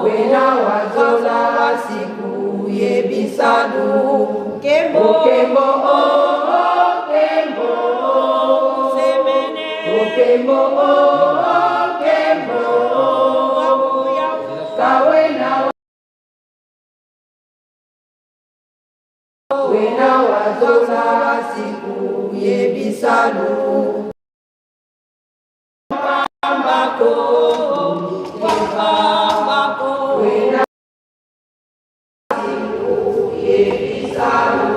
Wena wazola siku yebisanu kembo kembo oh kembo semene kembo oh kembo kawena wena wazona siku yebisanu mbako wena siku yebisanu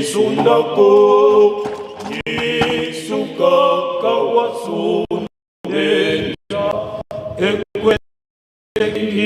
Isundako Isuka Kawasunenja Ekweki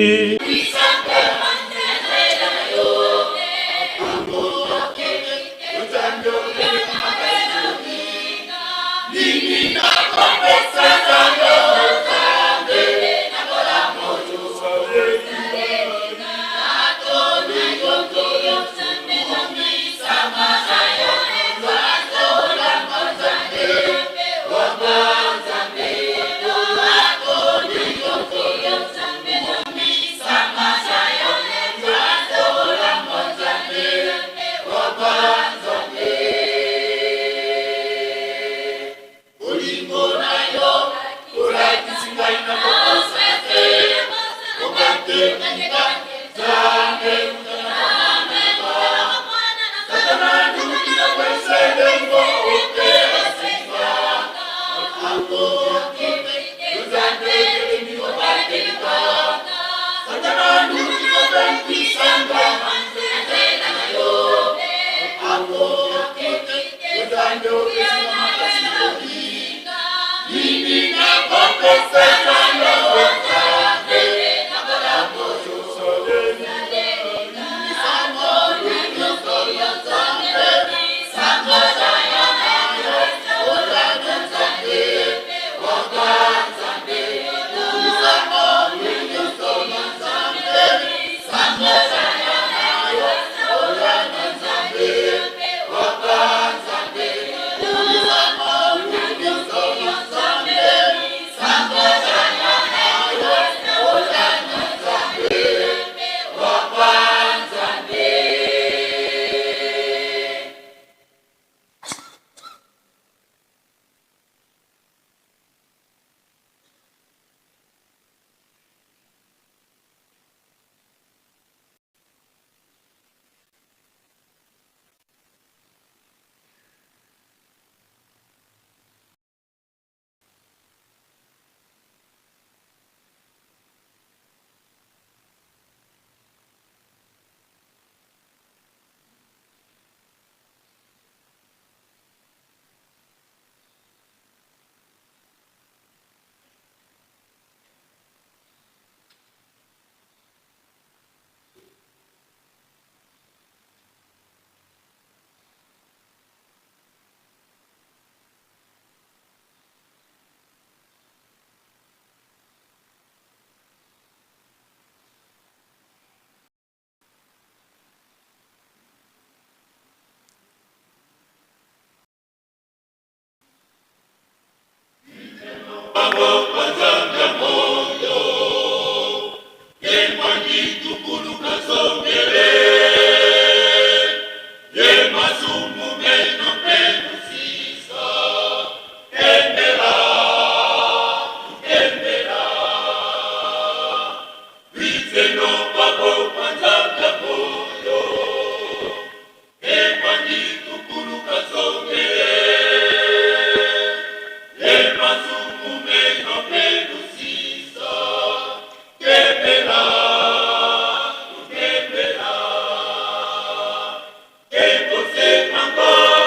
Você mandou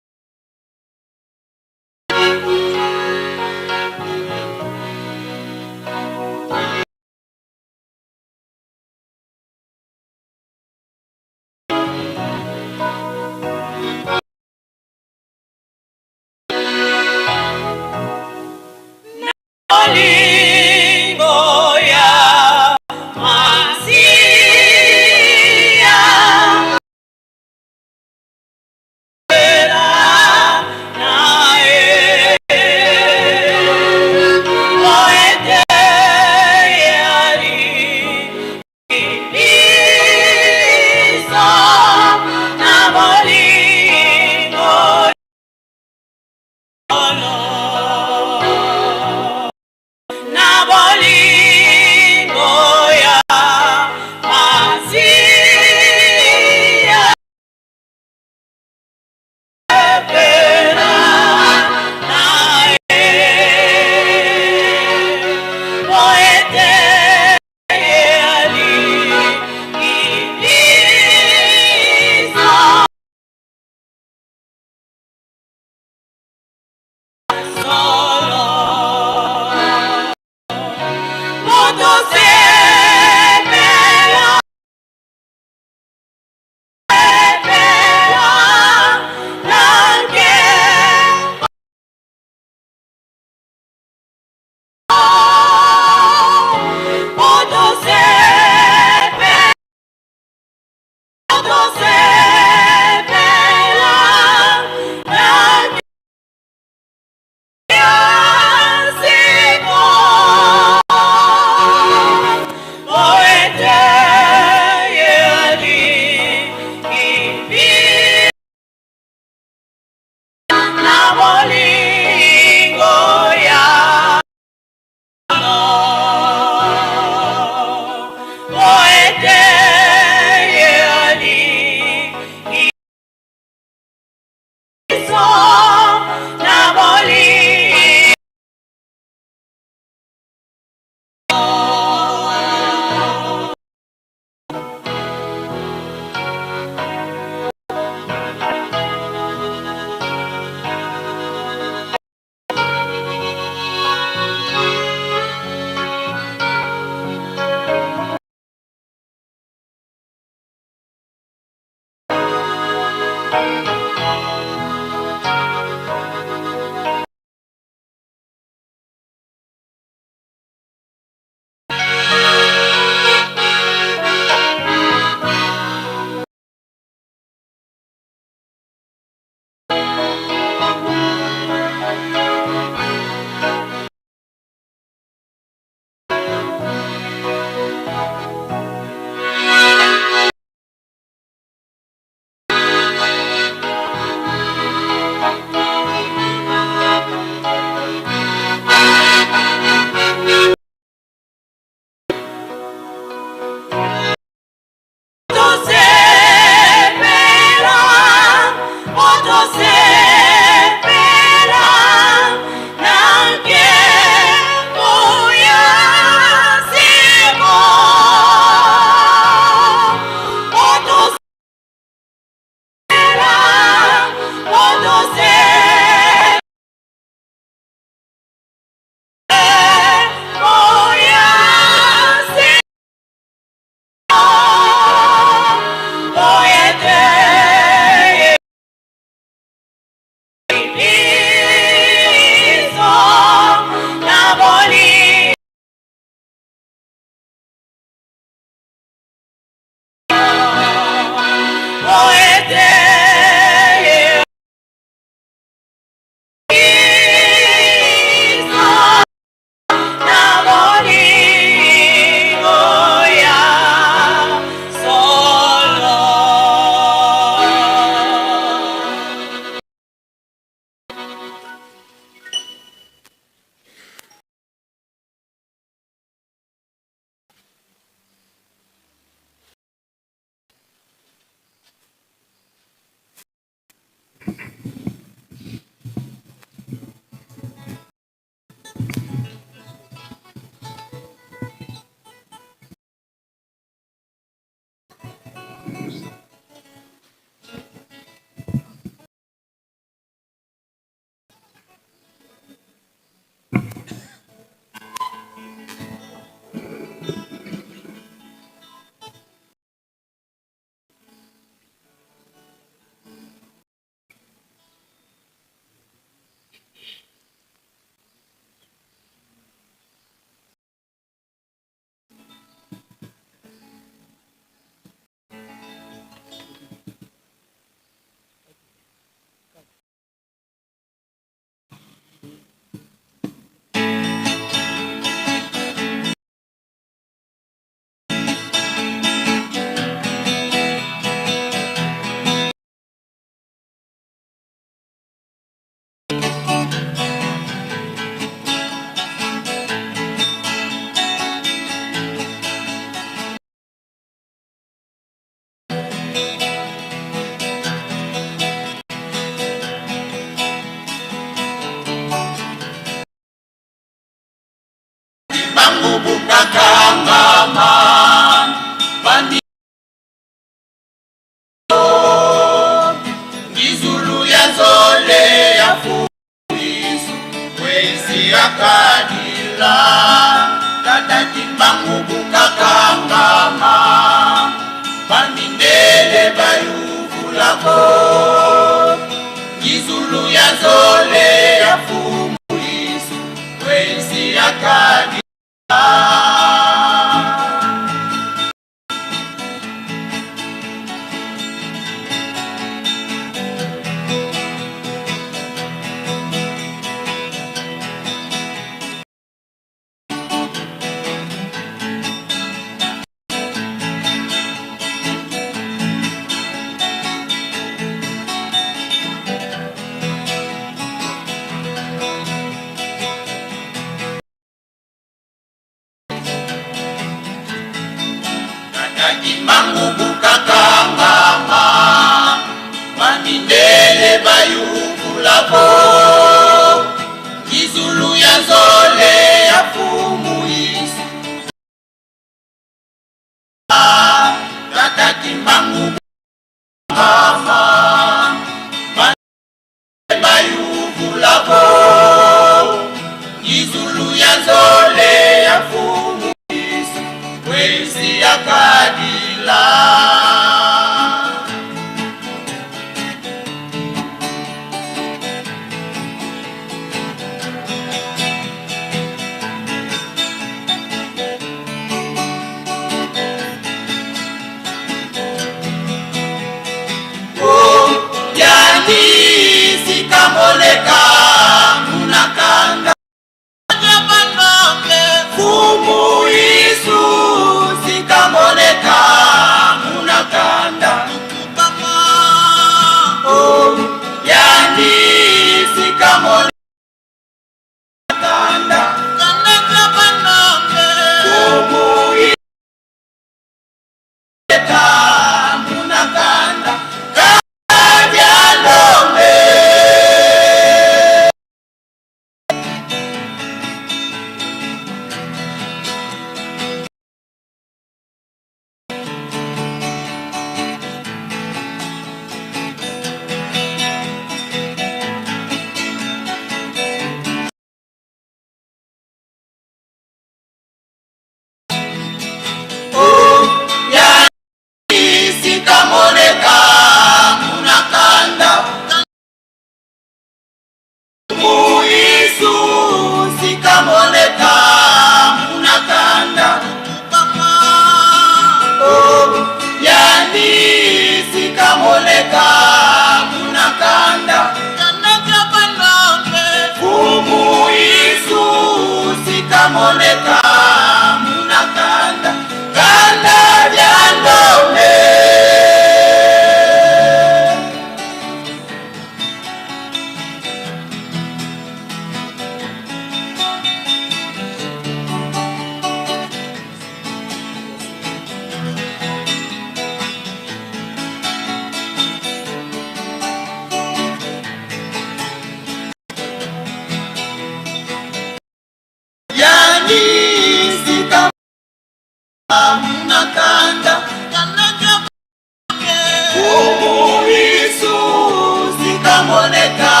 kamoneka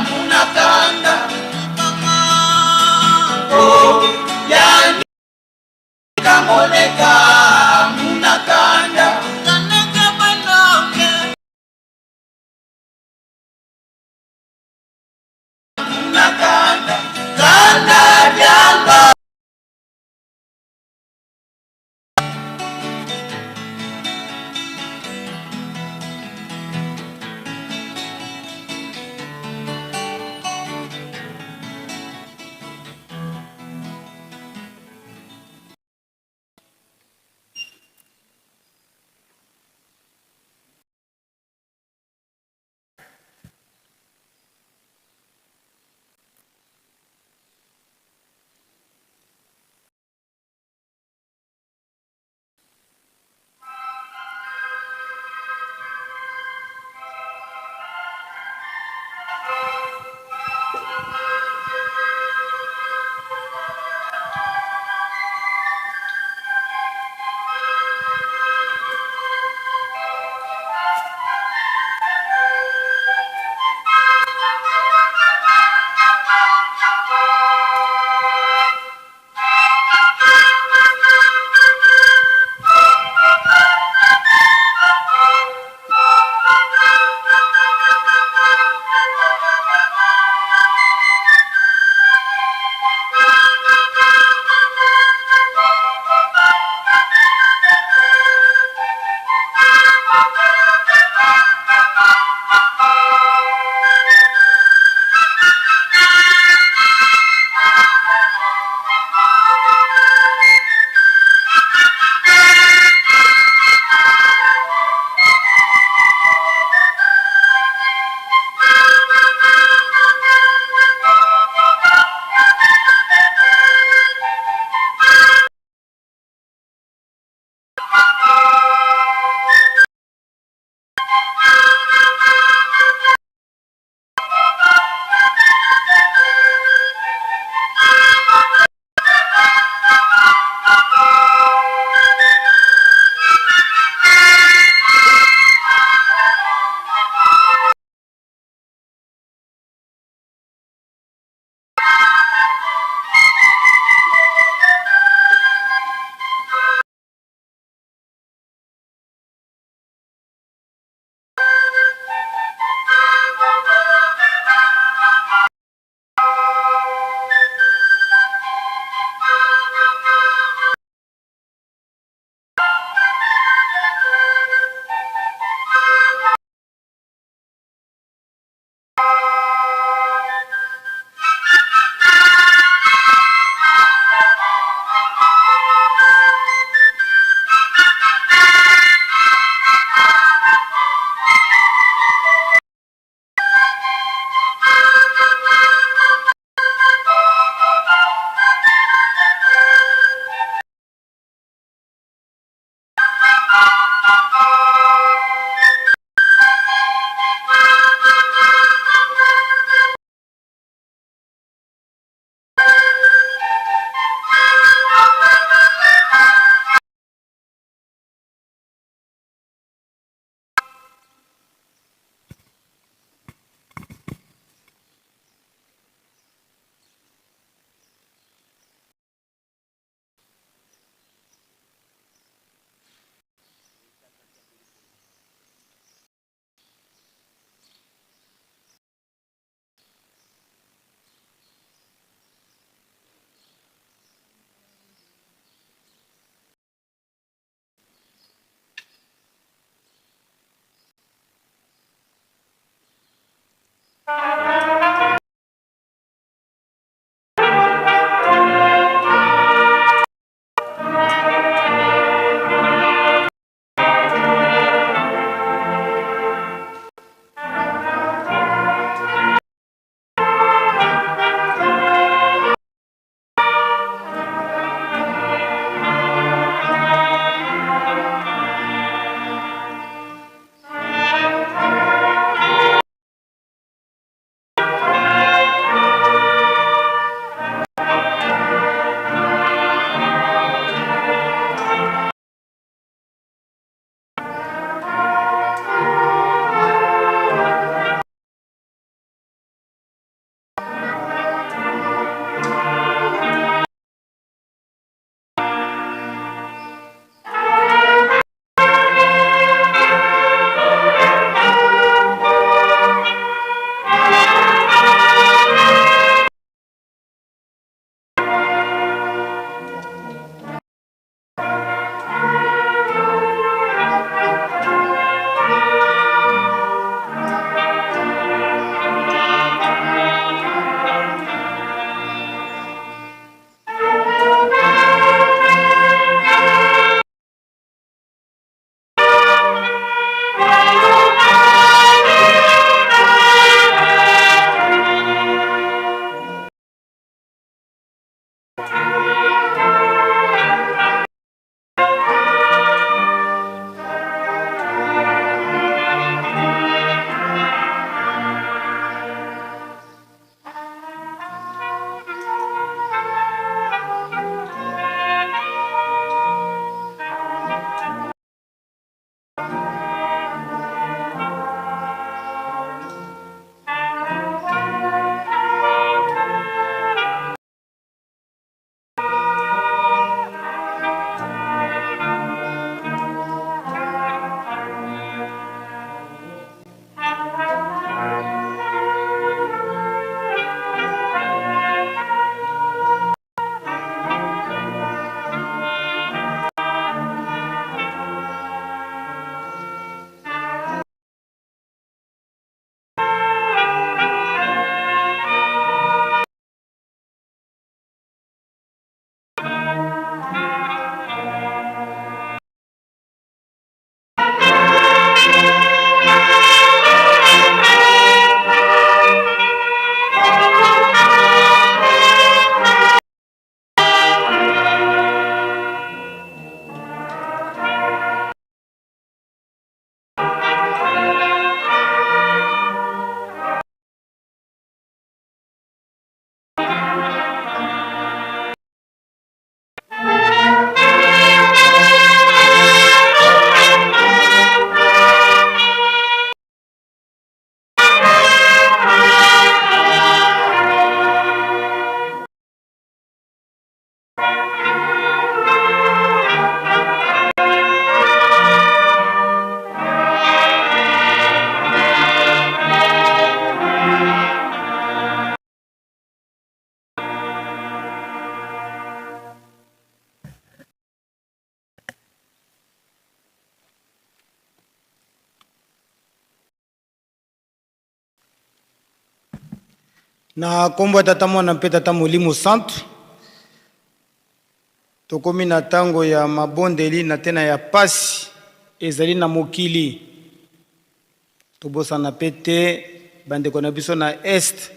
munakanda oh yani kamoneka munakanda kaneka banonge munakanda kanda byanga Na kombo tata mwana mpe tata Molimo Santo. Tokomi na tango ya mabondeli na tena ya pasi ezali na mokili. Tobosa na pete bandeko na biso na est.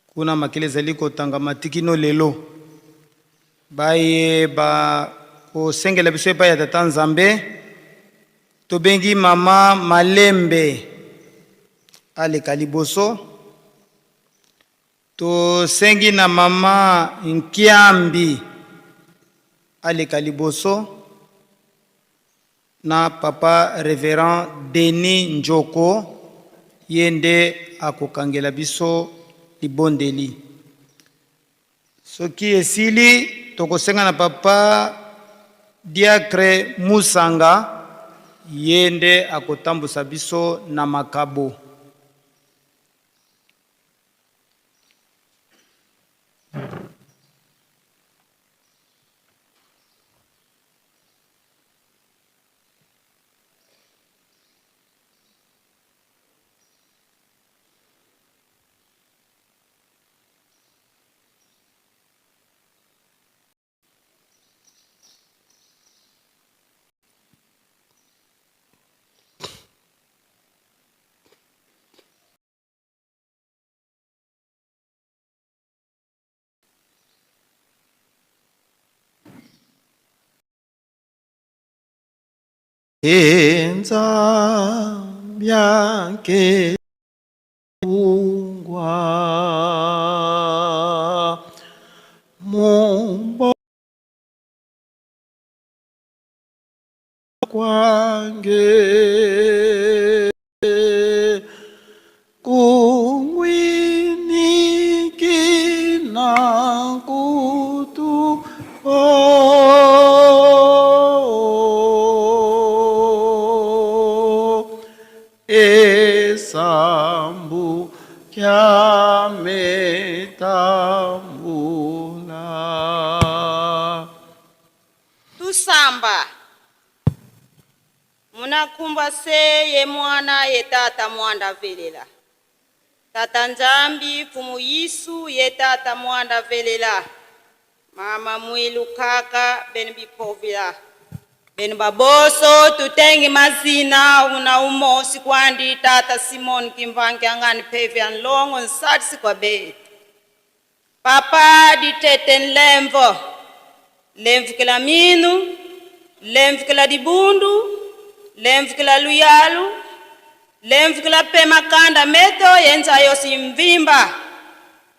Kuna makele ezali kotanga matikino lelo. Baye ba kosengela biso epai ya tata Nzambe. Tobengi mama Malembe aleka liboso. Tosengi na mama Nkiambi aleka liboso. Na papa révérend Denis Njoko yende akokangela biso libondeli. Soki esili tokosenga na papa Diacre Musanga yende akotambusa biso na makabo. Enza bianche ungua mumbo kwange kungwini kina kutu Sambu kya metambula. Tusamba munakumba se ye mwana ye tata mwanda velela. Tata Nzambi fumu Yisu ye tata mwanda velela. Mama mwilu kaka ben bipovila. Ben baboso tutengi mazina una umosi kwandi tata Simon Kimvange angani pevi anlongo nsatsi kwa beti. Papa di teten lemvo. Lemvo kila minu, lemvo kila dibundu, lemvo kila luyalu, lemvo kila pema kanda meto yenza yosi mvimba.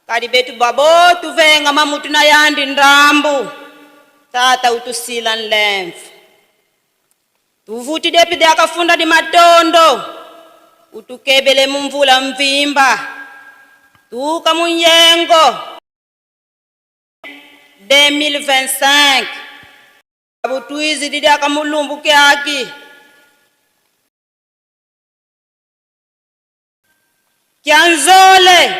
Kadi betu babo tuvenga mamutu na yandi ndrambu. Tata utusila nlemvo. Tuvuti depide akafunda di matondo. Utukebele mumvula mvimba. Tuka munyengo. 2025. Abutuizi didi akamulumbu kiaki. Kianzole.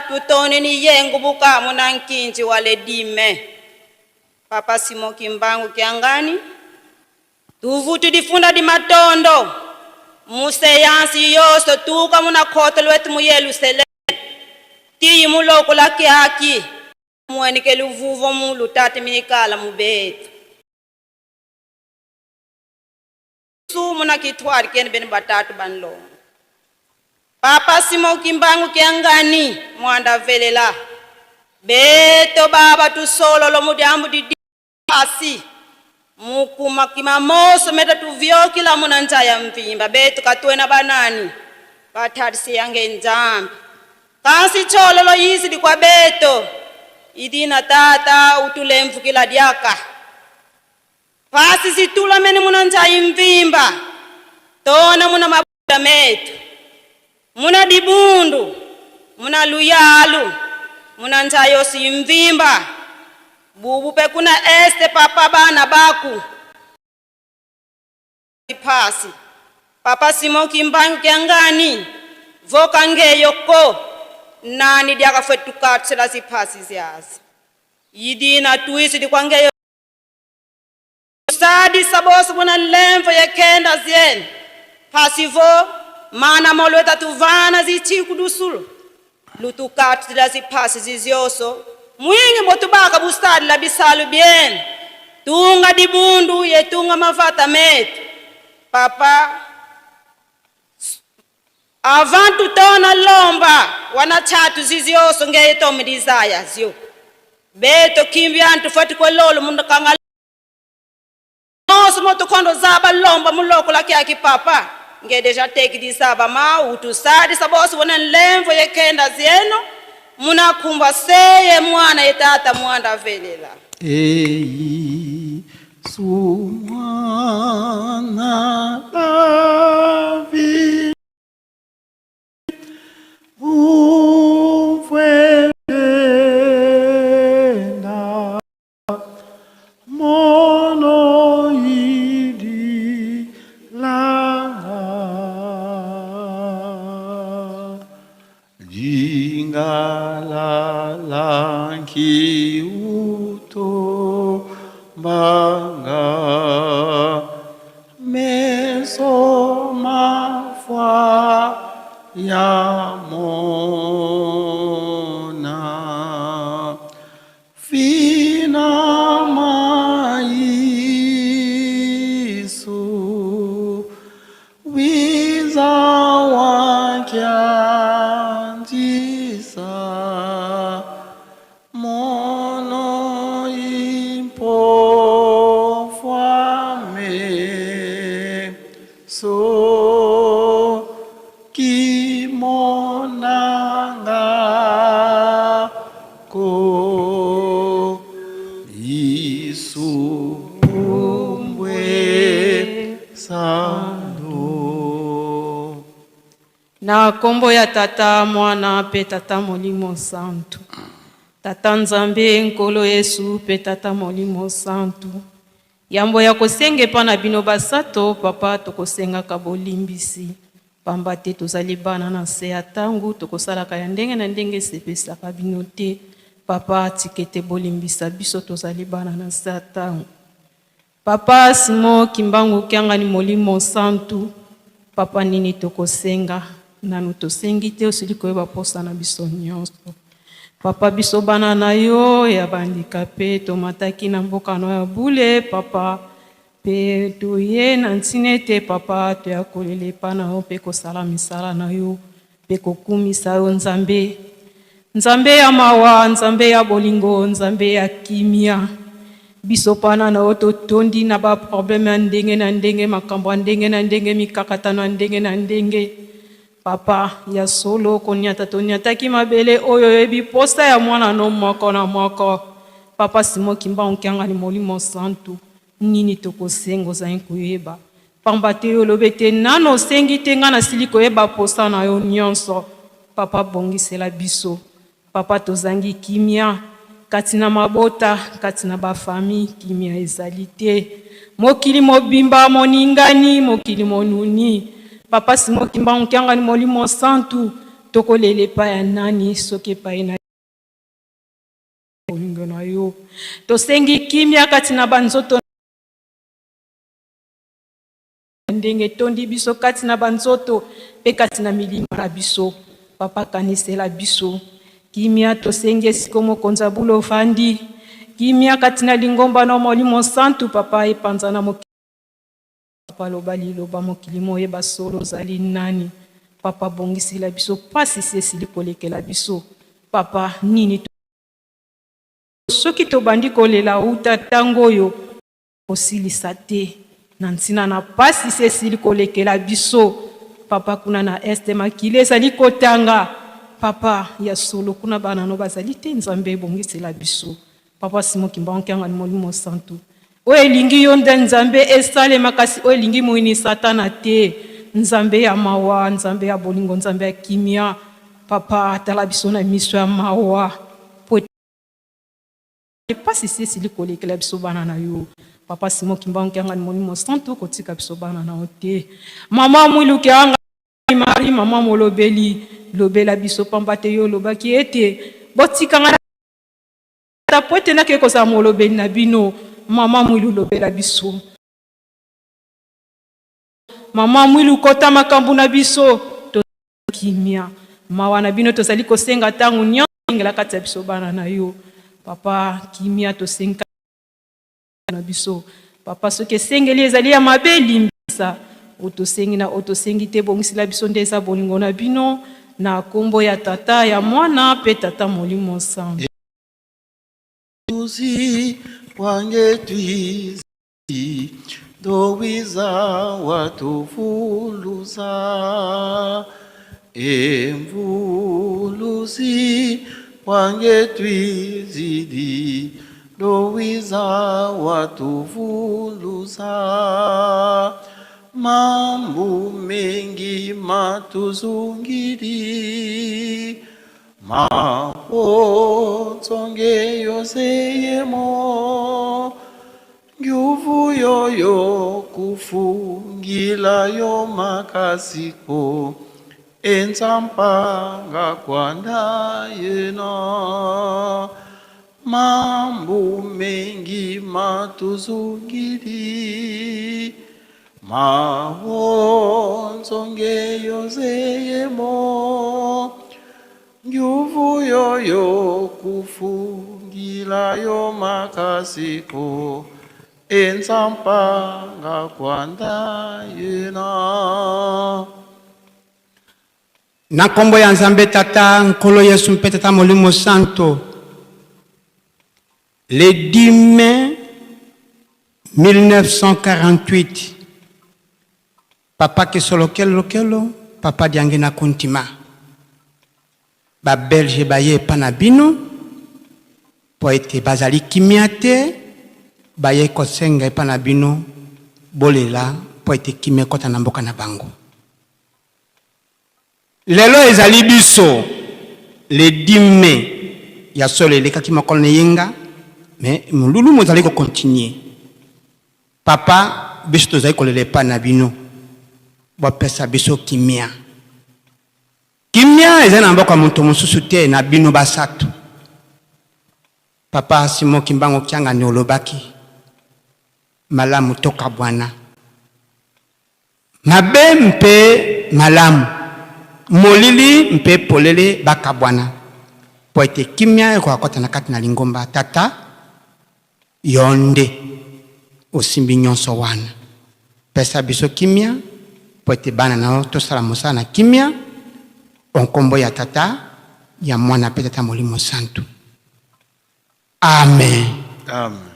Tutone ni yengu buka munankinji wale dime. Papa Simo Kimbangu kiangani. Tuvuti difunda di matondo. Museyansi yoso tuka muna kotelu wetu muyelu sele. Tiyi muloko la kiaki. Mwenike luvuvo mulu tate minikala mubetu. Su muna kitwari kene beni batatu banlongo. Papa Simo Kimbangu kiangani mwanda velela. Beto baba tu solo lo mudiambu di asi. Mukuma kimamoso meta tuvyo kila muna njaya mvimba. Beto katuena banani. Batadisi yange Nzambi. Kansi cholo lo yisi di kwa beto. Idina tata utulemvu kila diaka. Pasi situla meni muna njaya mvimba. Tona muna mabuda metu. Muna dibundu. Muna luyalu. Muna njaya si mvimba. Bubu pe kuna este papa bana baku. Pasi. Papa Simo Kimbangu kiangani. Voka nge yoko. Nani diaka fetu katsela zipasi ziazi. Yidina tuisi di kwa nge yoko. Sadi sabosu muna lemvo ya kenda zien. Pasivo. Mana molweta tuvana zichi kudusulu. lutukati la zipasi zizioso mwingi motubaka bustadi la bisalu bien tunga dibundu yetunga mavata metu papa avant tutona lomba wana chatu zizioso ngeye tomi desire zio beto kimbiantu fati kwa lolo mundu kanga noso moto kondo zaba lomba muloko la kiaki papa nge deja take disaba ma utusadi sabosi wona lemvo yekenda zieno muna kumba seye mwana yetata mwanda velela Ei sumana Davi ufwena monoidi langa jingala lanki uto banga meso mafwa ya mona fina maisu wiza wakyanjisa mono impofame so kimonanga ko isumbwe sando. Na kombo ya tata mwana pe tata molimo santu. Tata Nzambe nkolo Yesu pe tata molimo santu. Yambo ya kosenge pa na bino basato papa tokosenga kabolimbisi. Pamba te tozali bana na se ya tangu tokosalaka ya ndenge na ndenge sepesaka bino te. Papa tikete bolimbisa biso tozali bana na se ya tangu. Papa Simon Kimbangu kiangani molimo santu. Papa nini tokosenga nanu tosengi te osili koyeba posa na biso nyonso. Papa biso bana na yo ya bandika pe tomataki na mboka no ya bule papa pe toye na ntine te papa to ya kolele pa na yo pe kosala misala na yo pe kokumisa yo Nzambe. Nzambe ya mawa, Nzambe ya bolingo, Nzambe ya kimia. Biso pana na yo totondi na ba problème ya ndenge na ndenge, makambo ya ndenge na ndenge, mikakatano ya ndenge na ndenge. Papa ya solo konyata tonyataki mabele oyo yebi posta ya mwana no moko na moko. Papa Simon Kimbangu kiangani molimo santu nini tokosengo za koyeba. Pamba te yo lobete nano sengi te nga na sili koyeba posta na yo nyonso. Papa bongisela biso. Papa tozangi kimia katina mabota katina ba famille kimia ezali te. Mokili mobimba moningani mokili monuni. Papa Simon Kimbangu kiangani molimo santu tokolele pa ya nani soke pa ina olingo na yo. Tosengi kimia katina banzoto ndenge tondi biso katina banzoto pe katina milima na biso. Papa kanisela biso. Kimia tosengi sikomo konza bulo fandi. Kimia katina lingomba no molimo santu papa epanza na mokili. Papa lobali loba mokili moyeba solo zali nani. Papa bongisila biso pasi sesili kolekela biso. Papa nini soki tobandi kolela uta tango yo osilisa te na ntina na pasi sesili kolekela biso. Papa kuna na este makile ezali kotanga. Papa ya solo kuna bana no bazali te Nzambe bongisela biso. Papa Simon Kimbangu kiangani molimo santu. Oye lingi yonde Nzambe esale makasi oye lingi muini satana te. Nzambe ya mawa, Nzambe ya bolingo, Nzambe ya kimia. Papa tala biso na miso ya mawa. Pote pasi sesili kolekela biso bana na yo. Papa Simon Kimbangu kiangani molimo santu kotika biso bana na ote. Mama mwilu kianga Mari mama molobeli lobela biso pamba te yo lobaki ete botikanga ta pote na ke kosa molobeli na bino. Mama mwilu lobela biso. Mama mwilu kota makambu na biso to kimia. mawa na bino tozali kosenga ntango nyonso engela kati ya biso bana na yo papa kimia tosenga na biso papa soki esengeli ezali ya mabe limbisa otosengi na otosengi te bongisila biso nde eza bolingo na bino na kombo ya tata ya mwana pe tata molimo santu Tuzi wange twizi dowiza watufuluza emvuluzi wange twizidi dowiza watufuluza mambo mengi matuzungiri mapotsonge yoseyemo nguvu yoyo kufungila yo makasiko entsampanga kwanda yena mambo mengi matuzungiri mapotsonge yoseyemo nguvu yoyo kufungila yo makasiko entsampanga kwanda yena na kombo ya Nzambe tata nkolo Yesu mpe tata molimo santo le 10 mai 1948 papa kesolokelo papa diange na kontima ba belge baye pana bino po ete bazali kimia te baye kosenga pana bino bolela po ete kimia kota na mboka na bango lelo ezali biso le 10 mai ya solo elekaki makolo na yenga mais mululu mozali ko continuer papa biso tozali kolela pana bino bapesa biso kimia kimia eza na mboka moto mosusu te na bino basato papa Simon Kimbangu Kyanga ni olobaki malamu toka bwana mabe mpe malamu molili mpe polele baka bwana po ete kimia eko akota na kati na lingomba tata yonde osimbi nyonso wana pesa biso kimia po ete bana na tosala mosala na kimia onkombo ya tata ya mwana pe tata molimo santu amen Amen.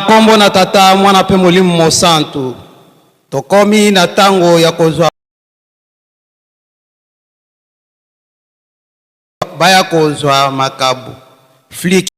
Kombo na tata mwana pe molimo mosantu tokomi na tango ya kozwa baya kozwa makabu flic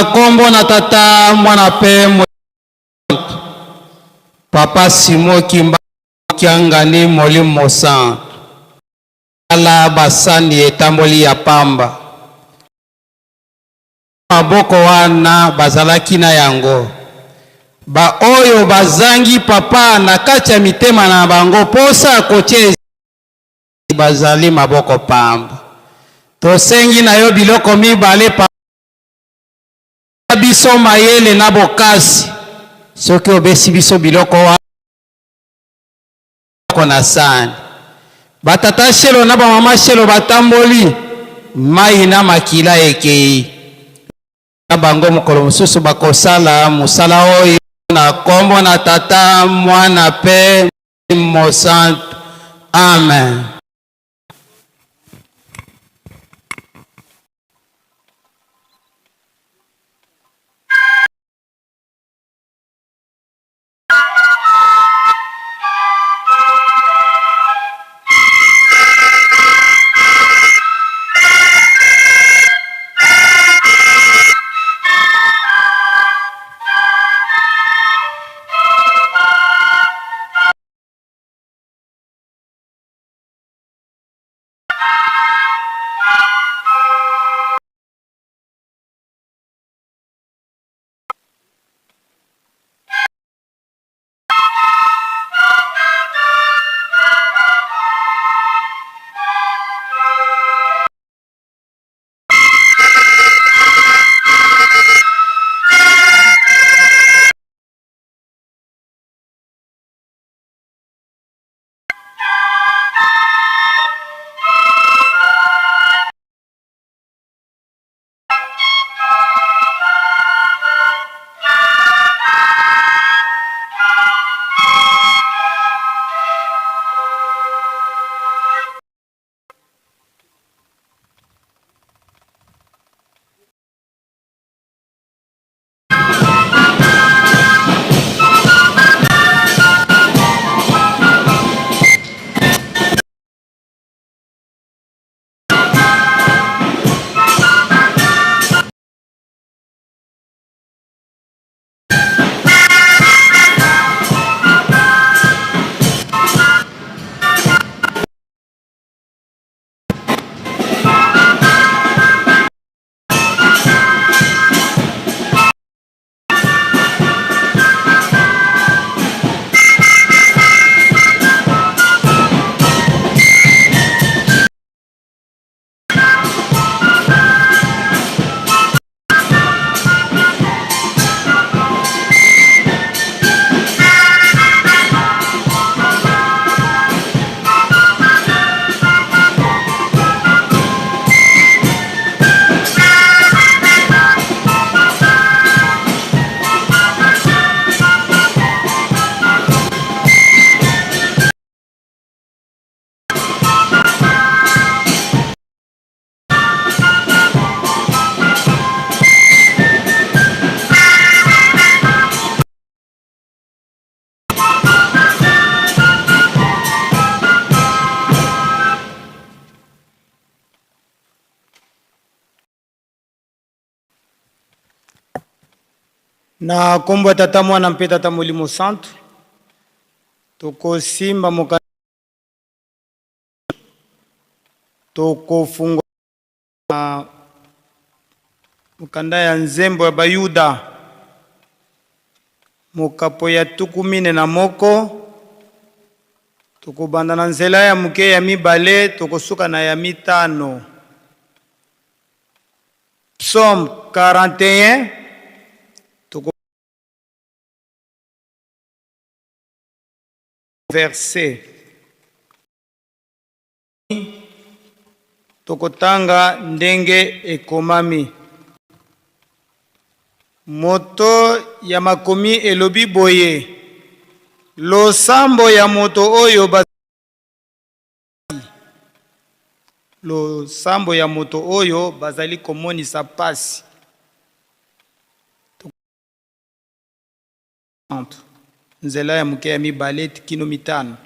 kombo na tata mwana pe Papa Simon Kimbangu Kiangani Molimo Mosantu ala basani etamboli ya pamba maboko wana bazalaki na yango ba oyo bazangi papa na kati ya mitema na bango posa kotie bazali maboko pamba tosengi na yo biloko mibale pa biso mayele na bokasi soki obesi biso biloko wa na sani batata shelo na bamama shelo batamboli mai na makila ekei na bango mokolo mosusu bakosala musala oyo na kombo na tata mwana pe Mosantu. Amen. Na kombo ya tata mwana mpe tata Molimo Mosantu tokosimba tokofunga mukanda ya nzembo ya Bayuda mokapo ya tukumine na moko tokobanda na nzela ya muke ya mibale tokosuka na ya mitano. Psaume 41 verset tokotanga ndenge ekomami. Moto ya makomi elobi boye losambo ya moto oyo losambo ya moto oyo bazali komonisa pasi. Nzela ya muke ya mibale kino mitano.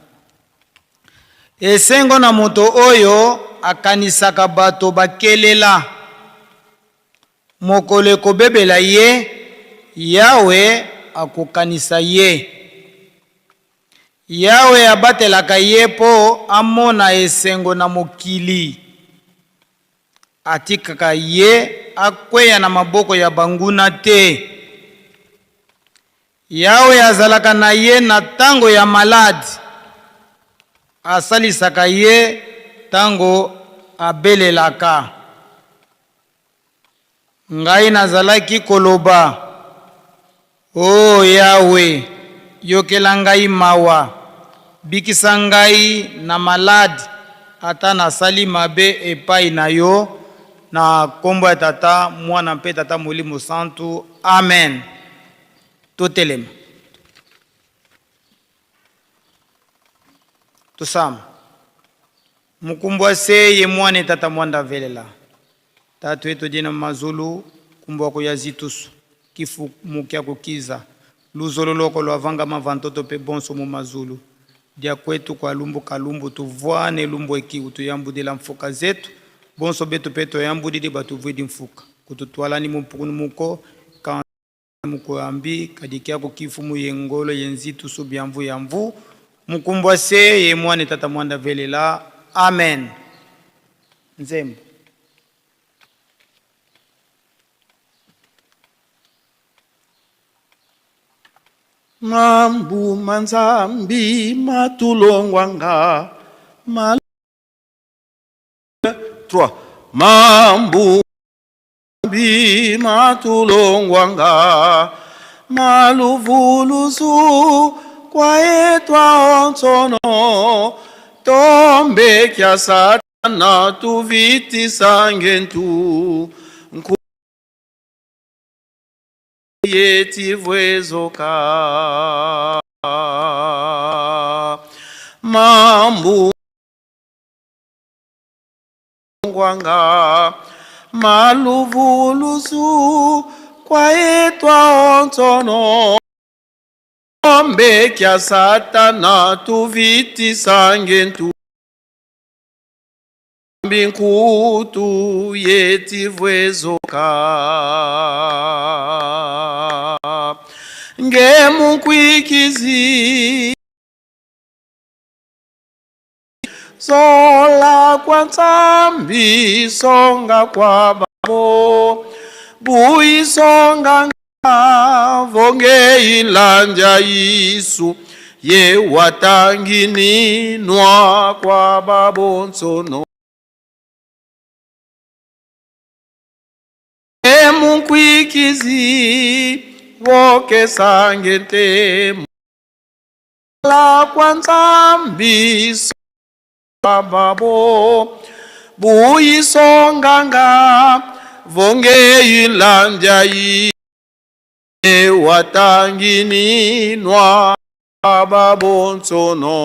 Esengo na moto oyo akanisaka bato bakelela mokolo ekobebela ye, Yawe akokanisa ye. Yawe abatelaka ye po amona esengo na mokili. Atikaka ye akweya na maboko ya banguna te. Yawe azalaka na ye na tango ya maladi. Asalisaka ye tango abelelaka. Ngai nazalaki koloba, O Yawe, yokela ngai mawa, bikisa ngai na maladi, ata nasali mabe epai na yo, na kombo ya Tata, Mwana mpe Tata Molimo Santu. Amen. Totelema. Tusama. Mukumbwa se ye mwane Tata Mwanda velela. Tatu eto jina mazulu, kumbwa kuyazitusu. Kifu mukia kukiza. Luzolo loko lwavanga mavantoto pe bonso mu mazulu. Dia kwetu kwa lumbu kalumbu tuvuane lumbu ekiu tuyambudila mfuka zetu. Bonso betu peto yambudili batuvwidi mfuka. Kututuala ni mpukunu muko. Muko ambi kadikia kukifu mu yengolo yenzitu subiamvu yamvu. Mukumbwa se ye mwane Tata Mwanda velela. Amen. Nzembo. Mambu manzambi matulongwanga mal 3 Mambu manzambi matulongwanga maluvuluzu kwa etwa onsono tombe kya satana tuviti sangentu yetivwezoka mambu ngwanga maluvuluzu kwa etwa onsono ombe kya satana tuviti sangentu mbinkutu yetivwezoka ngemukwikizi sola kwa nsambi songa kwa babo bui songa vonge ilanja Yesu ye watangini nwa kwa babo nsono emukwikizi woke sangete la kwa nsambi babo bui songanga vonge ilanja ye watangini nwa babo nsono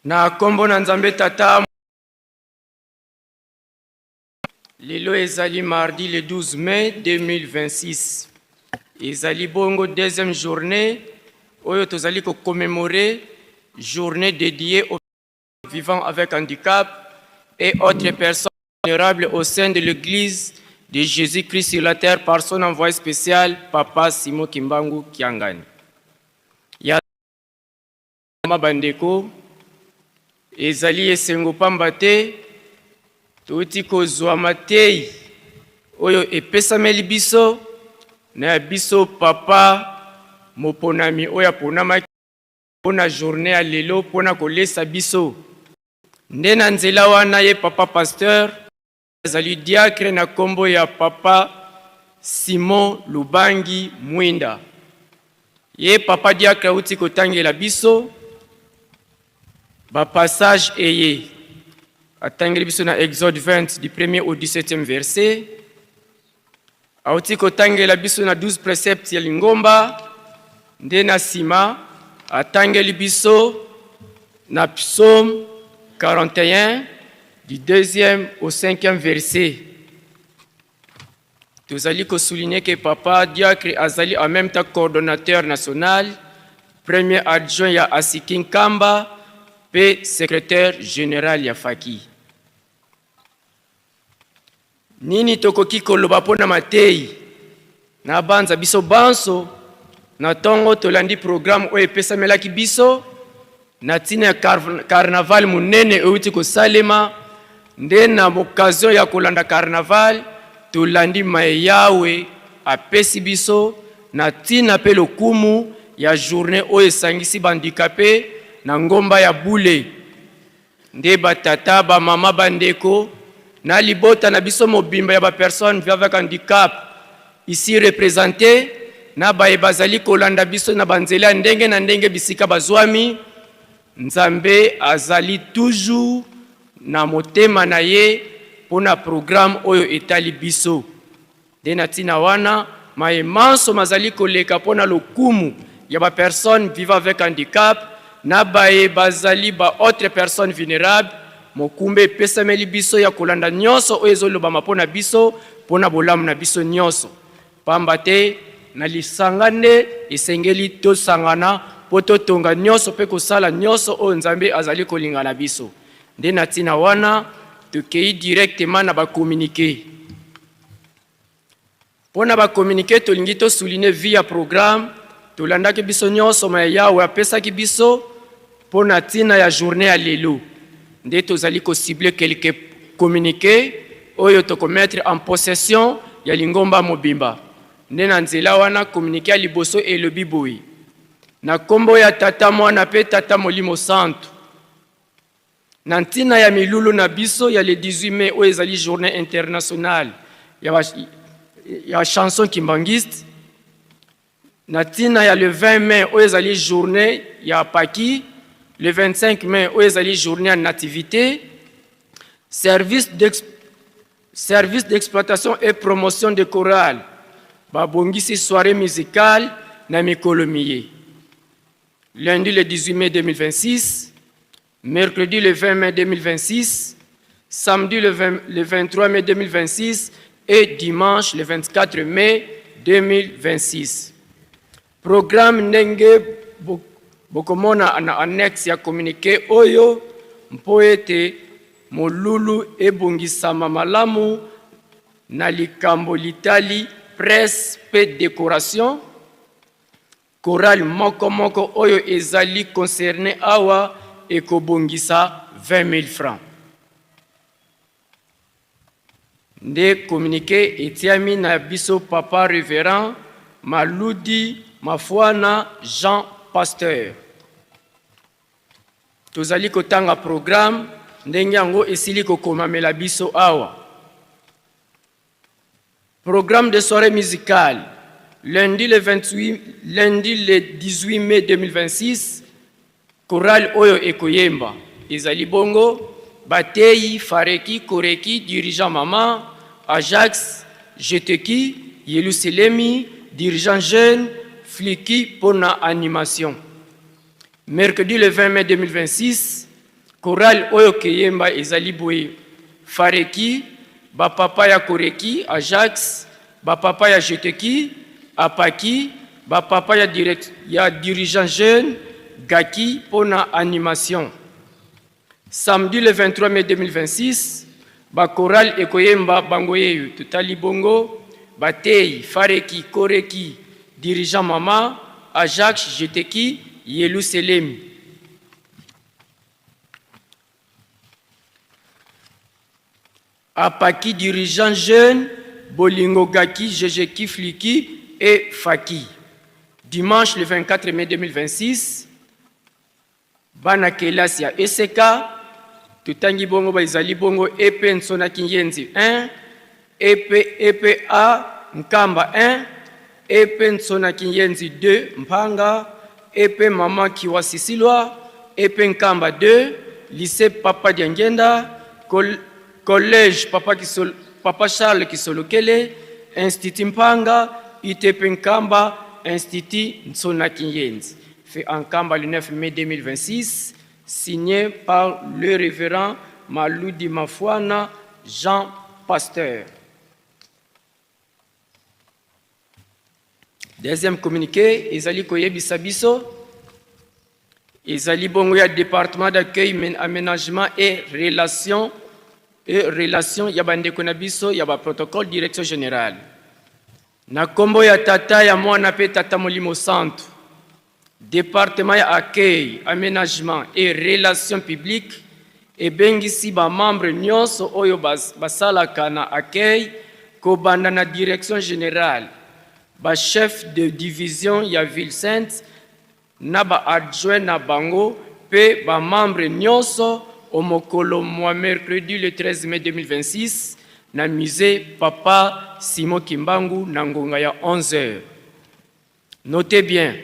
Na kombo na nzambe tata. Lelo ezali mardi le 12 mai 2026. Ezali bongo deuxième journée oyo tozali ko commémorer journée dédiée aux vivant avec handicap et autres personnes vulnérables au sein de l'église de Jésus-Christ sur la terre par son envoyé spécial, Papa Simon Kimbangu Kiangani. Ya mabandeko ezali esengo pamba te touti kozwa matei oyo epesameli biso na biso papa moponami oyo aponamaki mpona journée ya lelo mpona kolesa biso nde na nzela wana ye papa pasteur azali diacre na kombo ya papa Simon Lubangi Mwinda. Ye papa diacre auti kotangela biso ba passage eye atangeli biso na Exode 20 du 1er au 17e verset. Auti kotangela biso na 12 préceptes ya lingomba nde na sima atangeli biso na psaume 41 du 2e au 5e verset. Tozali ko souligner que papa diacre azali en même temps coordonnateur national, premier adjoint ya Asikin Kamba pe secrétaire général ya Faki. Nini tokoki koloba pona matei na banza biso banso na tongo tolandi programme oyo epesamelaki biso na tina ya carnaval munene outi kosalema nde na occasion ya kolanda carnaval tolandi mayawe apesi biso na tina pe lokumu ya journée oyo esangisi bandikapé na ngomba ya bule nde batata ba mama bandeko na libota na biso mobimba ya ba personne vivant avec handicap ici représenté na baye bazali kolanda biso na banzela ndenge na ndenge bisika bazwami. Nzambe azali toujours na motema na ye pona programme oyo etali biso nde na tina wana maemanso mazali koleka pona lokumu ya ba personne vivant avec handicap na baye bazali ba autre personne vulnérable mokumbe epesameli biso ya kolanda nyonso oyo ezolobama pona biso pona bolamu na biso nyonso pamba te na lisanga nde esengeli tosangana po totonga nyonso pe kosala nyonso oyo Nzambe azali kolingana biso nde na tina wana tokei directement na bakommunike pona bakommunike tolingi tosouline via programme tolandaki biso nyonso ma yawe apesaki biso pona tina ya journée ya lelo nde tozali kocible quelques communiqués oyo tokomettre en possession ya lingomba mobimba nde na nzela wana communiqué ya liboso elobi boye na kombo ya tata mwana pe tata molimo santo na ntina ya milulu na biso ya le 18 mai oyo ezali journée internationale ya chanson kimbangiste na ntina ya le 20 mai oyo ezali journée ya paki le 25 mai oyo ezali journée ya nativité service d'exploitation et promotion de chorale babongisi soirée musicale na mikolo miye. Lundi le 18 mai 2026, mercredi le 20 mai 2026, samedi le 23 mai 2026 et dimanche le 24 mai 2026. Programme ndenge bokomona na annexe ya communiqué oyo mpoete molulu ebongisama malamu na likambo litali presse pe décoration chorale moko oyo ezali concerné awa ekobongisa 20 000 francs. Nde communiqué etiami na biso papa révérend Maludi Mafuana Jean Pasteur. Tozali kotanga programme ndenge yango esili kokomamela biso awa. Programme de soirée musicale. Lundi le 18 mai 2026, chorale oyo ekoyemba. Ezali bongo, Batei, Fareki, Koreki, dirigeant Mama, Ajax, Jeteki, Yeluselemi, dirigeant jeune, Fliki, Pona animation. Mercredi le 20 mai 2026, Chorale oyo keyemba ezali boye Fareki, bapapa ya Koreki, Ajax, bapapa ya Jeteki, Apaki, bapapa ya dirigeant jeune, Gaki pona animation. Samedi le 23 mai 2026, ba chorale ekoyemba bangoyeyu tutali bongo, Batei, Fareki, Koreki, dirigeant Mama, Ajax, Jeteki, Yerusalem. Apaki, dirigeant jeune, Bolingo Gaki, Jejeki, Fliki et Faki. Dimanche le 24 mai 2026, Bana Kelas ya ESK, Tutangi Bongo Baizali Bongo, Epe Nsona Kinyenzi 1, EPA Nkamba 1, Epe Nsona Kinyenzi 2, Mpanga, Epe Mama Kiwasisilwa, Epe Nkamba 2, Lycée Papa Diangenda, Collège Papa Charles Kisolokele, Institut Mpanga, ITP Nkamba, Institut Nsona Kinyenzi. Fait en Nkamba le 9 mai 2026, signé par le révérend Maloudi Mafouana Jean Pasteur. Deuxième communiqué, Ezali Koyebi Sabiso, Ezali Bongo ya département d'accueil, aménagement et relations, Yabande Konabiso, Yaba protocole direction générale. Na kombo ya tata ya mwana pe tata Molimo Santo, département ya accueil, aménagement et relations publiques, et bengisi ba membre nyonso oyo basalaka na accueil, kobanda na direction générale, ba chef de division ya ville sainte, na ba adjoint na bango, pe ba membre nyonso au mokolo mwa mercredi le 13 mai 2026, na musée Papa Simon Kimbangu na ngonga ya 11h. Notez bien,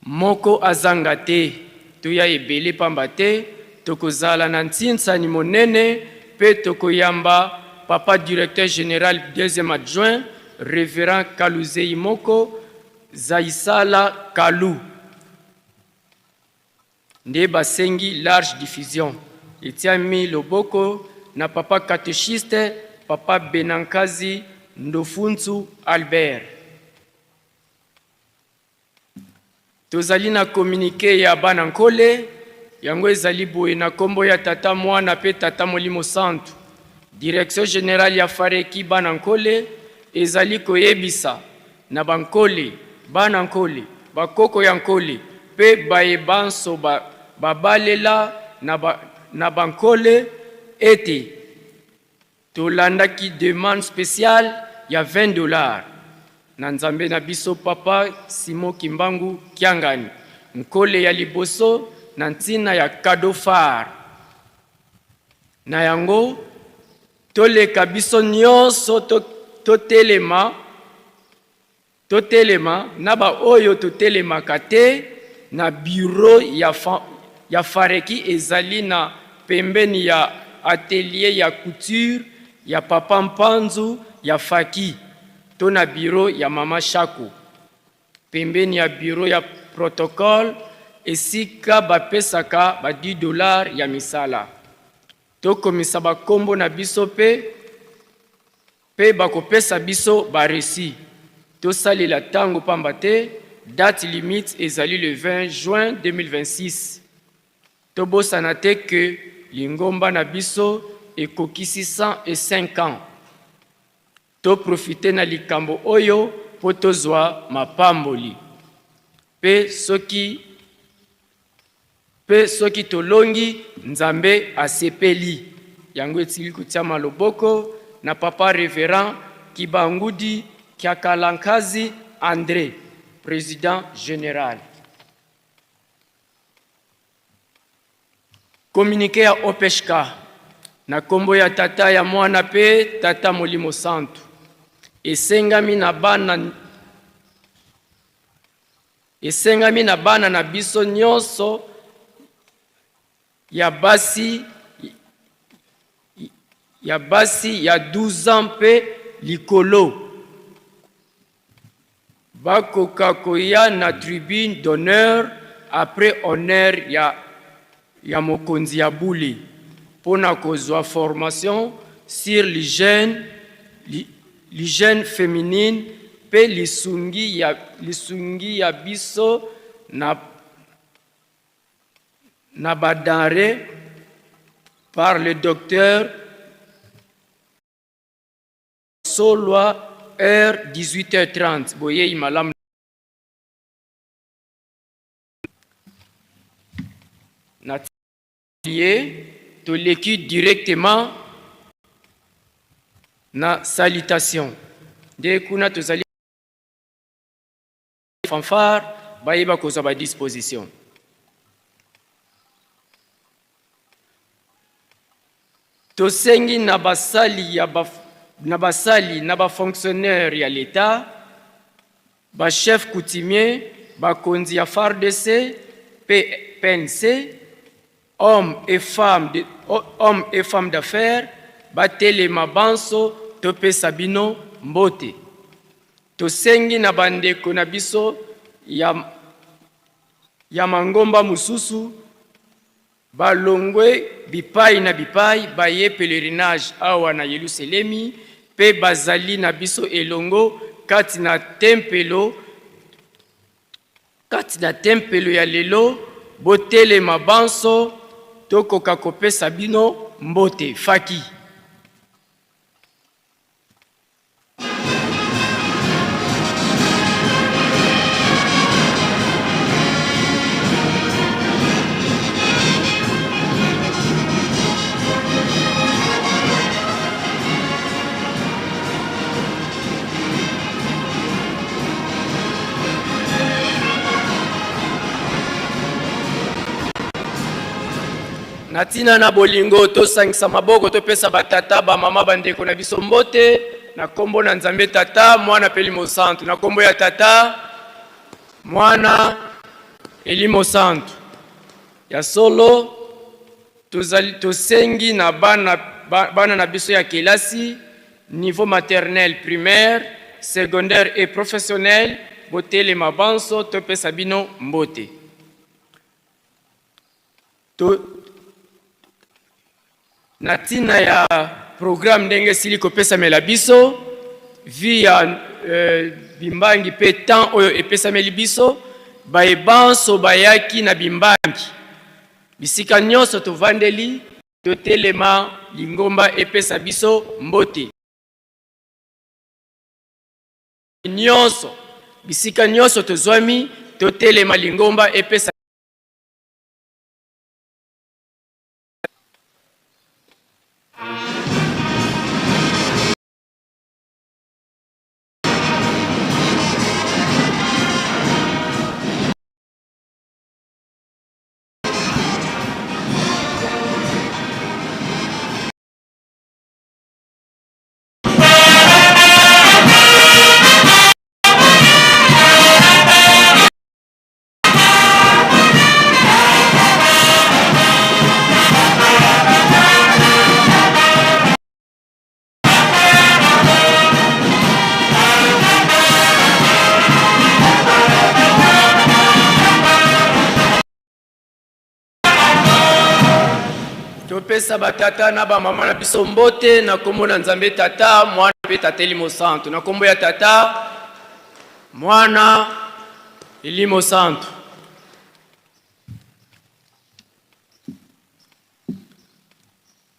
moko azanga te, tuya ebele pamba te, tokozala na ntinsani monene, pe tokoyamba Papa directeur général deuxième adjoint, révérend Kaluzei Moko, Zaisala Kalou. Nde basengi large diffusion. Etiami Loboko na Papa catéchiste, Papa Benankazi Ndofunzu Albert. Tozali na communiqué ya Banankole, yango ezali boye na kombo ya tata mwana pe tata Molimo Santo. Direction générale ya Fareki Banankole, ezali koyebisa na Bankole, Banankole, bakoko ya Nkole, pe bayebanso babalela na Bankole ete tolandaki demande spéciale ya $20. Na nzambe na biso Papa Simon Kimbangu Kiangani, Nkole ya liboso na ntina ya cadeau phare. Na yango toleka biso nyonso totelema na ba oyo totelemaka te na bureau ya Fareki ezali na pembeni ya atelier ya couture ya Papa Mpanzu ya Faki, to na bureau ya Mama Shako, pembeni ya bureau ya protocole esika bapesaka ba $10 ya misala. Tokomisa bakombo na biso pe bakopesa biso baresi. Tosalela tango pamba te, date limite ezali le 20 juin 2026. Tobosana te ke lingomba na biso ekokisi 105 ans. To profite na likambo oyo po tozwa mapamboli. Pe soki tolongi nzambe asepeli. Yango etili kutia maloboko na Papa révérend Kibangudi Kiakalankazi André, président général. Communiqué ya Opeshka na kombo ya tata ya mwana pe tata Molimo Santo. Esengami na bana na biso nyonso ya basi ya 12 ans pe likolo. Bakoka koya na tribune d'honneur après honneur ya mokonzi ya bule pona kozwa formation sur l'hygiène féminine pe lisungi ya biso na badare par le docteur Solwa heure 18h30 boye imalam na to l'équipe directement na salutation de kuna tozali fanfare bayeba kozwa ba disposition. Tosengi na basali na ba fonctionnaire ya l'État, ba chef coutumier, ba konzi ya FARDC, PNC, hommes et femmes d'affaires, ba telema banso tope sabino mbote. Tosengi na bandeko na biso ya mangomba mususu balongwe bipai na bipai baye pèlerinage awa na Yerusalemi pe bazali na biso elongo kati na tempelo ya lelo botele mabanso tokoka kopesa bino mbote faki. Natina na bolingo to sangisa maboko to pesa batata ba mama bandeko na biso mbote na kombo na Nzambe tata mwana pelimo santu na kombo ya tata mwana elimo santu ya solo tosengi na bana na biso ya kelasi niveau maternel, primaire, secondaire et professionnel botele mabanso to pesa bino mbote natina ya programme ndenge sili kopesa mela biso via bimbangi pe temps oyo epesa meli biso baebanso bayaki na bimbangi bisika nyonso tovandeli totelema lingomba epesa biso mbote nyonso bisika nyonso tozwami totelema lingomba epesa topesa batata na ba mama na biso mbote na kombo na Nzambe tata mwana pe tata elimo santu na kombo ya tata mwana elimo santu.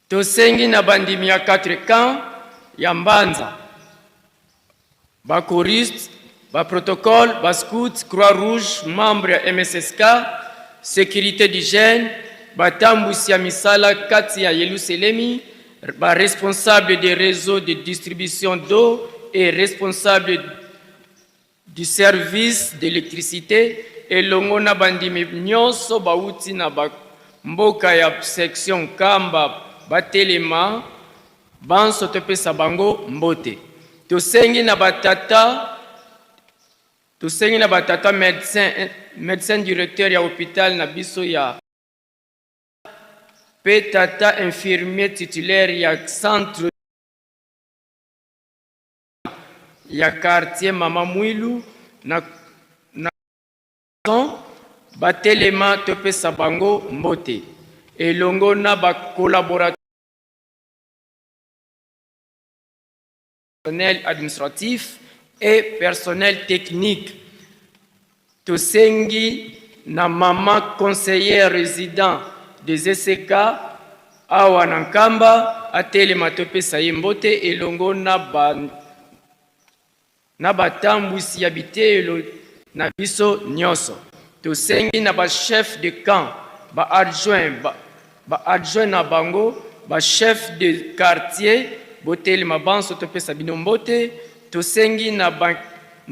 Tosengi na bandimi ya 4 camps ya Mbanza ba choriste ba protocole ba scout croix rouge membre ya MSSK sécurité d'hygiène batambusi ya misala kati ya Yerusalemi ba responsable des réseaux de distribution d'eau et responsable du service d'électricité elongo na bandimi nyonso bauti na ba mboka ya section Kamba batelema banso topesa bango mbote. Tosengi na batata médecin directeur ya hôpital na biso ya pe tata infirmier titulaire ya centre ya quartier Mama Mwilu na batelema topesa bango mbote. elongo na ba collaborateur personnel administratif et personnel technique. Tosengi na mama conseiller résident des ECK awa nankamba atelema topesa ye mbote elongo na batambwisi ya bitelo na biso nyonso. Tosengi na ba chef de camp, ba adjoint na bango, ba chef de quartier botelema banso topesa bino mbote. Tosengi na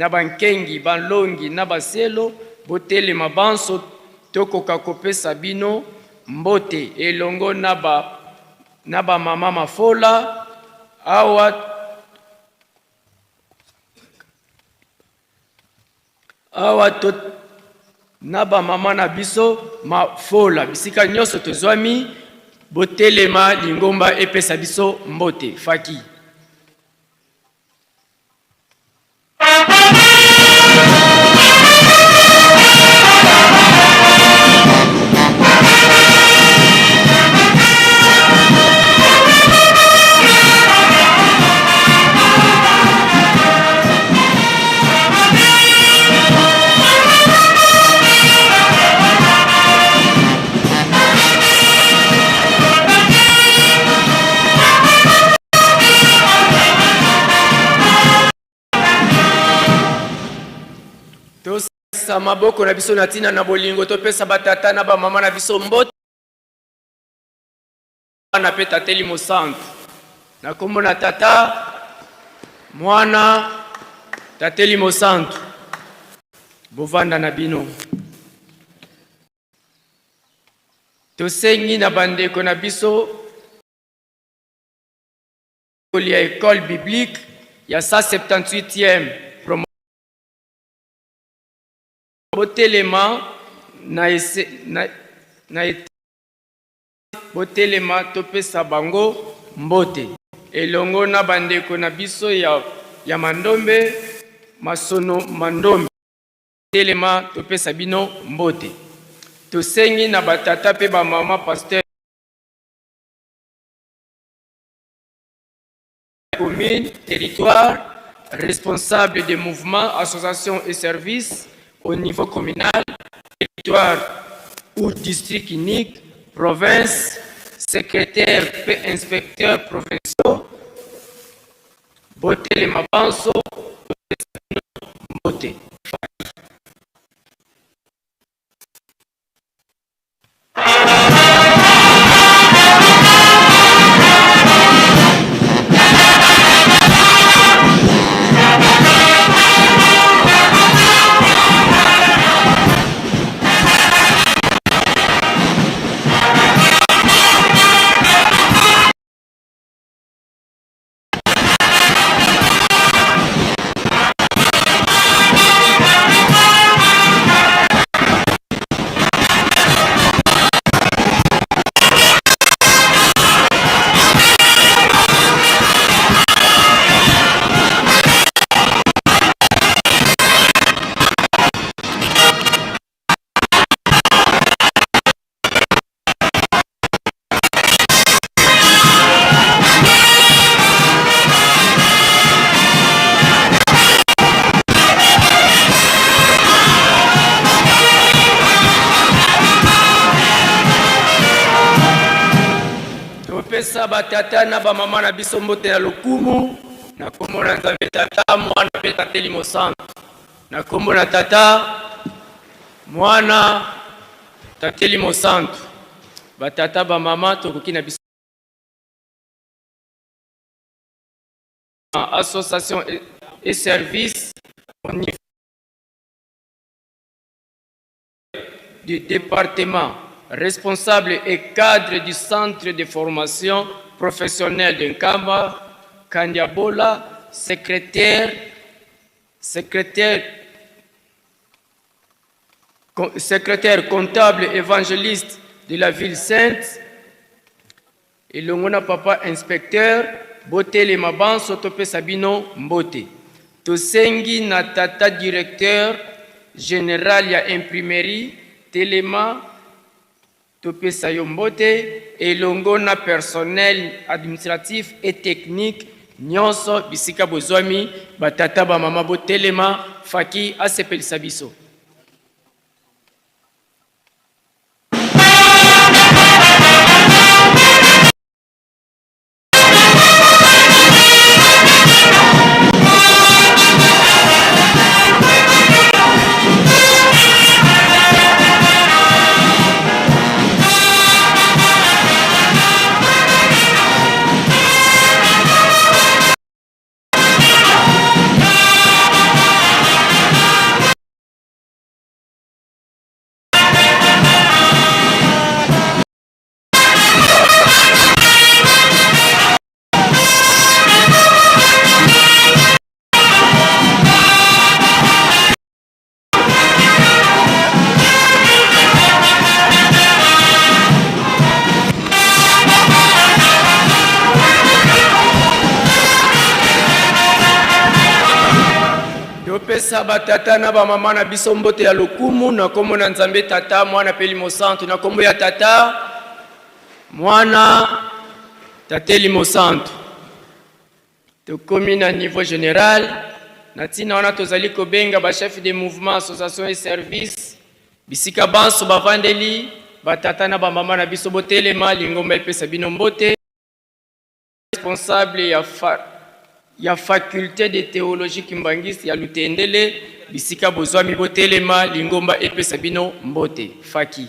bankengi, balongi na baselo botelema banso tokoka kopesa bino mbote elongo na ba mama mafola awa na ba mama na biso mafola bisika nyonso tozwami botelema lingomba epesa biso mbote faki. Sa maboko na biso natina na bolingo topesa batata na ba mama na biso mbote na peta telimo santo na kombo na tata mwana tatelimo santo bovanda na bino. Tosengi na bandeko na biso ya école biblique ya 178e botelema botelema topesa bango mbote elongo na bandeko na biso ya mandombe masono mandombe botelema topesa bino mbote. Tosengi na batata pe ba mama pasteur commune territoire responsable des mouvements associations et services au niveau communal, territoire ou district unique, province, secrétaire et inspecteur provinciaux, boté les mabanso, boté. Batata na ba mama na biso mbote na lokumu na kombo na Nzambe tata mwana pe tatelimo santo na kombo na tata mwana tatelimo santo batata ba mama tokoki na biso association et services au niveau du département, responsable et cadre du centre de formation professionnelle de Nkamba, Kandiabola, secrétaire comptable évangéliste de la ville sainte, et Longona papa inspecteur, Botele Maban, Sotope Sabino Mbote. Tosengi na tata directeur général ya imprimerie, Telema, topesa yo mbote elongo na personnel administratif et technique nyonso bisika bozwami batata ba mama botelema faki asepelisa biso. Topesa batata na ba mama na biso mbote ya lokumu na kombo na Nzambe tata mwana peli mosantu na kombo ya tata mwana tateli mosantu. Tokomi na niveau général na tina wana tozali kobenga ba chef de mouvement association et service bisika banso bavandeli batata na ba mama na biso botelema lingomba epesa bino mbote responsable ya faculté de théologie kimbangisi ya Lutendele bisika bozwami botelema lingomba epesa bino mbote faki.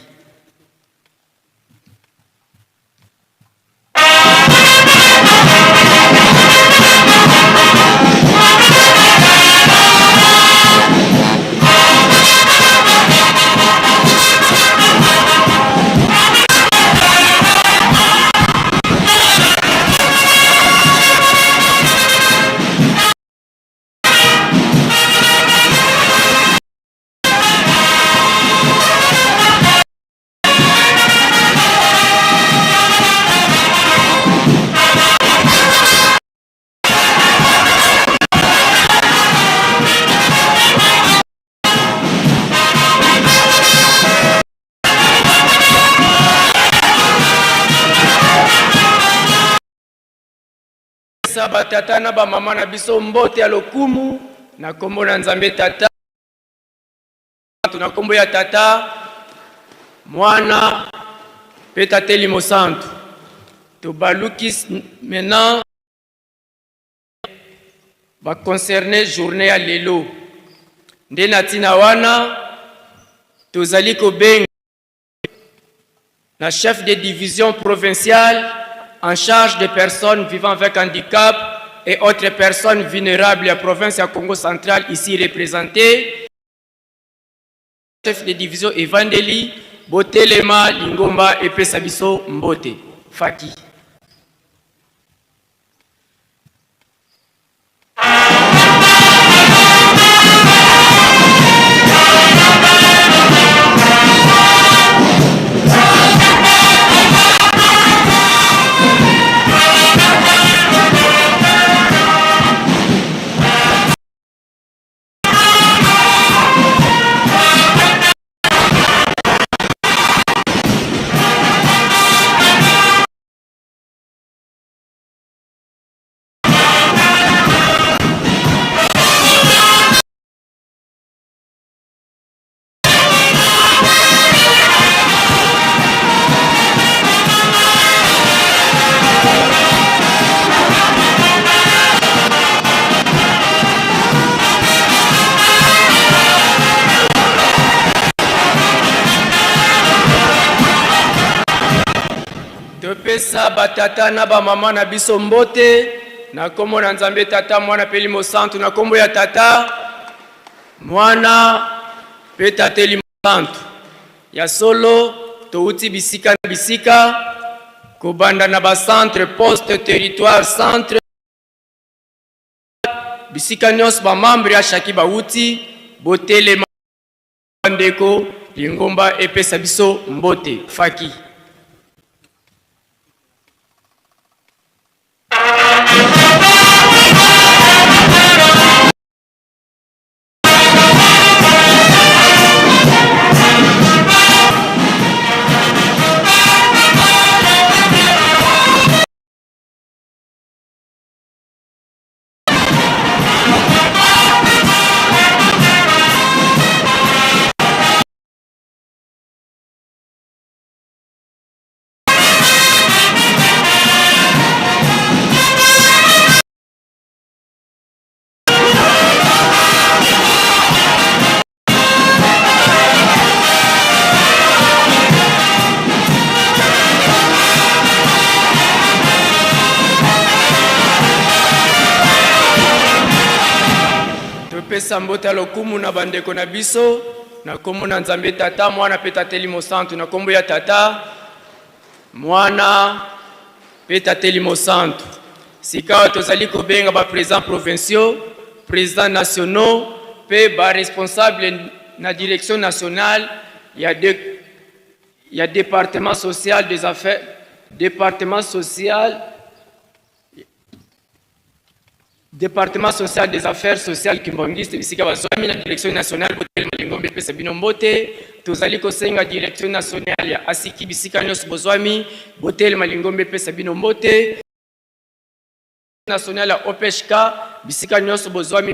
Batata na ba mama na biso mbote ya lokumu na kombo na Nzambe tata na kombo ya tata mwana pe tateli mosantu. To balukis maintenant va concerner journée ya lelo nde na tina wana tozali kobenga la chef de division provinciale en charge des personnes vivant avec handicap et autres personnes vulnérables de la province de Congo central ici représentée. Chef de division Evandeli, Botelema, Lingomba et Pesabiso Mbote. Faki. Topesa batata na ba mama na biso mbote na kombo na Nzambe tata mwana peli mosantu na kombo ya tata mwana pe tateli mosantu ya solo touti bisika na bisika kobanda na ba centre poste territoire centre bisika nyos ba membre ya shaki ba uti botele ndeko lingomba epesa biso mbote faki. topesa mbote lokumu na bandeko na biso na kombo na Nzambe Tata Mwana pe Tatelimo Santu na kombo ya Tata Mwana pe Tatelimo Santu. Sika tozali kobenga ba présidents provinciaux, présidents nationaux pe ba responsable na direction nationale ya département social des affaires département social des affaires sociales kimbongiste bisika bazwami na direction nationale botel malingombe pesa binombote tozali kosenga direction nationale ya asiki bisika nyos bozwami botel malingombe pesa binombote nationale ya OPHK bisika nyos bozwami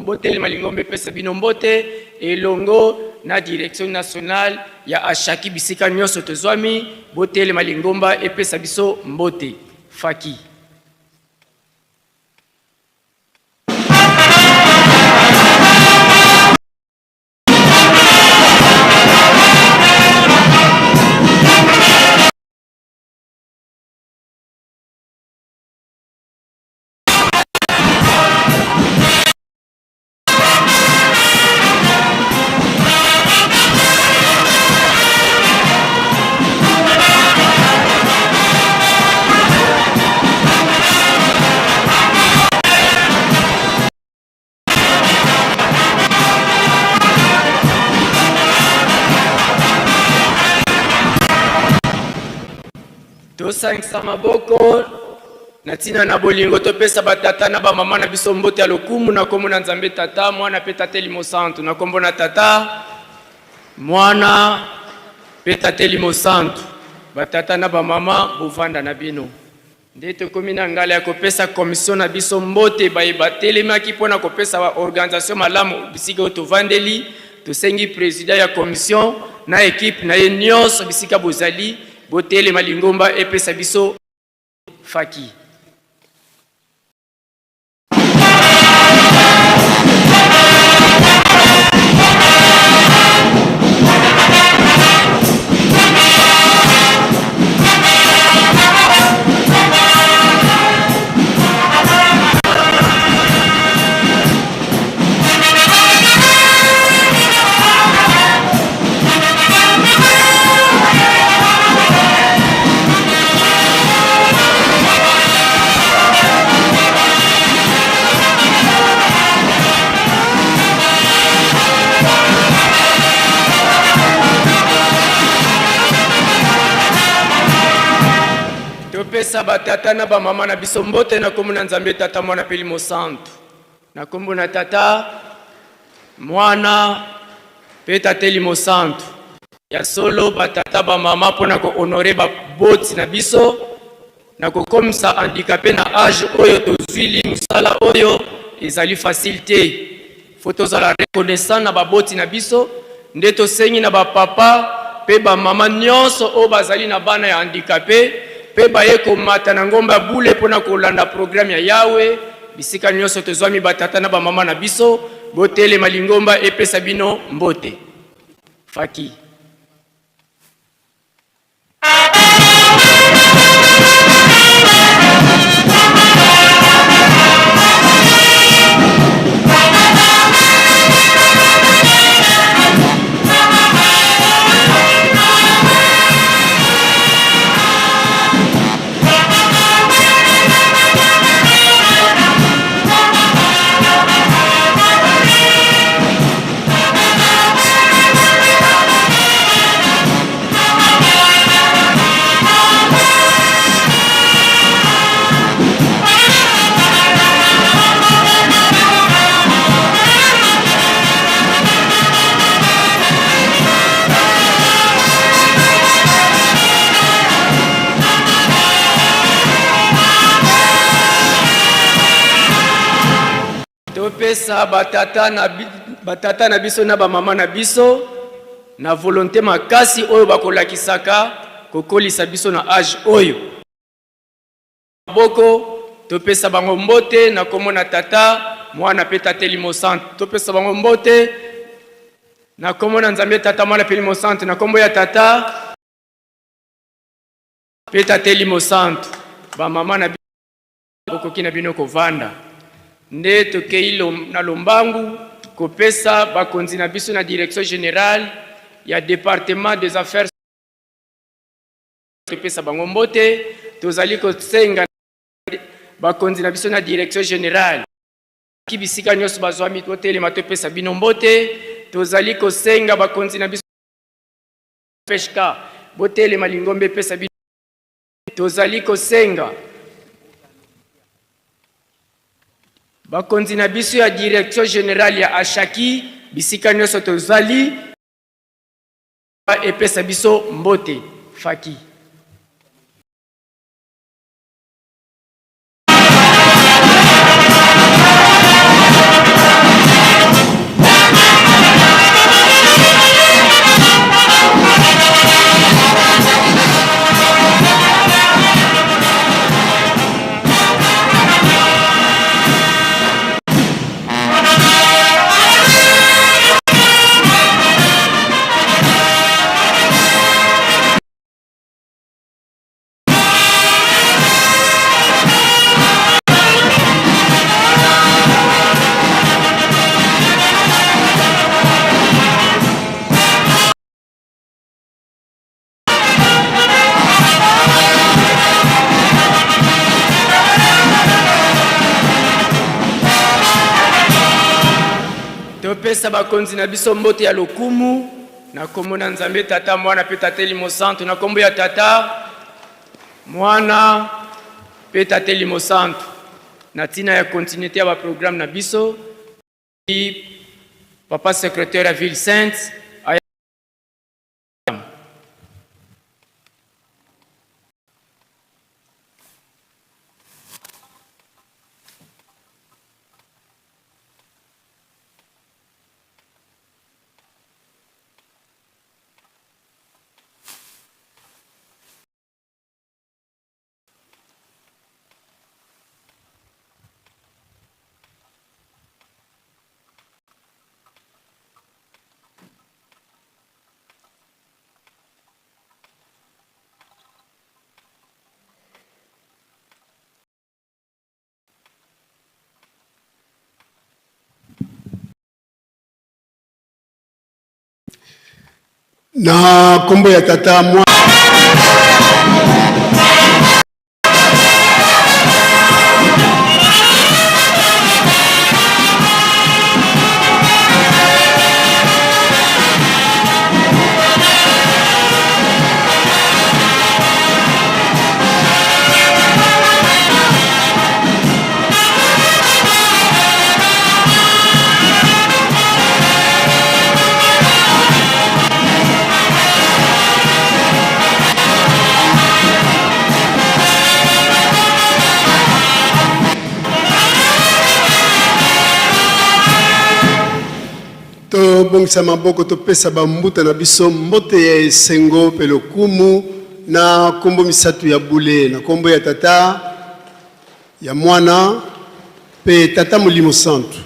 botel malingombe pesa binombote elongo na direction nationale ya ashaki bisika nyos tozwami botel malingomba epesa biso mbote faki. Tosangisa maboko na tina na bolingo topesa batata na ba mama na biso mbote ya lokumu na kombo na Nzambe Tata Mwana pe Tatelimo Santu na kombo na Tata Mwana pe Tatelimo Santu batata na ba mama bovanda na bino ndete komina ngala ya kopesa commission na biso mbote batelemaki pona kopesa ba organisation malamu bisika otovandeli tosengi président ya commission na équipe na nyonso bisika bozali botele malingomba epesa biso faki. Topesa batata na ba mama na biso mbote na kombo na Nzambe Tata Mwana pe Tatelimo Santu na kombo na Tata Mwana pe Tatelimo Santu ya solo batata ba mama pona ko honore ba boti na biso na ko komisa handicapé na âge oyo tozwili musala oyo ezali facilité photo za la reconnaissance na ba boti na biso ndeto sengi na ba papa pe ba mama nyonso o bazali na bana ya handicapé pe baye komata na ngomba bule pona kolanda programme ya yawe bisika nyonso tozwami batata na ba mama na biso botele malingomba epesa bino mbote faki. Topesa batata na biso na ba mama na biso na volonté makasi oyo bakolakisaka kokolisa biso na âge oyo boko topesa bango mbote na kombo na Tata Mwana pe Tatelimo Santu topesa bango mbote na kombo na Nzambe Tata Mwana pe Tatelimo Santu na kombo ya Tata pe Tatelimo Santu ba mama na biso kokoki na bino kovanda nde tokei na lombangu kopesa bakonzi na biso na direction générale ya département des affaires topesa bango mbote. Tozali kosenga bakonzi na biso na direction générale kibisika nyonso bazwami totelema topesa bino mbote. Tozali kosenga bakonzi na biso peshka botelema lingombe pesa bino. Tozali kosenga bakonzi na biso ya direction générale ya Ashaki bisika nyonso tozali epesa biso mbote faki. Topesa bakonzi na biso mbote ya lokumu na kombo na Nzambe Tata Mwana pe Tata Limo Santo na kombo ya Tata Mwana pe Tata Limo Santo na tina ya continuité ya ba programme na biso papa secrétaire à Ville Sainte na kombo ya Tata Mwana bongisa maboko topesa bambuta na biso mbote ya esengo pe lokumu na kombo misatu ya bule na kombo ya Tata ya Mwana pe Tata Molimo Santo.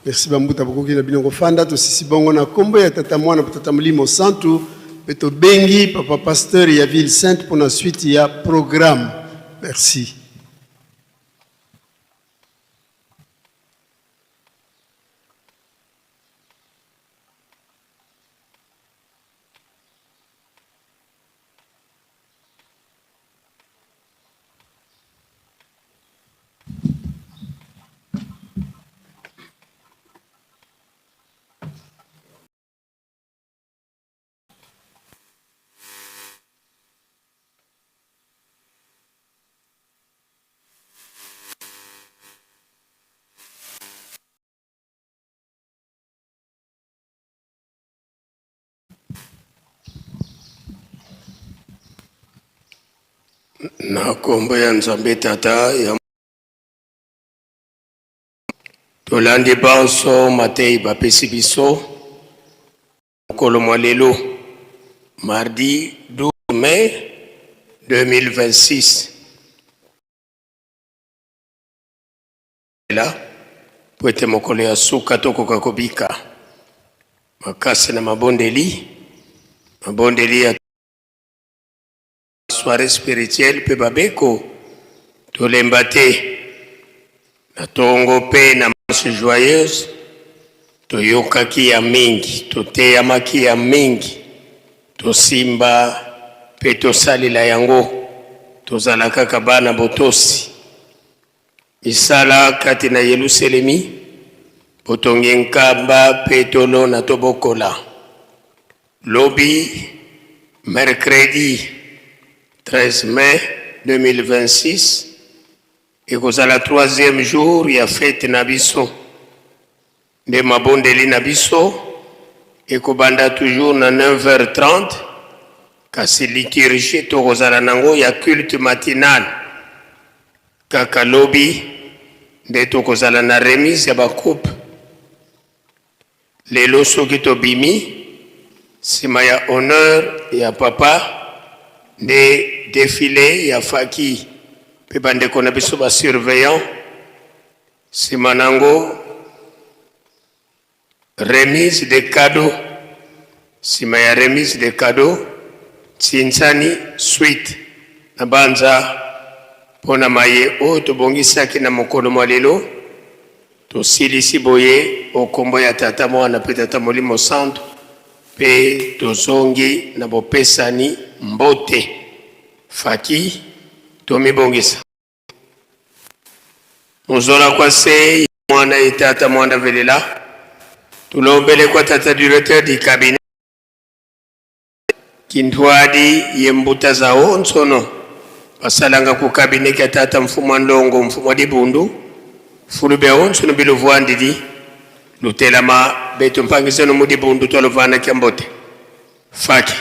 Merci bambuta bokoki na bino kofanda tosisi bongo na kombo ya Tata Mwana pe Tata Molimo Santo pe to bengi papa pasteur ya Ville Sainte pour la suite ya programme. Merci. Na kombo ya Nzambe Tata ya tolandi banso matei bapesi biso mokolo mwa lelo mardi 12 mai 2026 la po ete mokolo ya suka tokoka kobika makasi na mabondeli ya soirée spirituelle pe babeko tolemba te na tongo pe na marche joyeuse toyokaki ya mingi, toteyamaki ya mingi, tosimba pe tosalela yango, tozala kaka bana botosi. Misala kati na Yerusalemi, potongi nkamba pe tolona tobokola. Lobi, mercredi 13 mai 2026, et kozala 3e jour ya fête na biso de mabondeli na biso, et kobanda toujours na 9h30, kasi liturgie to kozala nango ya culte matinal. Kaka lobi nde to kozala na remise ya bakoupe. Lelo soki tobimi sima ya honneur ya papa nde défilé ya faki pe bandeko na biso ba surveillant. Sima nango remise de cadeaux. Sima ya remise de cadeaux Tsintsani suite na banza pona maye o tobongisaki na mokolo mwa lelo, tosilisi boye okombo ya tata mwana pe tata molimo santo, pe tozongi na bopesani mbote. Faki tomibongisa muzola kwa se mwana itata mwana velela, tulombele kwa tata directeur di cabinet Kintwadi yembuta za onsono basalanga ku cabinet ya tata mfumo ndongo mfumo di bundu fulube onsono bilovwandidi lutelama beto mpangiseno mudi bundu tolovana kyambote. Faki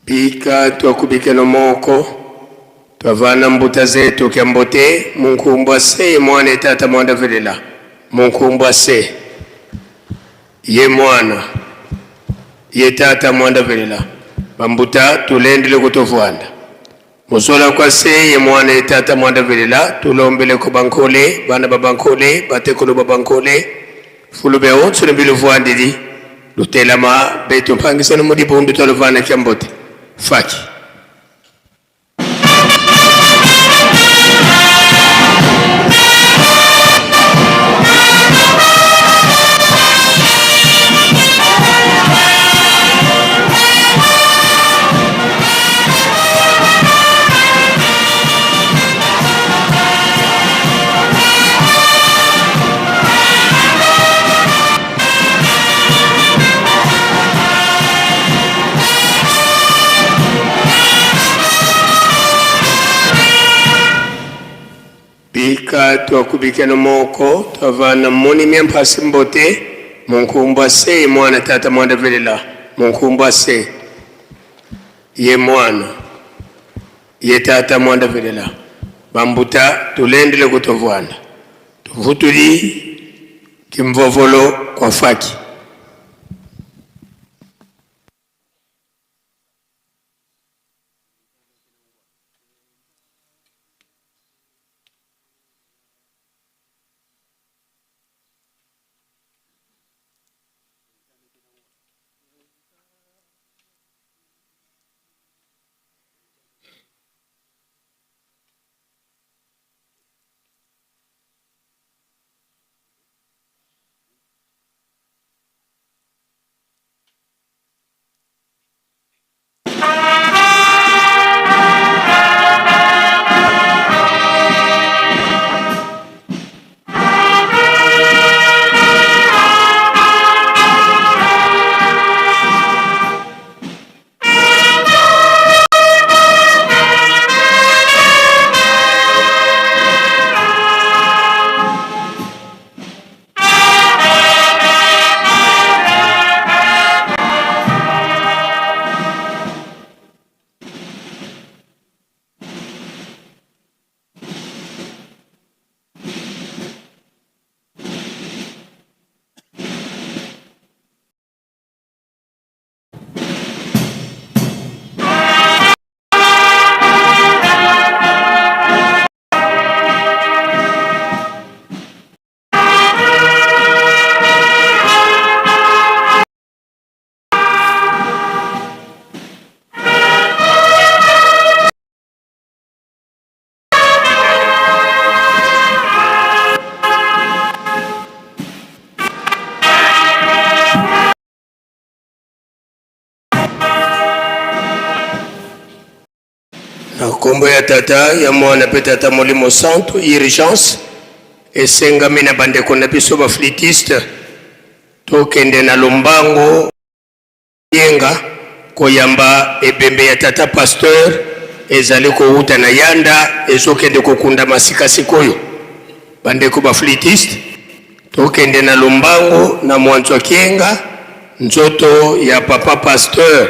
bika twakubike no moko twavana mbuta zetu kyambote munkumbwa se mwana tata mwanda velela munkumbwa se ye mwana ye tata mwanda velela bambuta tulendele kutovwanda musola kwa se ye mwana tata mwanda velela tulombele ko bankole bana babankole batekolo babankole fulube onso ne biluvwandidi lutelama beto mpangisano mudi bundu tolovana kyambote. Faki bika twakubike no moko twavana moni myempasi mbote munkumbwa se mwana tata mwanda velela munkumbwa se ye mwana ye tata mwanda velela bambuta tulendele kutovwana tuvutuli kimvovolo kwa Faki. na kombo ya tata ya mwana pe tata molimo santo urgence esengami na bandeko na biso baflitiste tokende na lombango yenga koyamba ebembe ya tata pasteur ezali kouta na yanda ezokende kokunda masika sikoyo bandeko baflitiste tokende na lombango na mwanzo kienga nzoto ya papa pasteur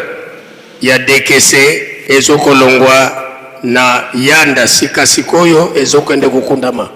ya dekese ezokolongwa na yanda sika sikoyo ezokende kokundama.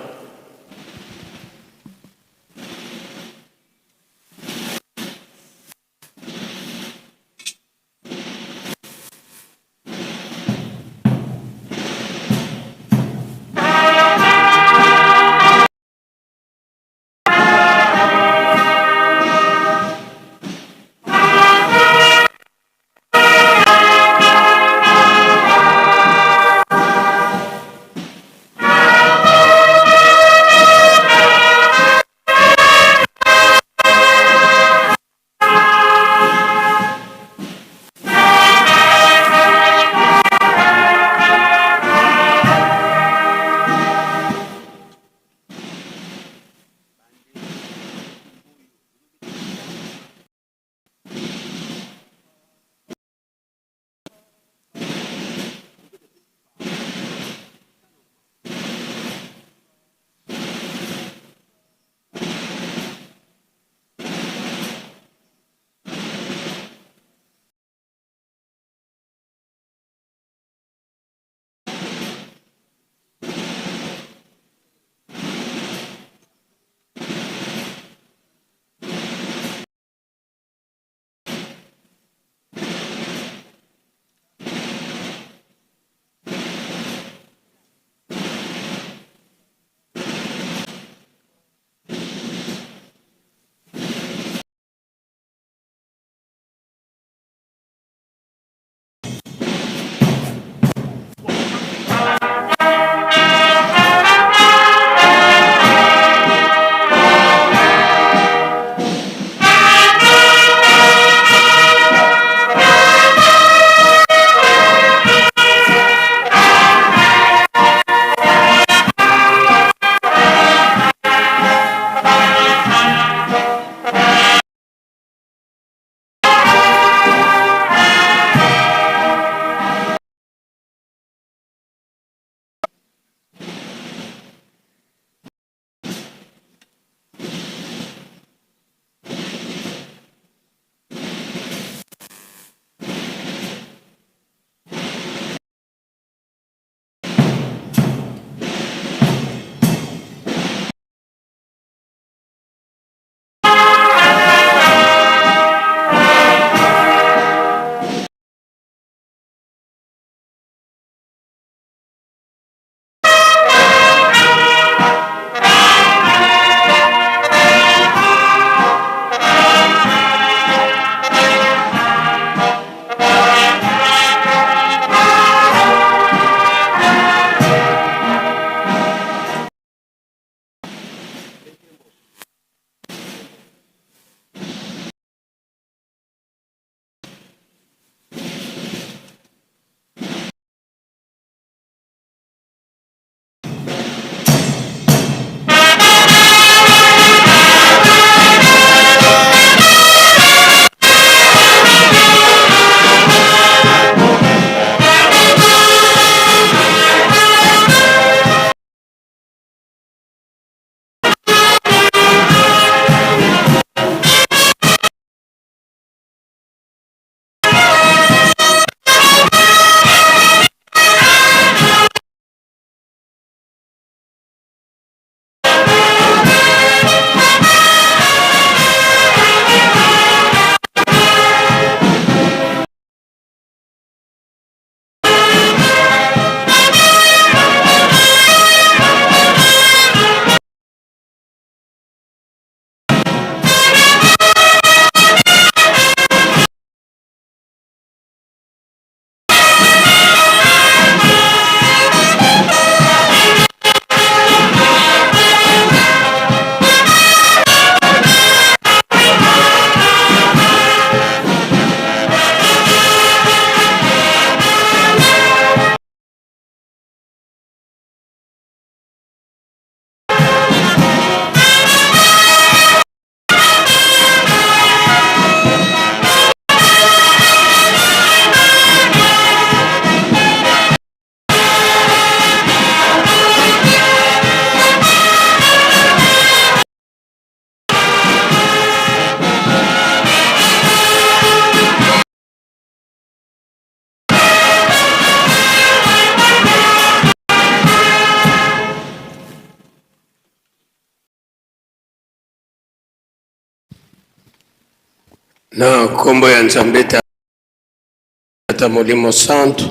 na kombo ya Nzambe Tata Molimo Santo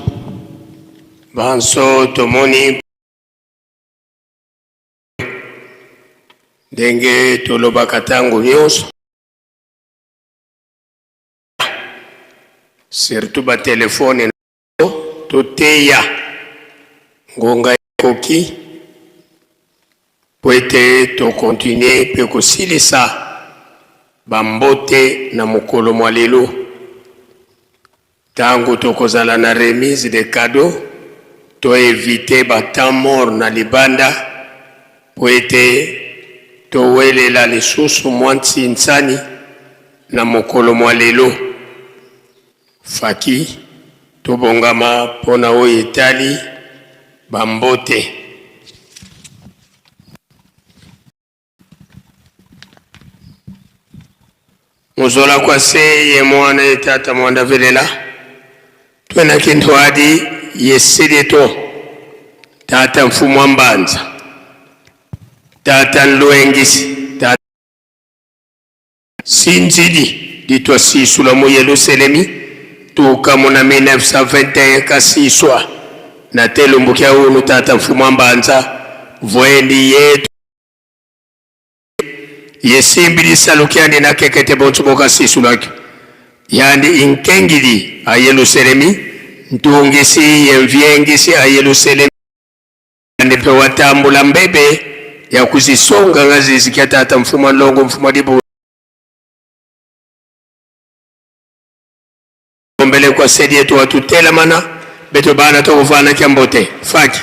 banso tomoni ndenge tolobaka ntango nyonso surtout batelefone toteya ngonga ekoki po ete tokontinue mpe kosilisa bambote na mokolo mwa lelo ntango tokozala na remise de cadeau toevite batemps mort na libanda po ete towelela lisusu mwa ntsintsani na mokolo mwa lelo faki tobongama mpona oyo etali bambote. Muzola kwa se ye mwana ye tata mwanda velela twena kintu adi yeside to tata mfumu mbanza tata nluengisi tata sinzidi ditwa sisula mu Yerusalemi tuka muna 1921 kasiswa na telumbukia unu tata mfumu mbanza voendi yetu yesimbilisa lukiandi na kekete bontumoka sisulaki yandi inkengili a Yerusalemi ntungisi yemvyengisi a Yerusalemi ndipe watambula mbebe ya kuzisonga ngazi zikia tata mfuma longo mfuma dibu mbele kwa sedi yetu watutela mana beto bana toko vana kiambote faki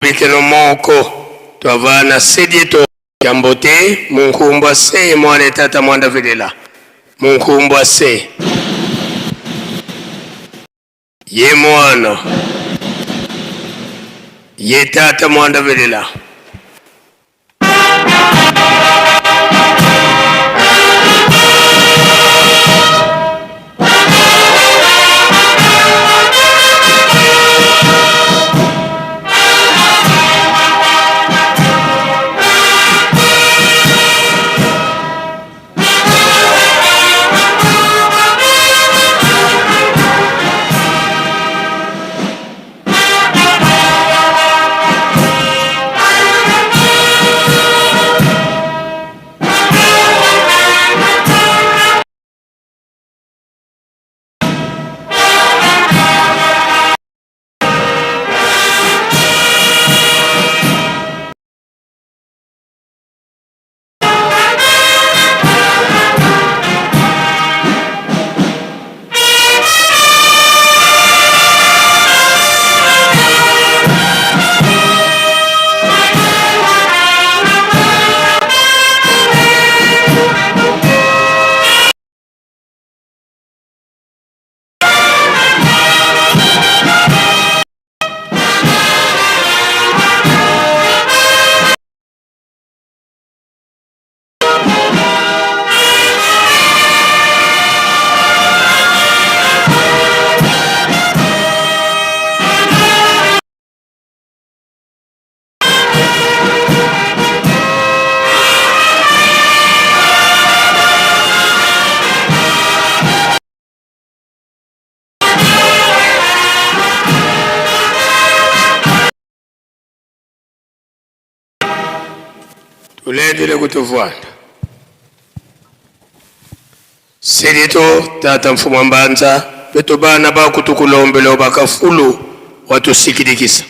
bikeno moko twavana sedieto kyambote munkumba se mwana tata mwanda velela munkumba se ye mwana ye tata mwanda velela Ulendele kutuvwana sedito tata mfumo mbanza beto bana bakutukulombelo bakafulu watusikidikisa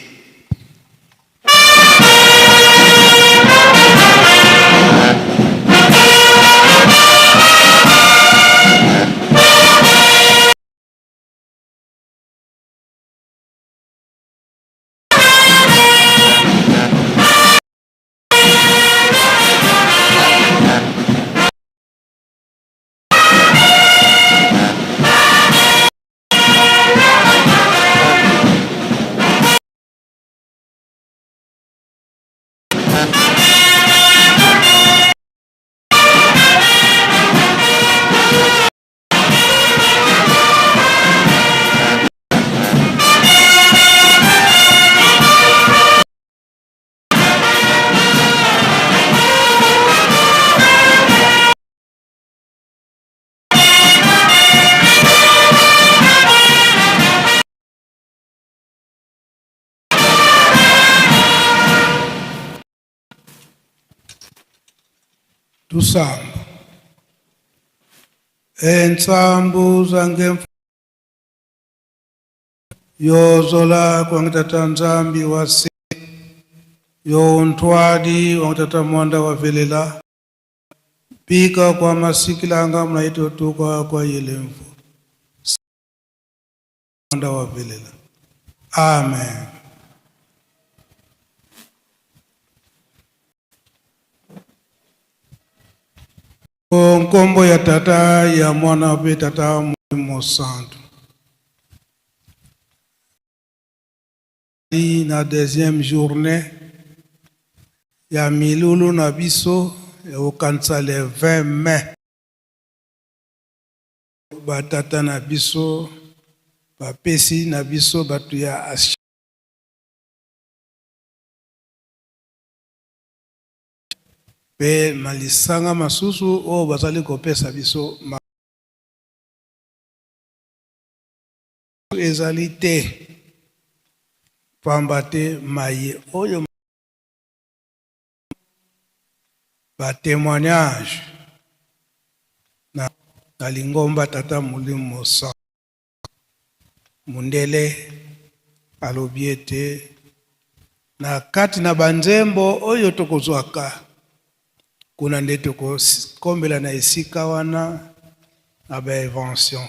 Tusamba entsambu zange yozola kwangitata nzambi wase yontwadi wangitata mwanda wavelela pika kwa masikilanga mnaito tuka kwa yelemvu mwanda wavelela. Amen. Nkombo ya tata ya mwana pe tata Mulimo Santo. Na deuxième journée ya milulu na biso ya okanisa le 20 mai. Batata na biso bapesi na biso batu ya ashi. Pe malisanga masusu o bazali kopesa biso ezali te pamba te maye oyo ba témoignage na lingomba tata Mulimo Santo mundele alobi ete na kati na banzembo oyo tokozwaka kuna nde tokokombela na esika wana na bainvention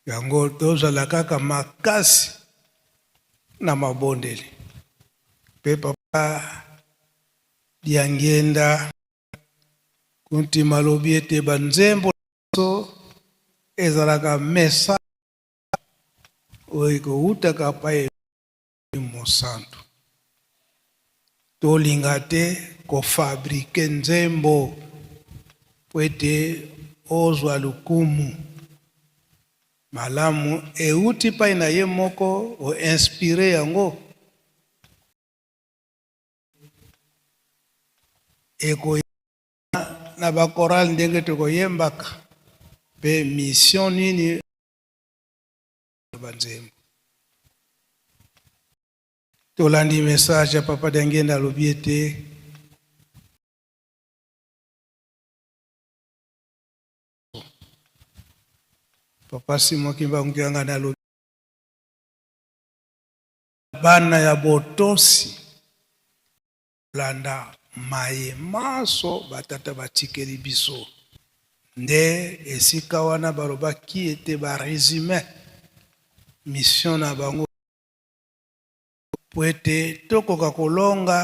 yango tozala kaka makasi na mabondeli pe papa diangenda kunti malobi ete banzembo so ezalaka mesa oyo utaka pa Mosantu tolinga te kofabrike nzembo pwete ozwa lukumu malamu euti pa na ye moko o inspire yango eko na bakoral ndenge tokoyembaka pe mission nini banzembo tolandi message ya papa Diangenda alobi ete papa Simon Kimbangu Kiangani alobi bana ya botosi landa mayemaso batata batikeli biso nde esika wana balobaki ete baresume mission na bango pwete tokoka kolonga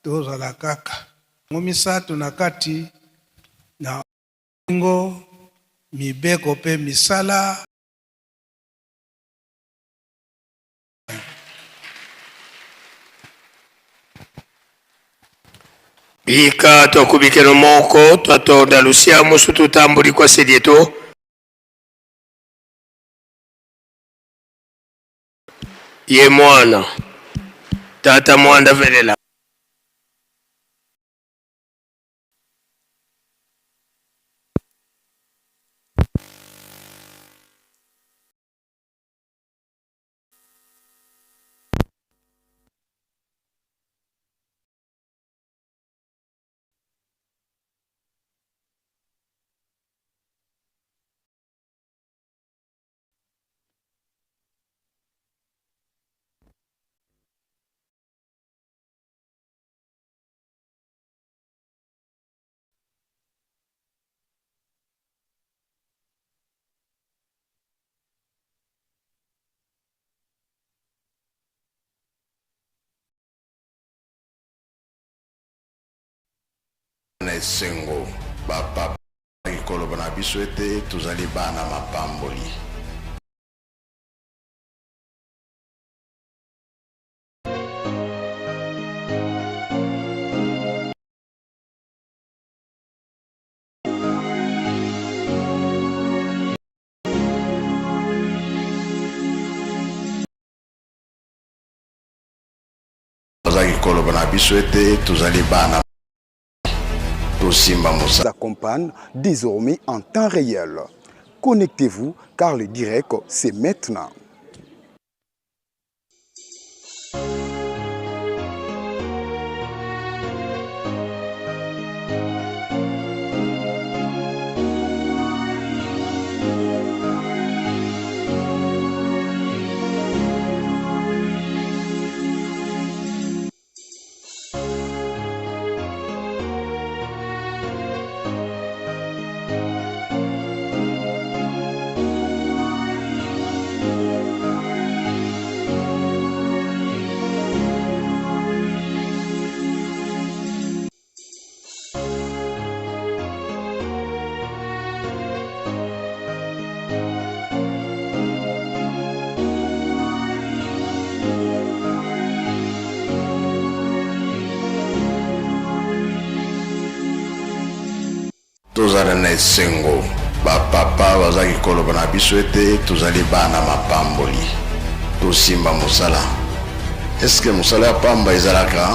tozala kaka ngomisato na kati na ngo mibeko pe misala bika twakubikelo moko twatonda lusia musu tutambuli kwa sedieto ye mwana tata mwanda velela na esengo bapapa ikoloba na biso ete tozali bana mapamboli ikoloba na biso ete tozali bana accompagne désormais en temps réel. Connectez-vous car le direct, c'est maintenant. tozala na esengo bapapa bazaki koloba na biso ete tozali bana mapamboli tosimba mosala eske mosala ya pamba ezalaka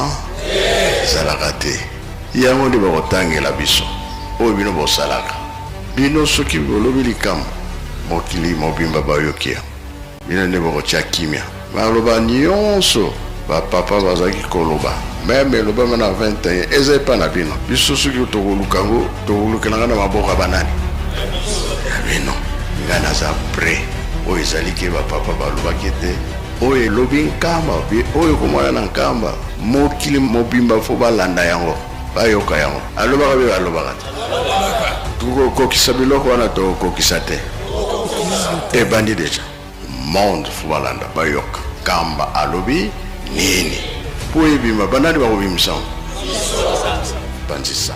ezalaka te yango nde bakotangela biso oyo bino bosalaka bino soki bolobi likambo mokili mobimba bayokia bino nde bakotya kimia baloba nyonso bapapa bazaki koloba même eloba mana 21 eza epa na bino biso soki tokolukango tokolukelanga na maboka banani ya bino nga naza pre oyo ezali ke bapapa balobaki ete oyo elobi nkamba oyo komwana na nkamba mokili mobimba fo balanda yango bayoka yango alobaka be balobaka te tokokokisa biloko wana tokokisa te ebandi deja monde fo balanda bayoka kamba alobi nini po ebima banani bakobimisa bandisa.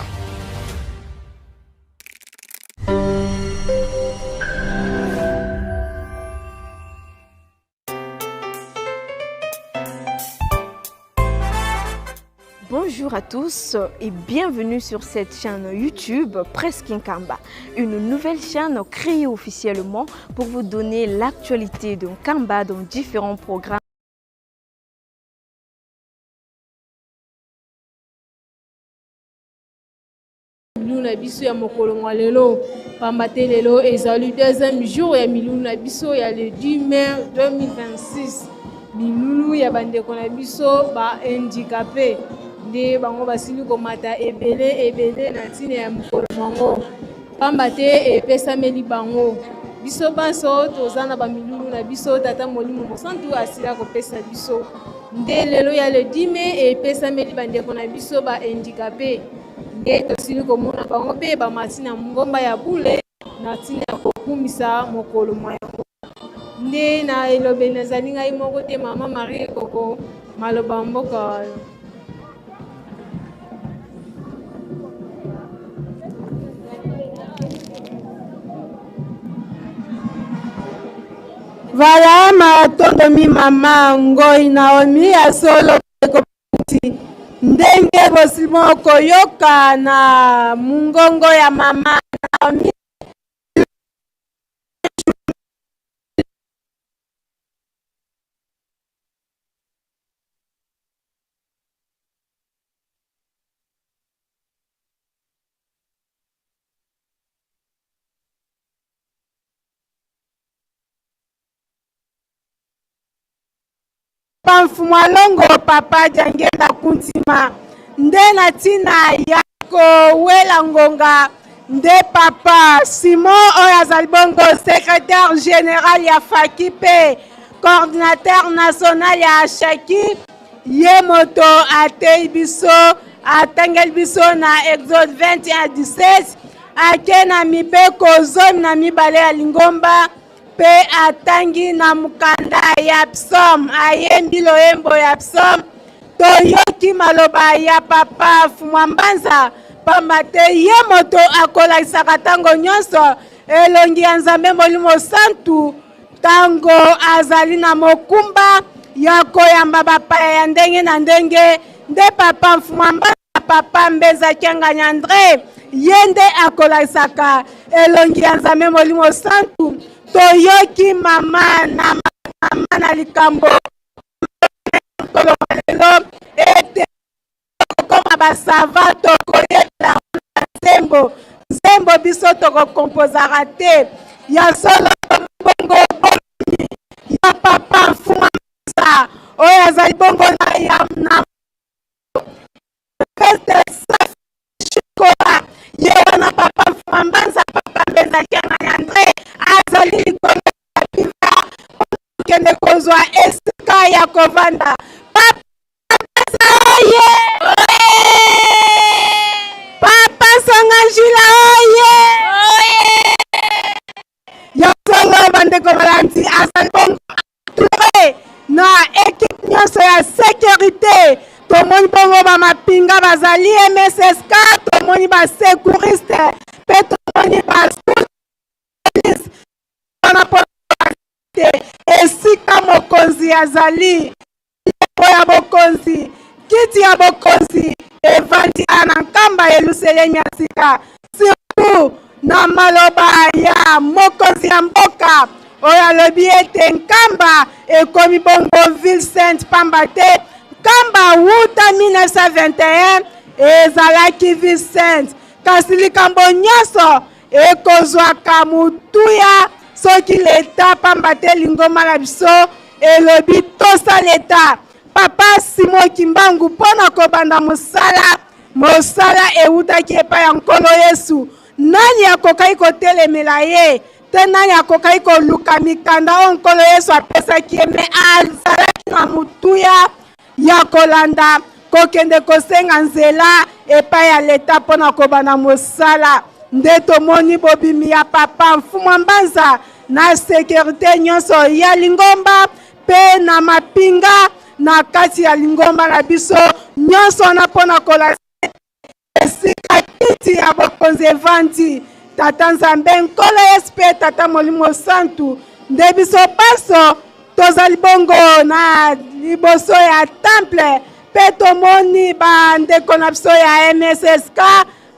Bonjour à tous et bienvenue sur cette chaîne YouTube Presque Nkamba, une nouvelle chaîne créée officiellement pour vous donner l'actualité de Nkamba dans différents programmes. Miluna biso ya mokolo mwa lelo pambate lelo ezali deuxième jour ya miluna biso ya le 10 mai 2026 milulu ya bandeko na biso ba handicapé nde bango basili komata ebele na ntina ya mokolo mwango pambate epesameli bango biso banso toza na bamilulu na biso tata molimo mosantu asila kopesa biso nde lelo ya le 10 mai epesameli bandeko na biso ba handicapé nde tosili komona bango mpe bamati na ngomba ya bule na ntina ya kokumisa mokolo mwa yango nde na elobeli nazali ngai moko te mama Marie Koko maloba mboka wana. Vala matondo mi mama ngoi Naomi ya solo kopiti ndenge bosimo koyoka na mungongo ya mama Naomi Pamfumwa longo papa jangenda kuntima nde na tina yako wela ngonga nde papa Simon oyo azali bongo secrétaire général ya Fakipe coordinateur national ya Ashaki ye moto atei biso atangeli biso na Exode 21:17 ake na mibeko 12 ya Lingomba pe atangi na mukanda ya psom ayembi loyembo ya psom toyoki maloba ya papa Fumwambanza pamba te ye moto akolakisaka ntango nyonso elongi ya Nzambe Molimo Santu ntango azali na mokumba ya koyamba bapaya ya ndenge na ndenge nde papa Fumwambanza papa Mbeza Kianganya André ye nde akolakisaka elongi ya Nzambe Molimo Santu toyoki mama na likambo lelo ete koma basava tokoyela nzembo biso tokokompozaka te ya solo bongo ya papa Fumwambanza oyo azali bongo na shikola ye wana papa Fumwambanza papa Mbeza Kianganya André azali likolo ya biva kende kozwa esika ya kovanda papa oye papa Sangajila oye ya solo bandeko balanzi azali bongo na ekipe nyonso ya sécurité tomoni bongo bamapinga bazali MSSK tomoni basekuriste mpe tomoni esika mokonzi azali ya bokonzi kiti ya bokonzi evandi ana nkamba eluselemi ya sika surtout na maloba ya mokonzi ya mboka oyo alobi ete nkamba ekomi bongo ville sainte pamba te nkamba wuta 1921 ezalaki ville sainte kasi likambo nyonso ekozwaka mutuya soki leta pamba te lingomba na biso elobi tosa leta papa Simon Kimbangu mpona kobanda mosala eutaki epai ya nkolo Yesu nani akokaki kotelemela ye te nani akokaki koluka mikanda oyo nkolo Yesu apesaki ye me azalaki na mutuya ya kolanda kokende kosenga nzela epai ya leta mpona kobanda mosala nde tomoni bobimi ya papa Fumwambanza na sécurité nyonso ya Lingomba pe na mapinga na kati ya lingomba na biso nyonso wana mpona kolasa esika kiti ya bokonzi evandi tata nzambe nkolo yesu mpe tata molimo santu nde biso baso tozali bongo na liboso ya temple mpe tomoni bandeko na biso ya mssk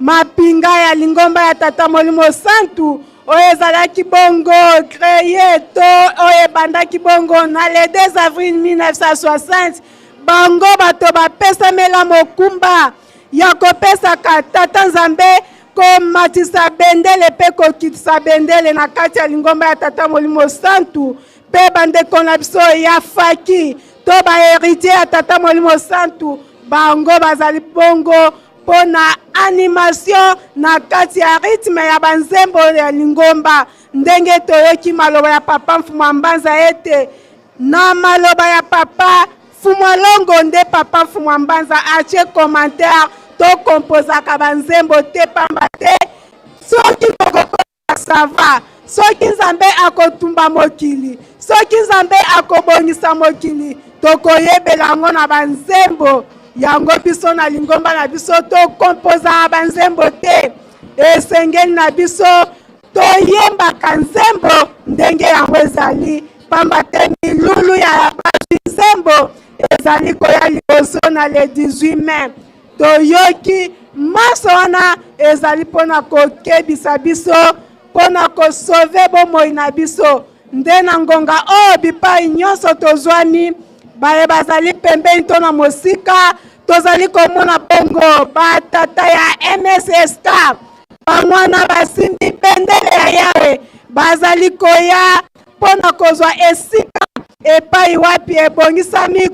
mapinga ya lingomba ya tata molimo santu oyo ezalaki bongo kreye to oyo ebandaki bongo na le 2 avril 1960 bango bato bapesamela mokumba ya kopesaka tata nzambe komatisa bendele mpe kokitisa bendele na kati ya lingomba ya tata molimo santu mpe bandeko na biso ya faki to baheritier ya tata molimo santu bango bazali bongo mpo na animation na kati ya rythme ya banzembo ya lingomba ndenge toyoki maloba ya papa mfuma mbanza ete na maloba ya papa fumwa longo nde papa mfuma mbanza atie commentaire tokompozaka banzembo te pamba te soki tokokola sava soki nzambe akotumba mokili soki nzambe akobongisa mokili tokoyebela yango na banzembo yango biso na lingomba na biso tokompoza banzembo te esengeli na biso toyembaka nzembo ndenge yango ezali pamba te milulu ya banzembo ezali koya liboso na le 18 mai toyoki maso wana ezali mpona kokebisa biso mpona kosove bomoi na biso nde na ngonga oyo bipai nyonso tozwami baye bazali pembeni to na mosika tozali komona bongo batata ya mssk bamwana basimbi bendele ya yawe bazali koya mpona kozwa esika epai wapi ebongisami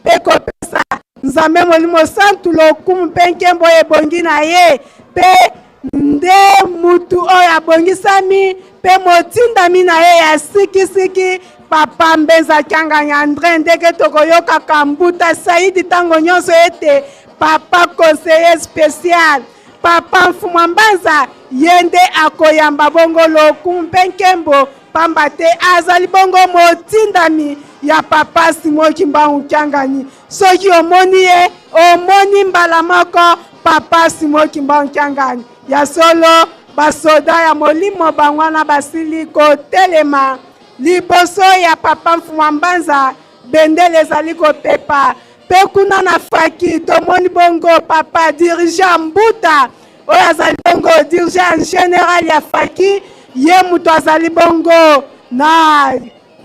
mpe kopesa nzambe molimo santu lokumu mpe nkembo ebongi na ye mpe nde mutu oyo abongisami mpe motindami na ye ya sikisiki papa mbenza kianganya andre ndenge tokoyokaka mbuta saidi ntango nyonso ete papa conseiller spécial papa mfumwa mbanza ye nde akoyamba bongo lokumu mpe nkembo pamba te azali bongo motindami ya papa simoki mbangu kiangani soki omoni ye omoni mbala moko papa simoki mbangu kiangani ya solo basoda ya molimo bangwana basili kotelema liboso ya papa mfumwa mbanza bendele ezali kopepa mpe kuna na faki tomoni bongo papa dirigant mbuta oyo azali bongo dirigant général ya faki ye mutu azali bongo na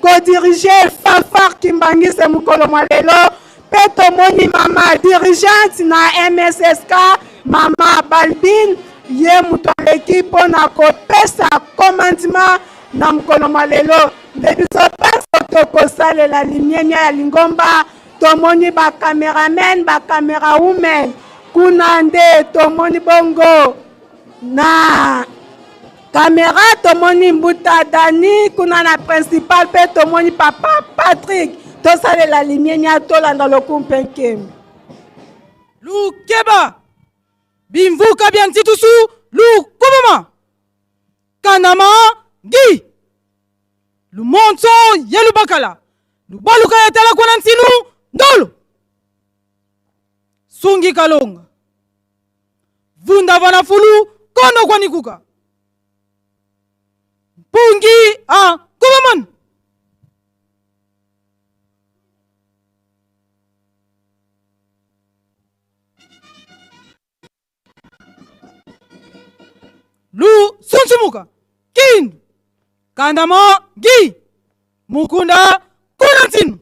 kodirige fanfare kimbangise mokolo mwa lelo mpe tomoni mama dirigante na mssk mama balbine ye mutu aleki mpona kopesa commandement na mokolo mwa lelo nde biso mpenso tokosalela limienia ya lingomba tomoni bacameramen bacamera women kuna nde tomoni bongo na kamera tomoni mbuta dani kuna na principal mpe tomoni papa Patrick tosalela limienia tolanda lokumu mpe nkembi lukeba bimvuka bya ntitusu lukubuma kanama gi lumonso ye lubakala lubaluka yatala kuna ntinu ndolo sungi kalonga vunda vana fulu kono kwa nikuka pungi a kubaman lu sunsumuka kindu kandama gi mukunda kunantinu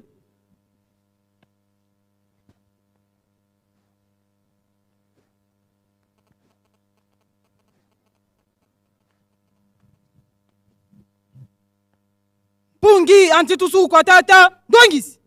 pungi antitusu kwa tata dongisi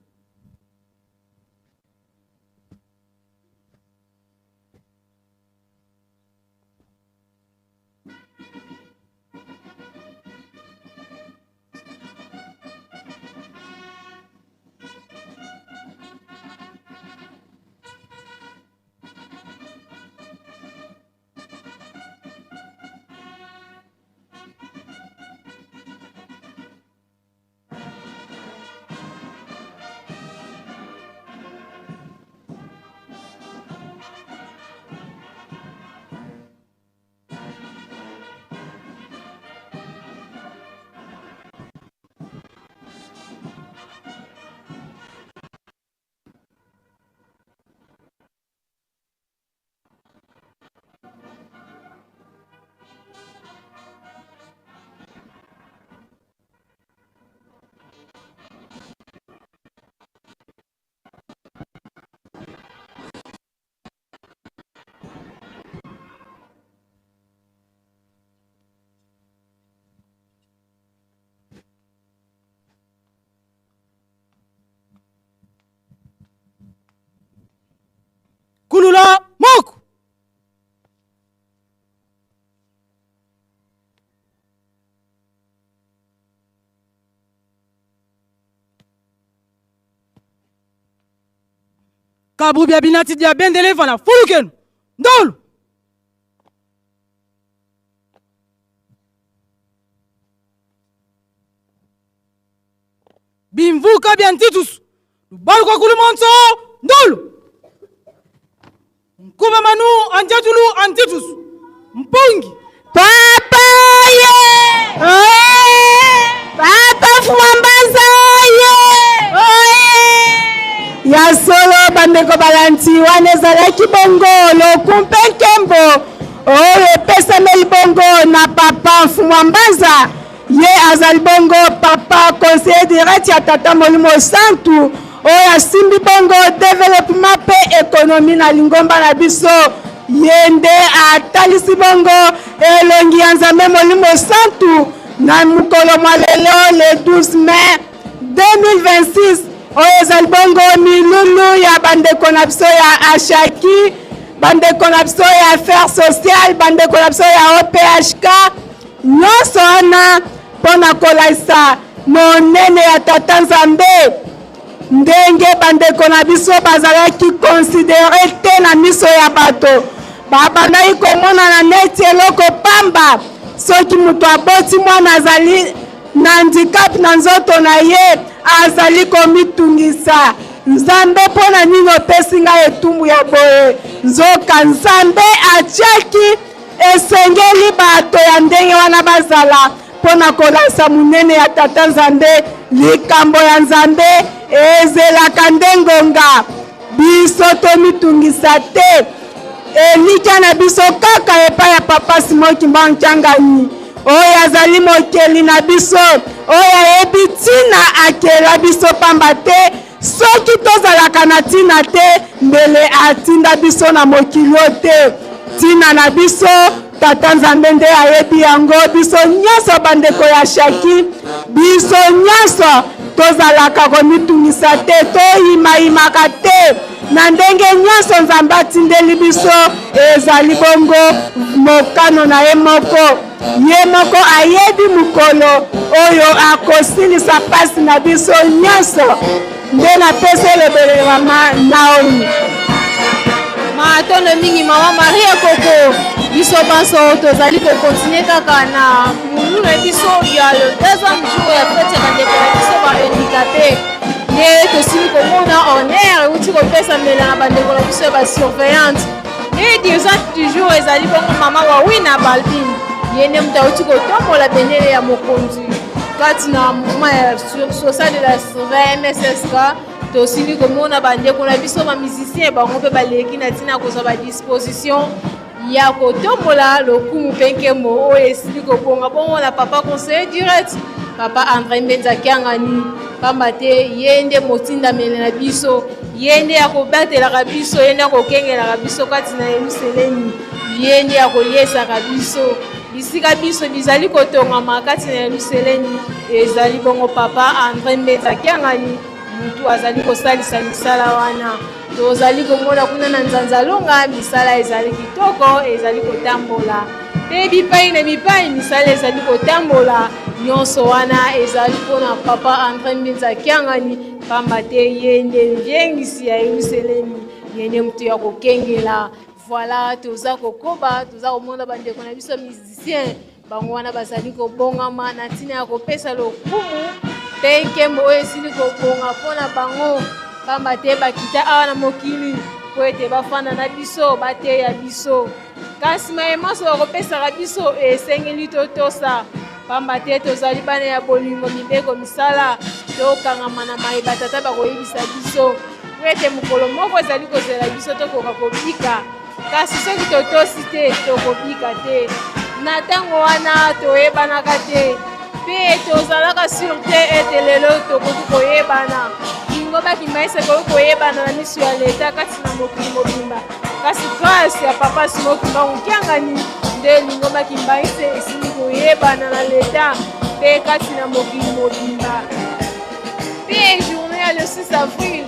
Kabu bia binati dia bendele vana fulukenu. Ndolu. Bimvuka bia ntitus. Balu kwa kulu monso. Ndolu. Mkuba manu anjatulu antitus. Mpungi. Papa ye. Papa Fumambaza ye. Ya solo bandeko balanti wanezalaki bongo lokumpe nkembo. Oyo pesa meli bongo na papa Fumambaza. Ye azali bongo papa conseiller direct ya tata Molimo Santu. Oyo asimbi bongo développement pe économie na lingomba na biso. Yende atalisi bongo elongi ya Nzambe Molimo Santu na mukolo mwa lelo le 12 mai 2026. Oyo ezali bongo milulu ya bandeko na biso ya Ashaki, bandeko na biso ya affaires sociales, bandeko na biso ya OPHK, nyonso wana mpona kolaisa monene ya tata Nzambe ndenge bandeko na biso bazalaki konsidere te na miso ya bato. Babandaki komonana neti eloko pamba soki moto aboti mwana azali na handicap na nzoto na ye azali komitungisa. Nzambe mpona nini opesi ngai etumbu ya boye? Nzoka Nzambe atiaki esengeli bato ya ndenge wana bazala mpona kolasa monene ya tata Nzambe. Likambo ya Nzambe ezelaka ndengonga, biso tomitungisa te. Elika na biso kaka epai ya papa Simon Kimbangu Ntiangani oyo azali mokeli na biso, oyo ayebi ntina akela biso pamba te. Soki tozalaka na ntina te mbele atinda biso na mokili oyo te. Ntina na biso tata Nzambe nde ayebi yango. Biso nyonso bandeko ya Shaki, biso nyonso tozalaka komitungisa te, toyimayimaka te na ndenge nyonso Nzambe atindeli biso. Ezali bongo mokano na ye moko. Ye moko ayebi mukolo oyo akosilisa pasi na biso nyonso. Nde napesi elobele mama Naomi. Matondo mingi mama Maria Koko. Biso banso tozali kokontinue kaka na mululu biso ya le deuxième jour ya fete ya bandeko na biso bahandicapé. Nde tosili komona honneur euti kopesa mbela na bandeko na biso ya basurveillante. Nde dirigeante du jour ezali bongo mama Wawina Balbine. Ye nde moto auti kotombola bendele ya mokonzi kati na mouvement ya social de la surveille MSSK. Tosili komona bandeko na biso bamusicien bango mpe baleki na ntina kozwa badisposition ya kotombola lokumu mpe nkembo oyo esili kobonga bongo na papa conseiller direct papa André Mbenza Kiangani, pamba te ye nde motindameli na biso, ye nde akobatelaka biso, ye nde akokengelaka biso kati na Yerusalemi, ye nde akoliesaka biso. Bisika biso bizali kotongama kati na Yerusalemi ezali bongo papa André Mbenza Kiangani, mutu azali kosalisa misala wana. Tozali komona kuna na Nzanzalonga misala ezali kitoko, ezali kotambola. Pe bipai na bipai misala ezali kotambola. Nyonso wana ezali mpona papa André Mbenza Kiangani, pamba te ye nde njengisi ya Yerusalemi, ye nde mutu ya kokengela. Voilà, toza kokoba, toza komona bandeko na biso musicien bango wana bazali kobongama na ntina ya kopesa lokumu mpe nkembo oyo esili kobonga mpona bango, pamba te bakita awa na mokili po ete bafanda na biso bateya biso. Kasi mayema so bakopesaka biso esengeli totosa, pamba te tozali bana ya bolingo mibeko misala tokangama na mayeba tata bakoyebisa biso po ete mokolo moko ezali kozela biso tokoka kobika. Kasi soki totosi te tokobika te, na ntango wana toyebanaka te mpe tozalaka sur te ete lelo tokoki koyebana. Lingomba Kimbangu ekoki koyebana na miso ya leta kati na mokili mobimba. Kasi grâce ya papa Simon Kimbangu Kiangani nde Lingomba Kimbangu esili koyebana na leta mpe kati na mokili mobimba. Mpe journée ya le 6 avril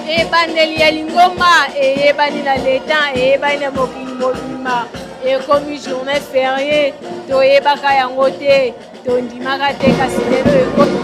ebandeli ya Lingomba eyebani na leta eyebani na mokili mobimba ekomi journée fériée toyebaka yango te tondimaka te kasi lelo ekomi.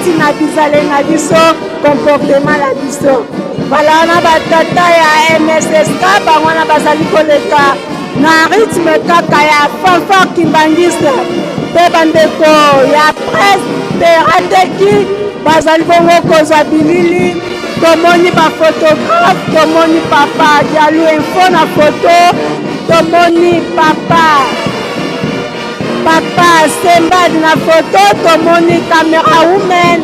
kati na bizale na biso comportement na biso. Voilà na batata ya MSSK bango na bazali koleka na rythme kaka ya fanfare kimbangiste mpe bandeko ya presse mpe rateki bazali bongo kozwa bilili. Tomoni baphotographe, tomoni papa Diallo info na photo, tomoni papa Sembad na photo, tomoni camera woman,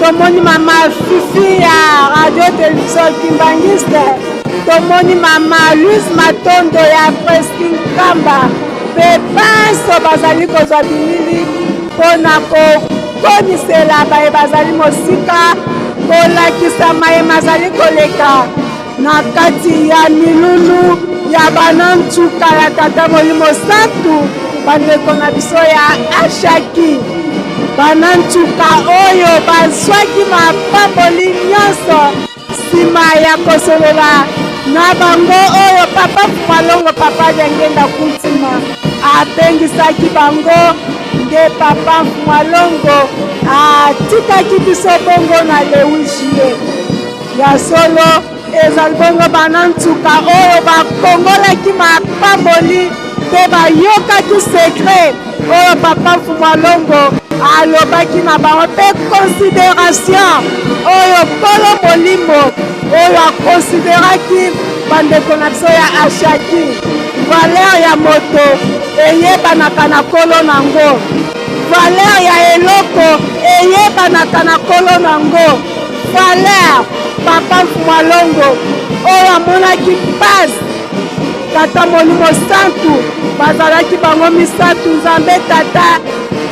tomoni mama Fifi ya radio télévision Kimbangiste, tomoni mama Luis Matondo ya Presque Nkamba. Pe banso bazali kozwa bilili mpona kokomisela baye bazali mosika kolakisa maye mazali koleka na kati ya milulu ya banantuka ya tata Molimo Santu bandeko na biso ya ashaki banantuka oyo bazwaki mapamboli nyonso nsima ya kosolola na bango oyo papa Fumalongo papa Jangenda Kuntima abengisaki bango nde papa Fumalongo atikaki biso bongo na le 8 juillet ya solo ezali bongo banantuka oyo bakongolaki mapamboli mpe bayokaki sekret oyo papa Fumalongo alobaki na bango mpe considération oyo Polo Molimo oyo akonsideraki bandeko na biso ya ashaki valeur ya moto eyebanaka na kolo nango valeur ya eloko eyebanaka na kolo nango valeur papa Fumalongo oyo amonaki pasi tata Molimo Santu bazalaki bango misatu nzambe tata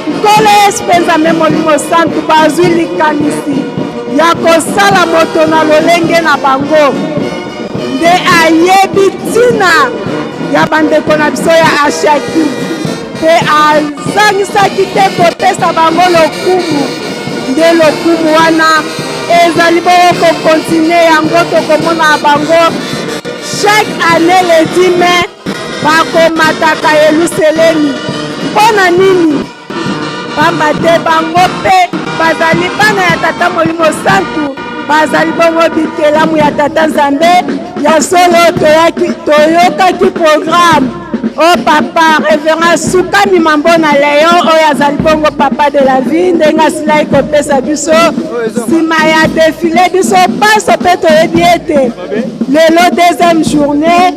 nkolo Yesu mpe nzambe Molimo Santu bazwi likanisi ya kosala moto na lolenge na bango nde ayebi ntina ya bandeko na biso ya ashaki mpe azangisaki te kopesa bango lokumu nde lokumu wana ezali bongo kokontinue yango tokomona bango chaque année le 10 mai bakomataka Yelusalemi mpona nini pamba te bango mpe bazali bana ya tata Molimo Santu bazali bongo bikelamu ya tata Nzambe ya solo toyokaki programme o papa révérend Sukami Mambona Léon oyo azali bongo papa de la vie ndenge asilaki kopesa biso nsima ya défilé biso paso mpe toyebi ete lelo deuxième journée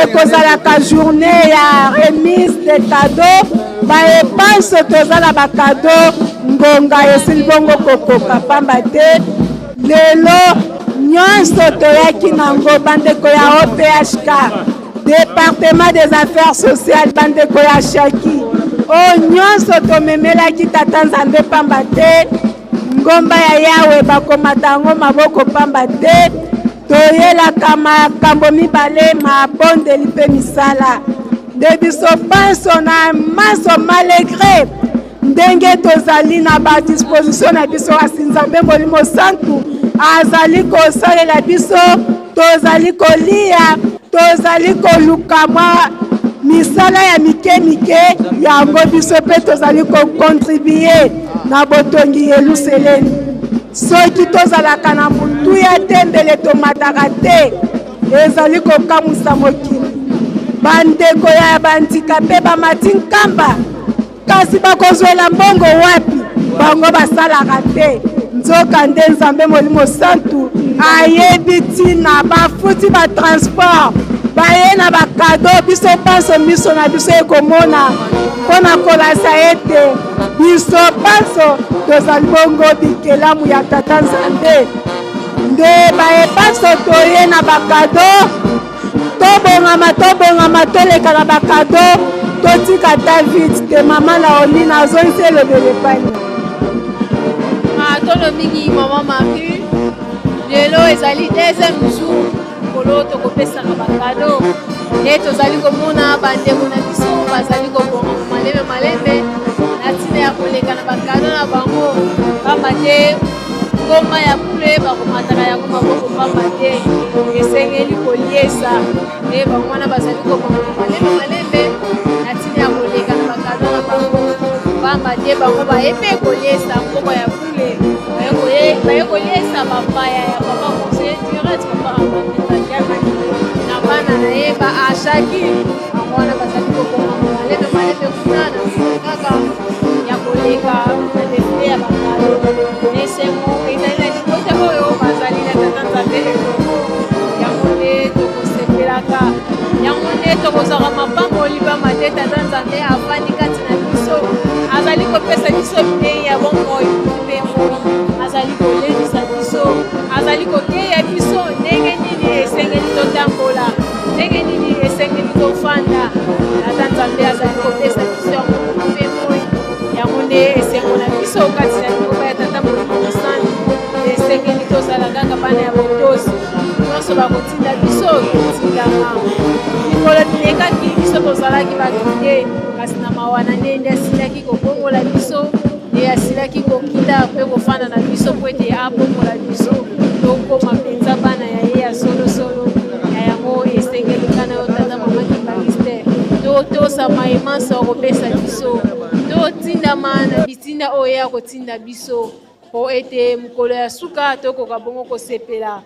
ekozalaka journée ya remise de cadeau baepanso tozala bakado ngonga esili bongo kokoka pamba te lelo nyonso toyaki nango bandeko ya OPHK département des affaires sociales bandeko ya shaki oyo nyonso tomemelaki tata Nzambe pamba te ngomba ya Yawe bakomata yango maboko pamba te toyelaka makambo mibale mabondeli mpe misala nde biso panso na maso malgré ndenge tozali na badisposition na biso asi Nzambe Molimo Santu azali kosalela biso tozali kolia tozali koluka mwa misala ya mike yango biso mpe tozali kokontribue na botongi Yelusalemi soki tozalaka na motuya te mbele tomataka te ezali kokamwisa mokili bandeko ya bantika mpe bamati nkamba kasi bakozwela mbongo wapi bango basalaka te nzoka nde Nzambe Molimo Santu ayebi ntina bafuti batransport baye na bakado biso panso miso na biso ekomona mpona kolasa ete biso panso tozali bongo bikelamu ya tata Nzambe nde baye panso toye na bakado tobongama toleka na bakado totika ta vite te mama na Olina azongisi elobele pani tono mingi mama Marie lelo ezali deuxième jour kolo tokopesaka bakado nde tozali komona bandeko na biso bazali kobonga malembe na ntina ya koleka na bakado na bango pamba te ngomba ya pule bakomataka yango maboko pamba te esengeli koliesa nde bango wana bazali kobonga malembe na ntina ya koleka na bakado na bango pamba te bango bayebi koliesa ngomba ya pule baye koliesa bapaya ya papa conseiller direct papa amanditakiakani na bana na ye baashaki yango wana bazali kokoma malebe malebe kuna na kaka ya koleka na defile ya bakalo nesengo ezali na likote oyo bazali na tata nzambe elongo yango nde tokosepelaka yango nde tokozwaka mapamboli bamate tata nzambe afandi kati na biso azali kopesa biso bilei ya bomoi mpe moi azali kolelisa biso azali kokeya biso ndenge nini esengeli totambola ndenge nini esengeli tofanda tata nzambe azali kopesa biso yango mpe moi yango nde esengo na biso kati na likoba ya tata molimo mosantu esengeli tozala kaka bana ya botosi nyonso bakotinda biso totindaka mikolo tilekaki biso tozalaki bakite kasi na mawana nde nde asilaki kobongola biso nde asilaki kokita mpe kofanda na biso po ete abongola biso tokoma mpenza bana ya ye ya solosolo ya yango esengeli kana yo tata mama kimbaliste totosama emanso akopesa biso totindama na bitinda oyo ya kotinda biso po ete mokolo ya suka tokoka bongo kosepela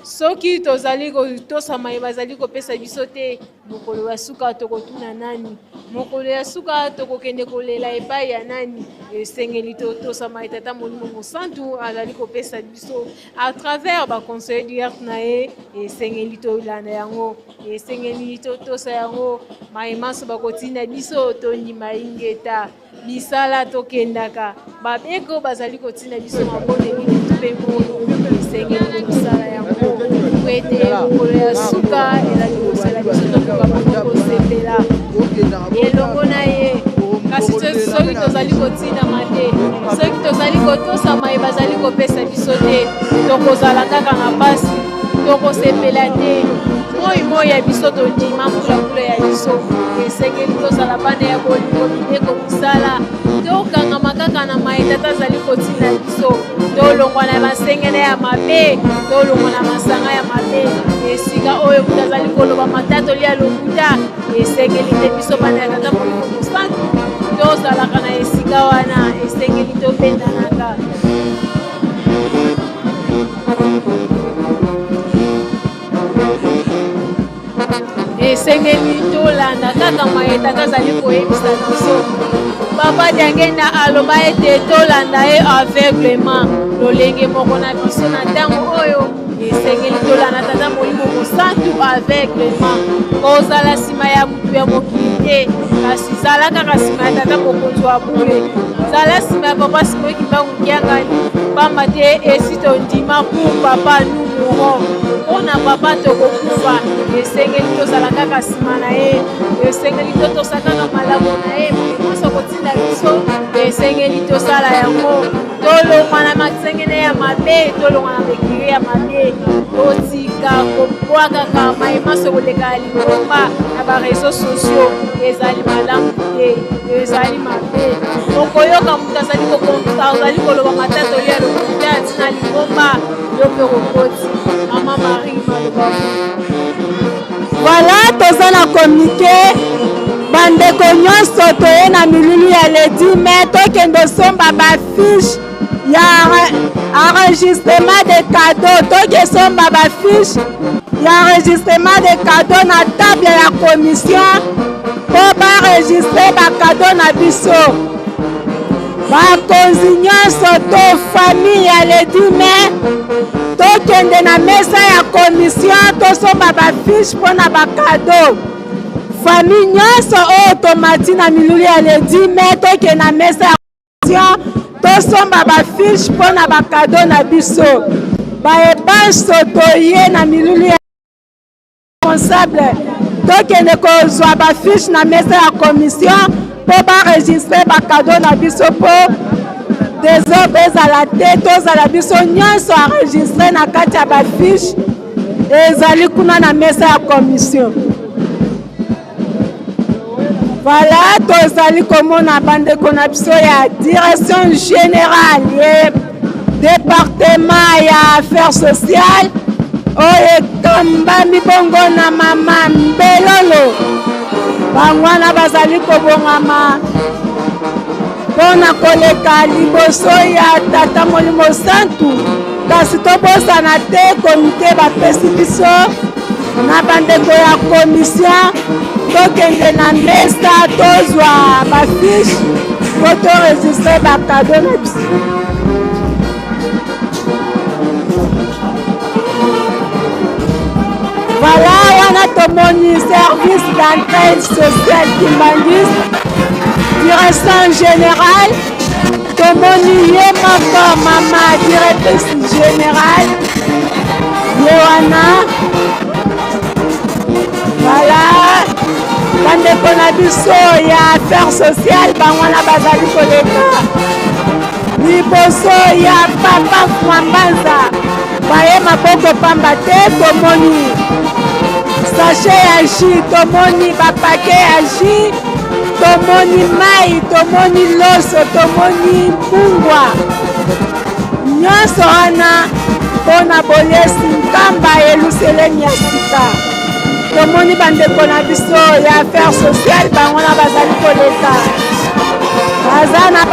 soki tozali kotosama ye bazali kopesa biso te mokolo ya suka tokotuna nani mokolo ya suka tokokende kolela epai ya nani esengeli totosama ye tata molimo mosantu azali kopesa biso à travers baconseiller direct na ye esengeli tolanda yango esengeli totosa yango mayemanso bakotinda biso tondima ingeta misala tokendaka babeko bazali kotinda biso mabondeli mpe moyo esengeli misala yango po ete mokolo ya suka ezali kosala biso tokoka bongo kosepela elongo na ye kasi soki tozali kotindama te soki tozali kotosama ye bazali kopesa biso te tokozala kaka na pasi tokosepela te moi ya biso tondima mbulambula ya biso esengeli tozala bana ya bolingo mibeko mosala tokangama kaka na mai tata azali kotinda biso tolongwa na basengele ya mabe tolongwa na masanga ya mabe esika oyo kuta azali koloba matatoli ya lokuta esengeli te biso bana ya tata molimo mosantu tozalaka na esika wana esengeli tobendanaka esengeli tolanda kaka maye tata azali koyebisa biso papa diangenda aloba ete tolanda ye aveuglement lolenge moko na biso na ntango oyo esengeli tolanda tata molimo mosantu aveuglement kozala nsima ya motu ya mokili te kasi zala kaka nsima ya tata mokonzi wa bule zala nsima ya papa simoki mbangu kiangani pamba te esi tondima pour papa nous mourons mpona papa tokokufa esengeli tozala kaka nsima na ye esengeli totosa kaka malamu na ye nyonso kotinda biso esengeli tosala yango tolongwa na masengele ya mabe tolongwa na bekiri ya mabe totika kobwakaka mayemanso koleka ya lingomba na bareseau sociaux ezali malamu te ezali mabe okoyoka moto azali koloba matatoli ya lokuta ya ntina lingomba yo mpe kokoti mama marie maloba voilà toza na communiqué bandeko nyonso toye na milulu ya ledi mai tokende osomba bafiche ya enregistrement de cadeau tokesomba bafiche ya enregistrement de cadeau na table ya commission mpo baenregistre bacado na biso bakonzi nyonso to famille ya ledi mai tokende na mesa ya commission tosomba bafiche mpo na bacado famille nyonso oyo tomati na milulu ya ledi mai tokende na mesa ya commission tosomba bafiche mpo na bacado na biso baebanso toye na milulu ya responsable tokende kozwa bafiche na mesa ya commission mpo baenregistre bacado na biso mpo desordre ezala te tozala biso nyonso enregistre na kati ya bafiche ezali kuna na mesa ya commission. Voilà, tozali komona bandeko na biso ya direction générale ye département ya affaires sociales oyo ekambami bongo na mama Mbelolo bango wana bazali kobongama mpona koleka liboso ya tata molimo santu kasi tobosana te komite bapesi biso na bandeko ya komision tokende na mesa tozwa bafishe po toregistre bakado na biso. Voilà, wana tomoni service d'entraide sociale kimbangiste direction générale tomoni ye moko mama directrice générale ye wana. Voilà, bandeko na biso ya affaire sociale bango wana bazali koleka liboso ya papa Mwambanza baye maboko pamba te tomoni sachet ya jus tomoni bapake ya jus tomoni mai tomoni loso tomoni mbungwa nyonso wana mpona boliesi nkamba eluseleni ya sika. Tomoni bandeko na biso ya affaire sociale bango na bazali koleka baza na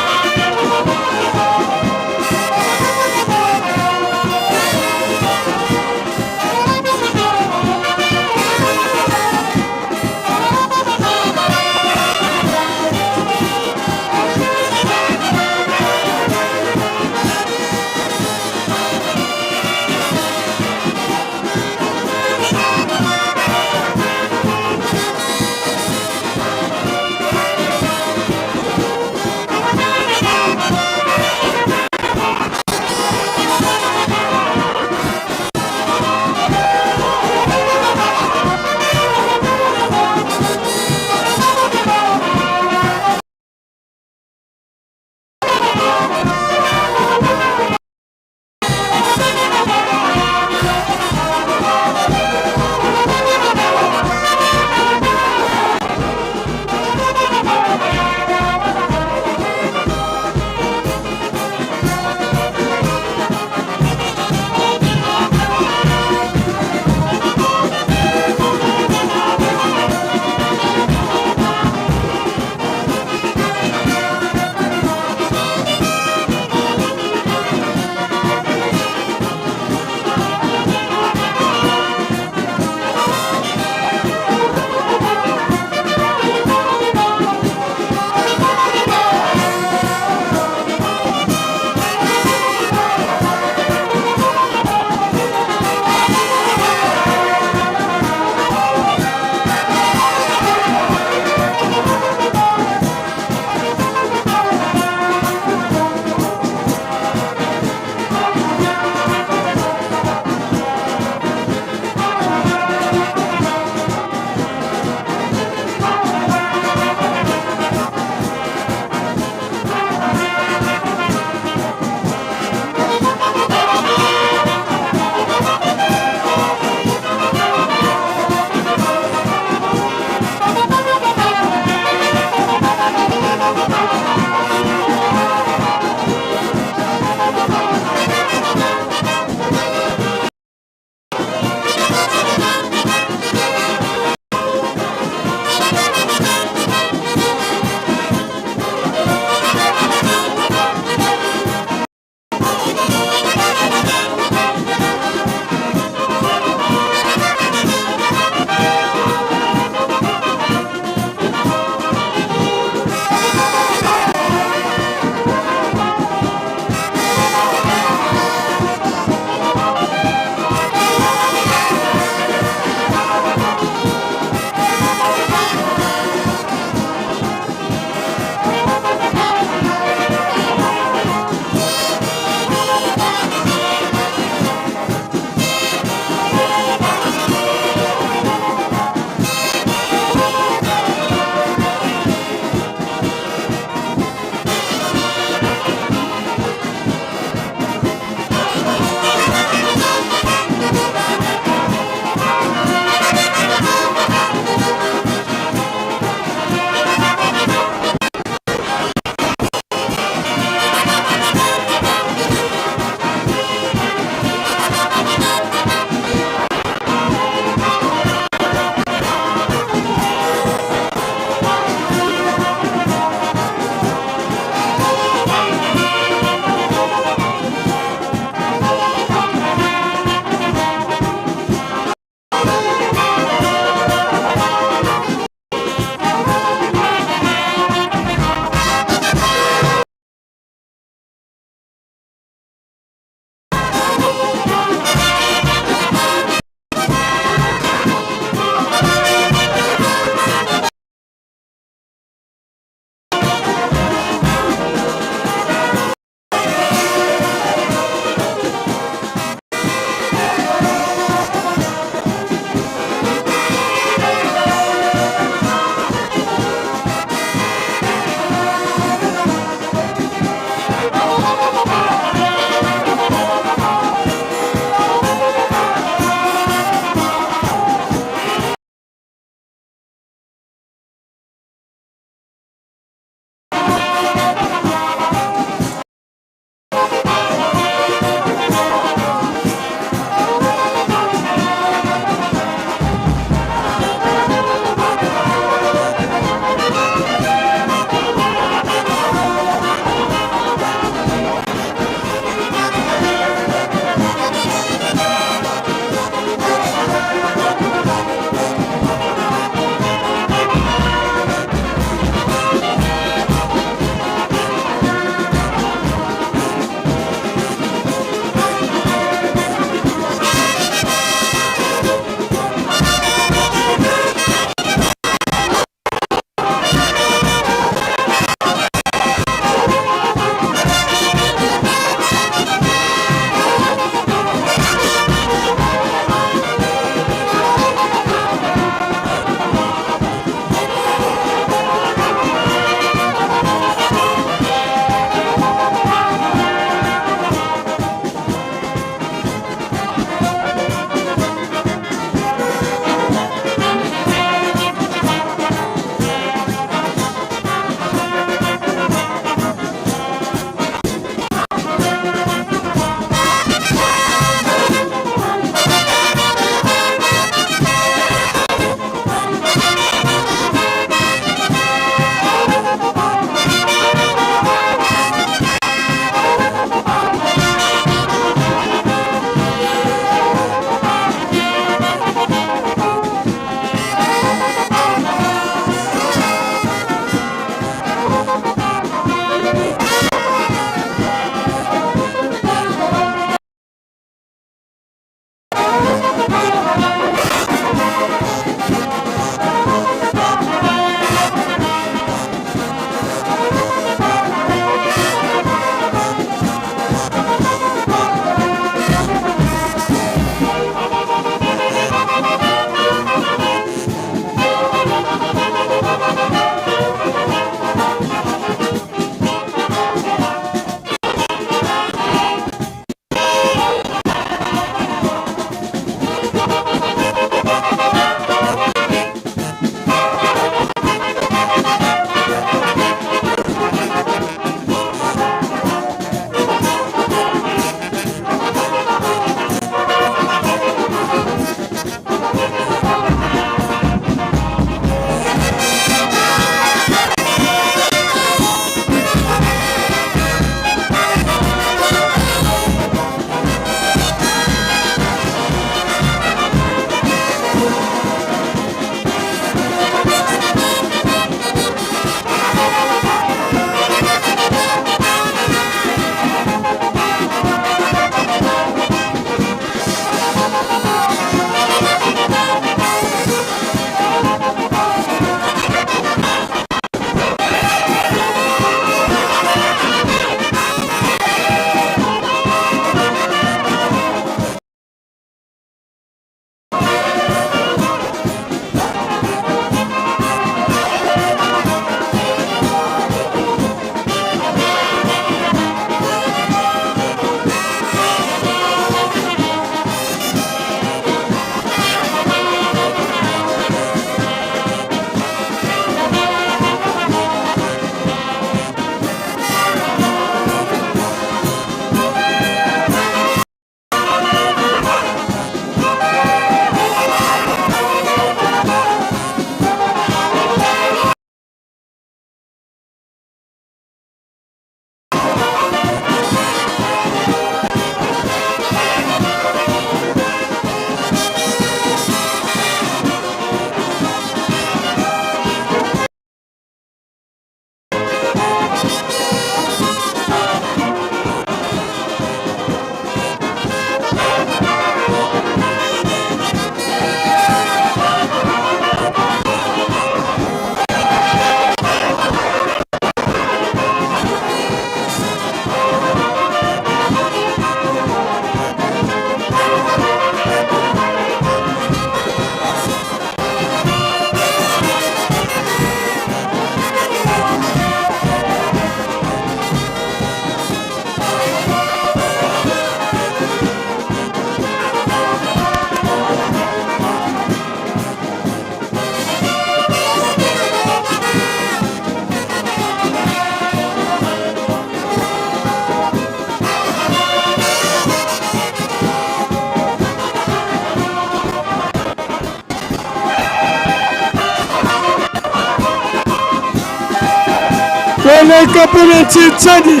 Toleka pona Tintani.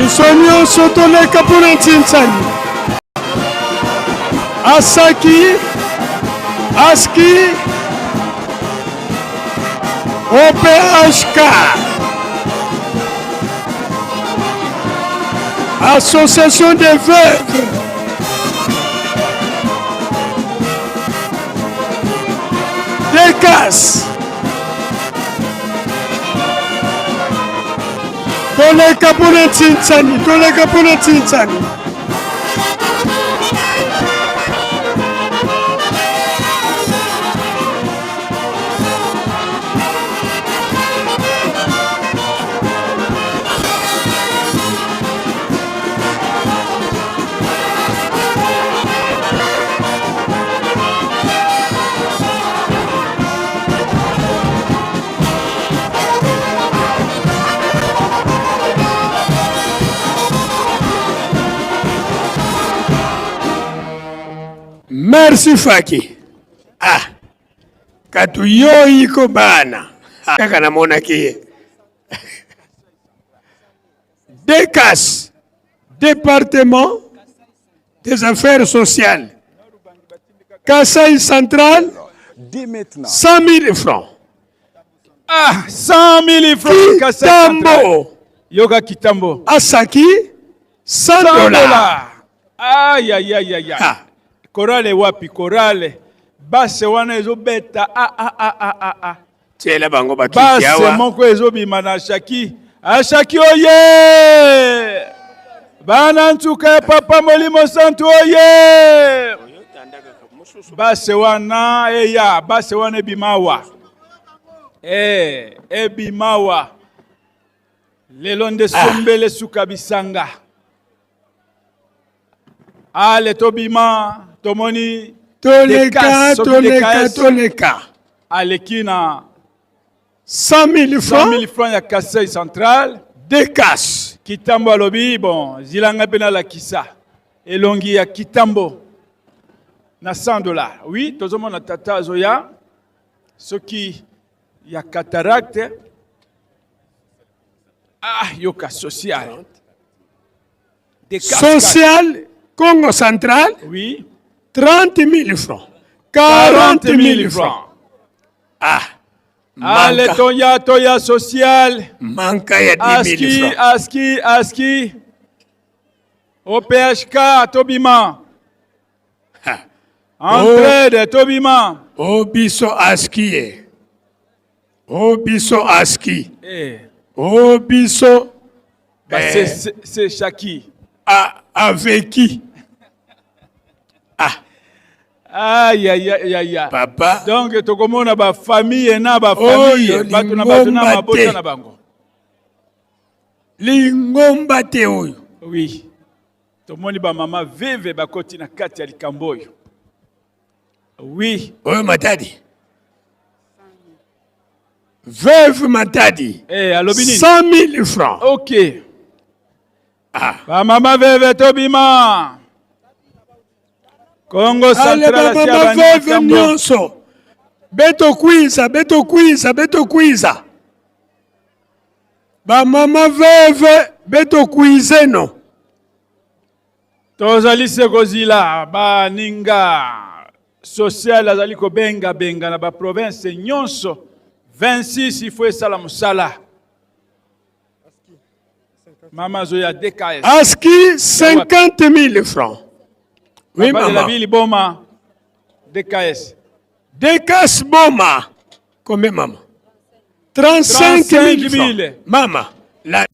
Sonyo Sotoleka pona Tintani. Asaki, Aski, OPHK, Association des veuves, DECAS, Toleka pona Tintani, Toleka pona Tintani. Merci Faki. Ah, katuyo iko bana. Kaka namona kie. DECAS, Département des Affaires Sociales. Kasaï Central, 100 000 francs. Ah, 100 000 francs. Kitambo. Yoga Kitambo. Asaki, $100. Aïe, aïe, aïe, aïe. Korale wapi, korale. Base wana ezo beta. Tiela bango bakiti base awa. moko ezo bima na Ashaki. Ashaki oye! Bana ntuka papa Molimo Santu oye! Base wana eya, base wana ebimawa. Ebimawa. Lelonde sombele suka bisanga. Ale tobima tomoni Toleka. Alekina 100 000 francs. 100 000 francs ya Kasaï Central. DECAS. Kitambo alobi bon zilanga pena la kisa. Elongi ya Kitambo na $100. Oui, tozomona tata zoya soki ya cataracte. Yoka social. Social Congo Central. Oui. 30 000 francs. 40 000 francs. Ale toya social. Manka ya 10 000 francs. Aski. OPHK Tobima. Entraide Tobima. Obiso Aski. Obiso. C'est Chaki. Avec qui? Aïe. Papa. Donc, tokomona ba famille na ba famille. Bato na mabota na bango. Lingomba te oyo. Oui. Tomoni ba mama veve bakoti na kati ya likambo oyo. Oui. Oyo Matadi. Veuve Matadi. 100 000 francs. Ok. Ba mama veve tobima. Congo Central ale ba mama veve nyonso. Beto kwiza. Ba mama veve beto kwizeno. Tozali sekozila ba ninga social azali ko benga na ba province nyonso 26 il faut esala musala. Mama zoya DECAS. Aski 50 000 francs. Oui, maman. La ville Boma. DECAS. DECAS Boma. Combien, maman? 35 000 francs. Maman. La...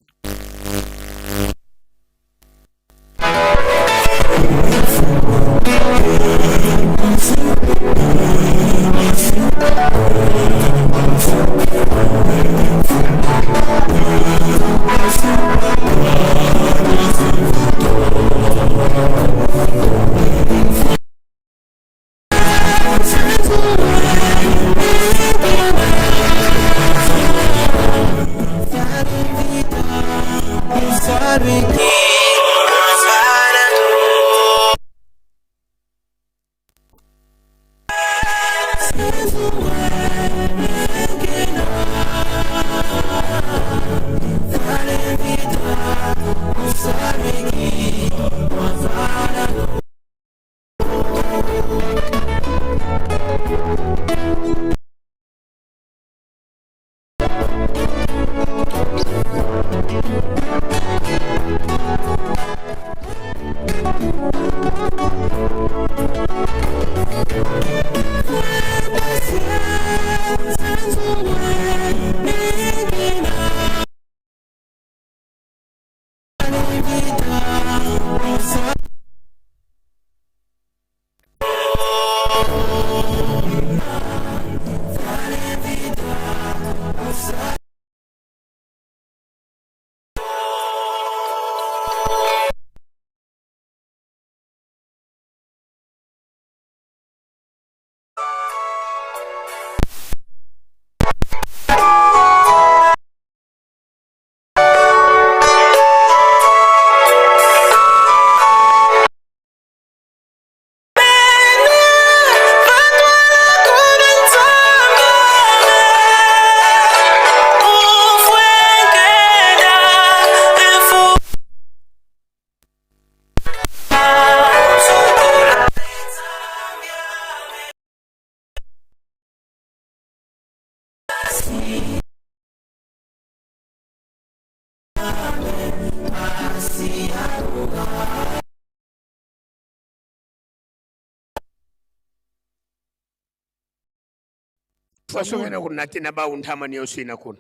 façon ngene kuna tina ba undama ni osina kuna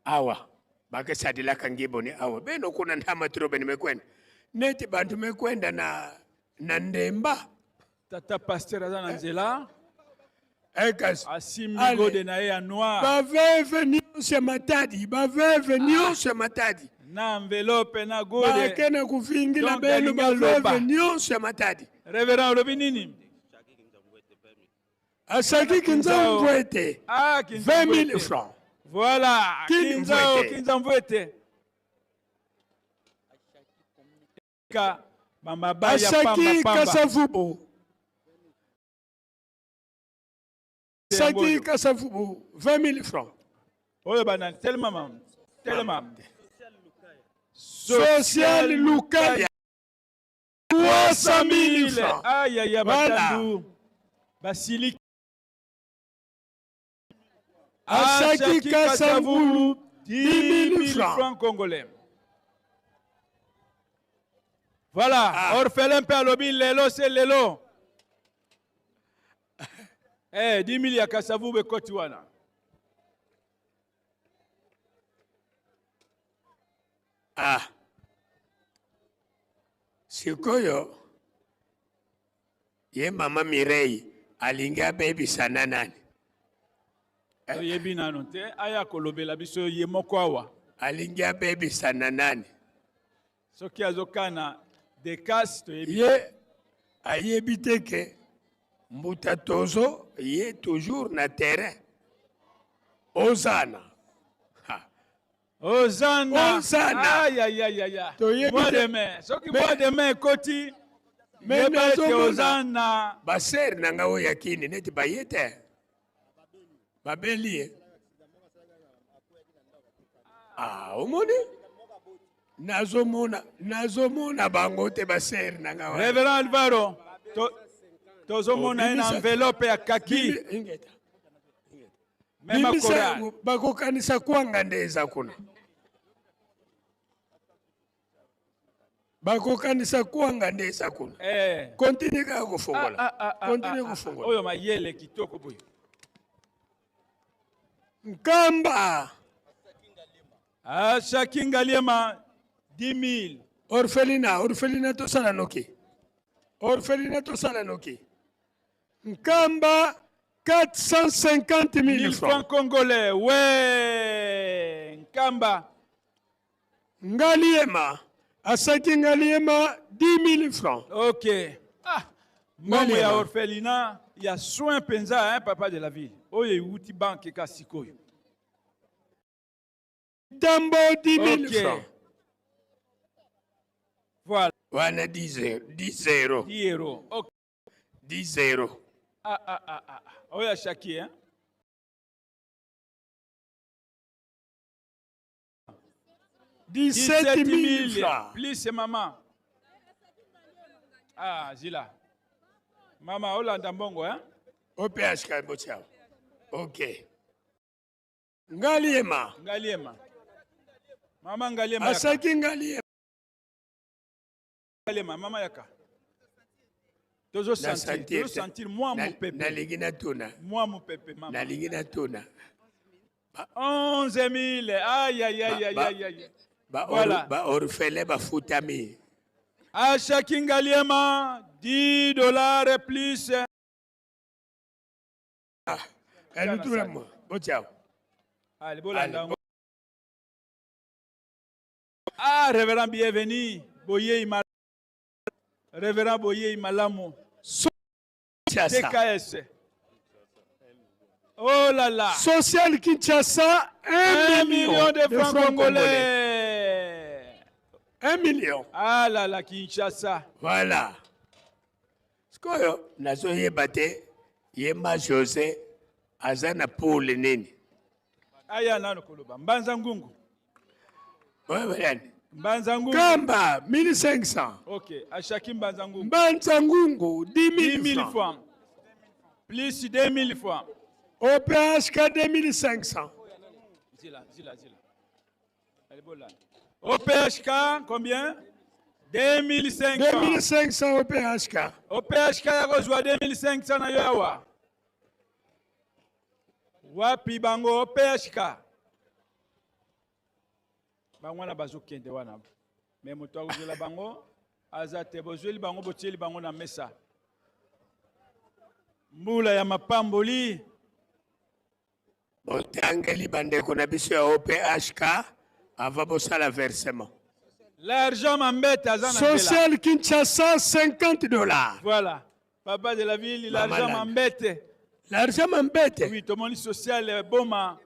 awa bake sadila kangibo ni awa beno kuna ndama trobe nimekwenda neti bantu mekwenda na ndemba tata pasteur azana nzela ekas asimbi gode na ya noir baveve nyonso matadi baveve nyonso matadi na envelope na gode bakena kuvingila beno baveve nyonso matadi reverend lobi nini asaki kinzambwete 20 000 francs. Voilà, kinzambwete. Asaki Kasavubu. Asaki Kasavubu, 20 000 francs. Oh, banan, tellement. Social Lukaya. 300 000 francs. Aïe, aïe, aïe, voilà. Basilique. Asaki Kasavubu, 10 000 francs congolais. Voilà, orphelin père Lobi, lelo, c'est lelo. 10 000 ya Kasavubu Kotiwana. Sikoyo, ye mama Mirei, alinga baby sana nani? Yebi nano te aya kolobela biso ye moko awa alingia baby sana nani soki azokana de cas to yebi ye ayebi te ke mbuta tozo ye toujours na terrain Ozana aïe aïe aïe aïe moi de main soki moi de main koti mais Ozana baser nanga o yakini neti bayete babeli omoni nazomona bango te basere nanga Reverend Alvaro tozomona une enveloppe ya kaki mema koral bakokanisa kwanga ndeza kuna bakokanisa kwanga ndeza kuna continue kaka kufongola continue kufongola oyo mayele kitoko boyo Nkamba Asaki Ngaliema 10 000 orphelina tosala noki Nkamba 450 000 francs congolais ouais Nkamba Ngaliema Asaki Ngaliema 10 000 francs. OK. Maman ya orphelinat, il y a soin penza hein papa de la ville. Oye uti banque kasikoyo. Tambo 10 000 francs. Voilà. Wana 10 0. 10 euros. OK. 10 euros. Oya Shaki hein. $17 000 francs. Plus c'est maman. Zila. Maman, Olanda Mbongo, hein? OPH Kalbochao. OK. Ngaliema. Maman Ngaliema. Asaki Ngaliema. Maman Yaka. Toujours sentir moi mon pépé. Naligina tuna. Moi mon pépé, maman. Naligina tuna. 11 000. Aïe. Voilà. Orphelin bafutami. Asaki Ngaliema, $10 plus. Elle nous moi. Ciao. Allez, bolanda. Révérend bienvenue. Boye Imalamu. Révérend Boye Imalamu. TKS. Oh là là. Social Kinshasa, 1 million de francs congolais. 1 million. Ah là là, Kinshasa. Voilà. Skoyo, nazo yebate, yema José, azana pour le nini. Aya nano koloba. Mbanza Ngungu. Ouais. Mbanza Ngungu. Kamba, 1500. Ok, Ashaki Mbanza Ngungu. Mbanza Ngungu, 10 000 francs. Plus 2 000 francs. OPHK 2500. Zila. OPHK, combien? 2500. 2500 au PHK. Au PHK yakozwa 2500 na yo awa. Wapi bango au PHK. Bango na bazokende wana. Mais moto akozela bango azate bozweli bango botieli bango na mesa. Mbula ya mapamboli. Botangeli bandeko na biso ya OPHK avant bosala versement. L'argent m'embête à Zana. Social Kinshasa, $50. Voilà. Papa de la ville, l'argent m'embête. L'argent m'embête. Oui, tout le monde social, Boma.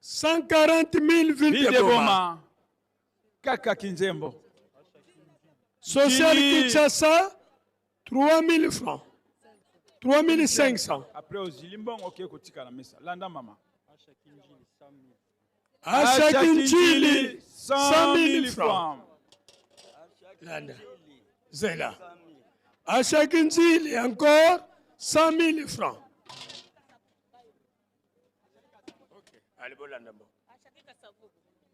140 000 villes de Boma. Kaka Kinzembo. Social Kinshasa, 3 000 francs. 3 500. Après, aux Ilimbon, ok, kotika la mesa. Landa mama. Achakinchili, 100 000 francs. Landa. Zela. Achakinchili, encore 100 000 francs. Ok, allez, bon, Landa.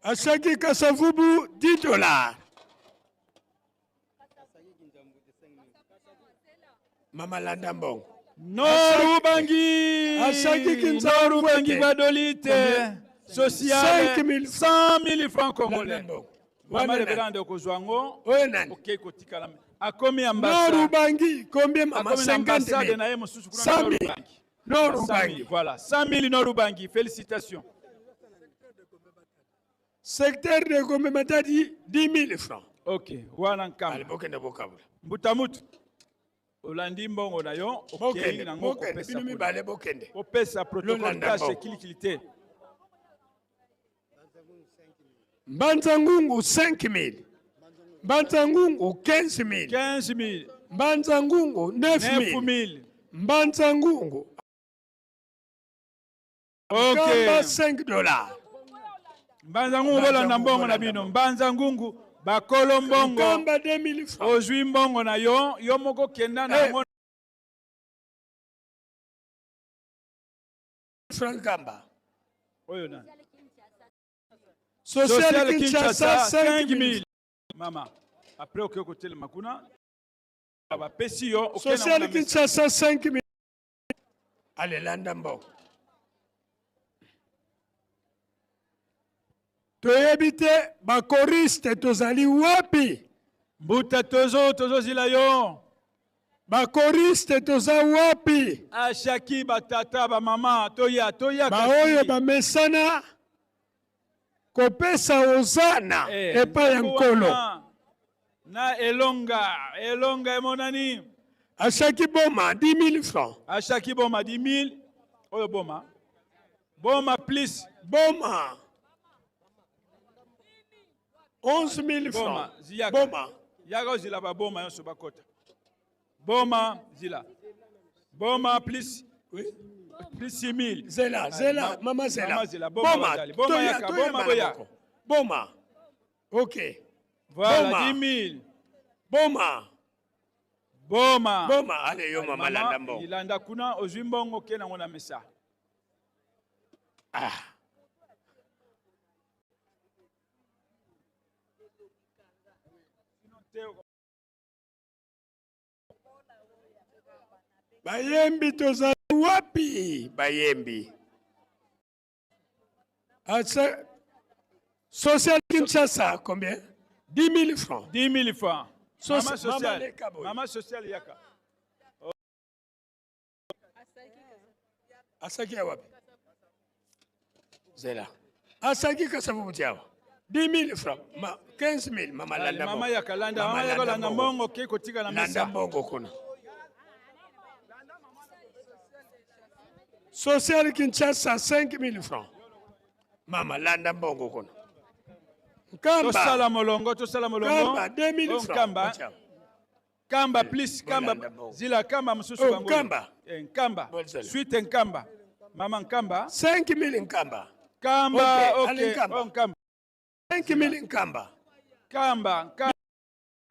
Achaki Kasavubu, $10. Mama Landa Mbongo. Norubangi. Achaki Kinza Norubangi Badolite. Social 100 000 francs congolais. Mama le grande kozwango. Ok kotika la. A combien ambassade? Norubangi, combien mama? 50 000. 100 000. Norubangi. Voilà, 100 000 Norubangi. Félicitations. Secteur de Gombe Matadi, 10 000 francs. Ok, wana nkamba. Alibokende bokabula. Mbutamutu. Olandi mbongo na yo, ok, nango kopesa. Binu mibale bokende. Kopesa protocole cache kilikilite. Mbanzangungu 5 000. Mbanzangungu 15 000. 15 000. Mbanzangungu 9 000. Mbanzangungu. Ok. Kamba $5. Mbanzangungu bolanda mbongo na bino. Mbanzangungu bakolo mbongo. Kamba 2000 francs. Ozwi mbongo na yo, yo moko kenda na ngo. Frank Kamba. Oyo na. Social Kinshasa 5 000. Mama, après ok kotel makuna. Aba pesi yo ok na. Social Kinshasa 5 000. Allez landa mbongo. Toyebite bakoriste tozali wapi? Mbuta tozo zila yo. Bakoriste toza wapi? Ashaki batata ba mama toya. Baoyo bamesana kopesa ozana epa ya nkolo. Na elonga emonani. Ashaki boma 10 000 francs. Ashaki boma 10 000. Oyo boma. Boma please. Boma 11 000 francs. Boma. Yaga zila ba boma yon sobakota. Boma zila. Boma please. Oui. Plus 6 000. Zela, mama Zela. Mama Zela. Boma yaka, boma boya. Boma. Ok. Voilà, Boma. 10 000. Boma. Boma. Allez, yo mama landa mbongo. Ilanda kuna ozwi mbongo kena ngona mesa. Bayembi tozali wapi? Bayembi. Social Kinshasa, combien? 10 000 francs. 10 000 francs. Maman sociale. Maman sociale yaka. Asaki ya wapi? Zela. Asaki kasavu mtiawa. 10 000 francs. 15 000. Mama landa Mama yaka landa. Mama yaka landa mbongo keko tika na mesa. Landa mbongo kuna. Social Kinshasa 5 000 francs. Mama landa mbongo kuna. Kamba. Tosala molongo. Kamba 2 000 francs. Kamba please, Kamba. Zila Kamba msusu bango. Kamba. Nkamba. Suite Nkamba. Mama Nkamba. 5 000 Nkamba. Kamba, okay. Nkamba. 5 000 Nkamba. Kamba.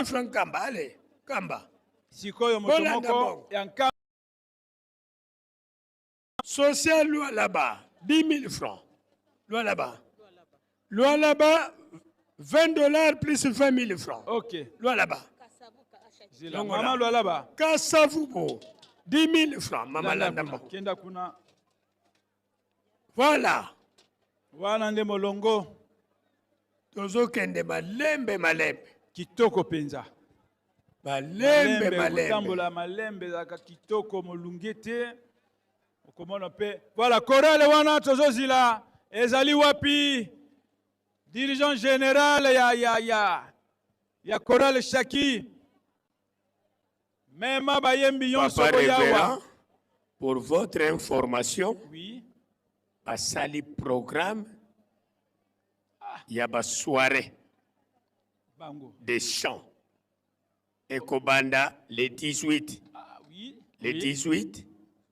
Franc Kamba, allez. Kamba. Sikoyo motomoko ya Nkamba. Social loi là-bas, 10 000 francs. Loi là-bas. Loi là-bas, $20 plus 20 000 francs. Ok. Loi là-bas. Zila. Maman loi là-bas. Kasavubo. 10 000 francs. Maman là-bas. Kenda kuna. Voilà. Wana nde molongo. Tozo kende malembe malembe. Kitoko penza. Malembe. Tambola malembe zaka kitoko molungete. Okomona pe. Voilà, chorale wana tozo zila. Ezali wapi? Dirigeant général ya chorale Shaki. Même bayembi yon Papa soko yawa. révérend, pour votre information, oui. À sali programme, il y a une soirée de chants. Et Kobanda, le 18. Le 18,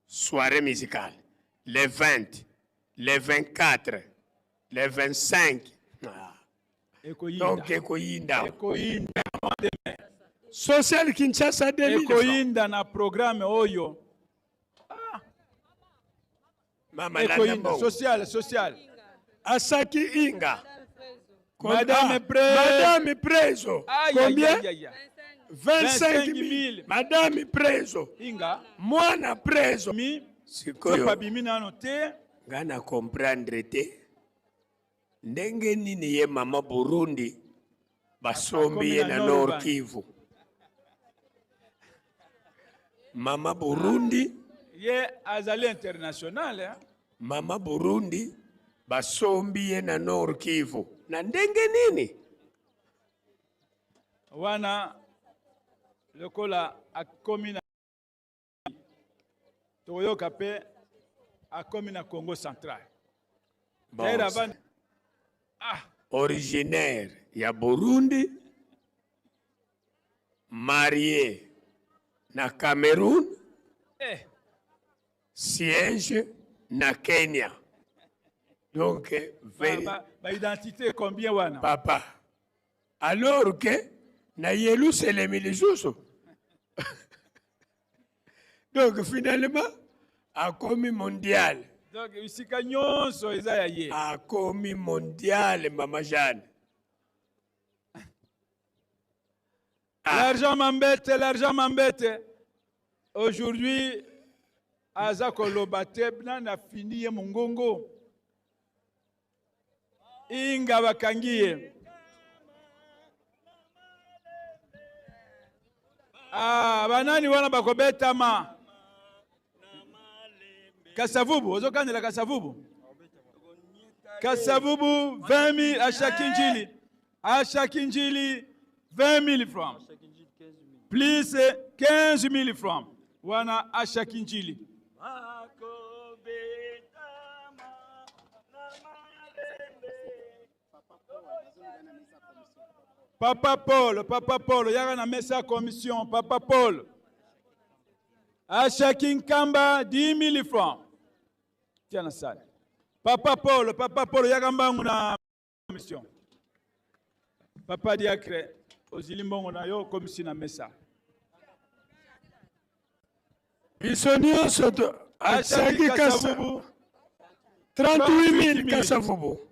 soirée musicale. Le 20, le 24, le 25. Donc, Ekoyinda. Social Kinshasa 2000. Ekoyinda na programme oyo. Mama Ekoyinda, social. Asaki Inga. Madame Preso. Combien? 25 000. Madame Preso. Inga. Mwana Preso. Sikoyo. Pabimi na note. Ngana comprendre te. Ndenge nini ye mama Burundi basombi ye na Nord Kivu. Mama Burundi. Ye azali international. Mama Burundi basombi ye na Nord Kivu. Na ndenge nini? Wana lokola akomi na toyoka pe akomi na Congo central. Bon, originaire ya Burundi, marié na Cameroun, siège na Kenya. Donc, identité combien wana? Papa. Alors que na Yerusalem les jours. Donc finalement, a commis mondial. Donc isika nyonso eza ya ye. A commis mondial, Mama Jeanne. L'argent m'embête. Aujourd'hui, aza kolobate na fini ye mongongo. Inga bakangiye. Banani wana bakobetama. Kasavubu, ozokandela Kasavubu. Kasavubu 20 000 à chaque injili 20 000 francs. Plus 15 000 francs. Wana à chaque injili. Papa Paul, y'a na mesa commission, Papa Paul. À chaque Kamba, 10 000 francs. Tiens la salle. Papa Paul, y'a na commission. Papa Diacre, Ozilimbongo na yo commission na mesa. Bisonio soto, à chaque Kasavubu, 38 000 Kasavubu.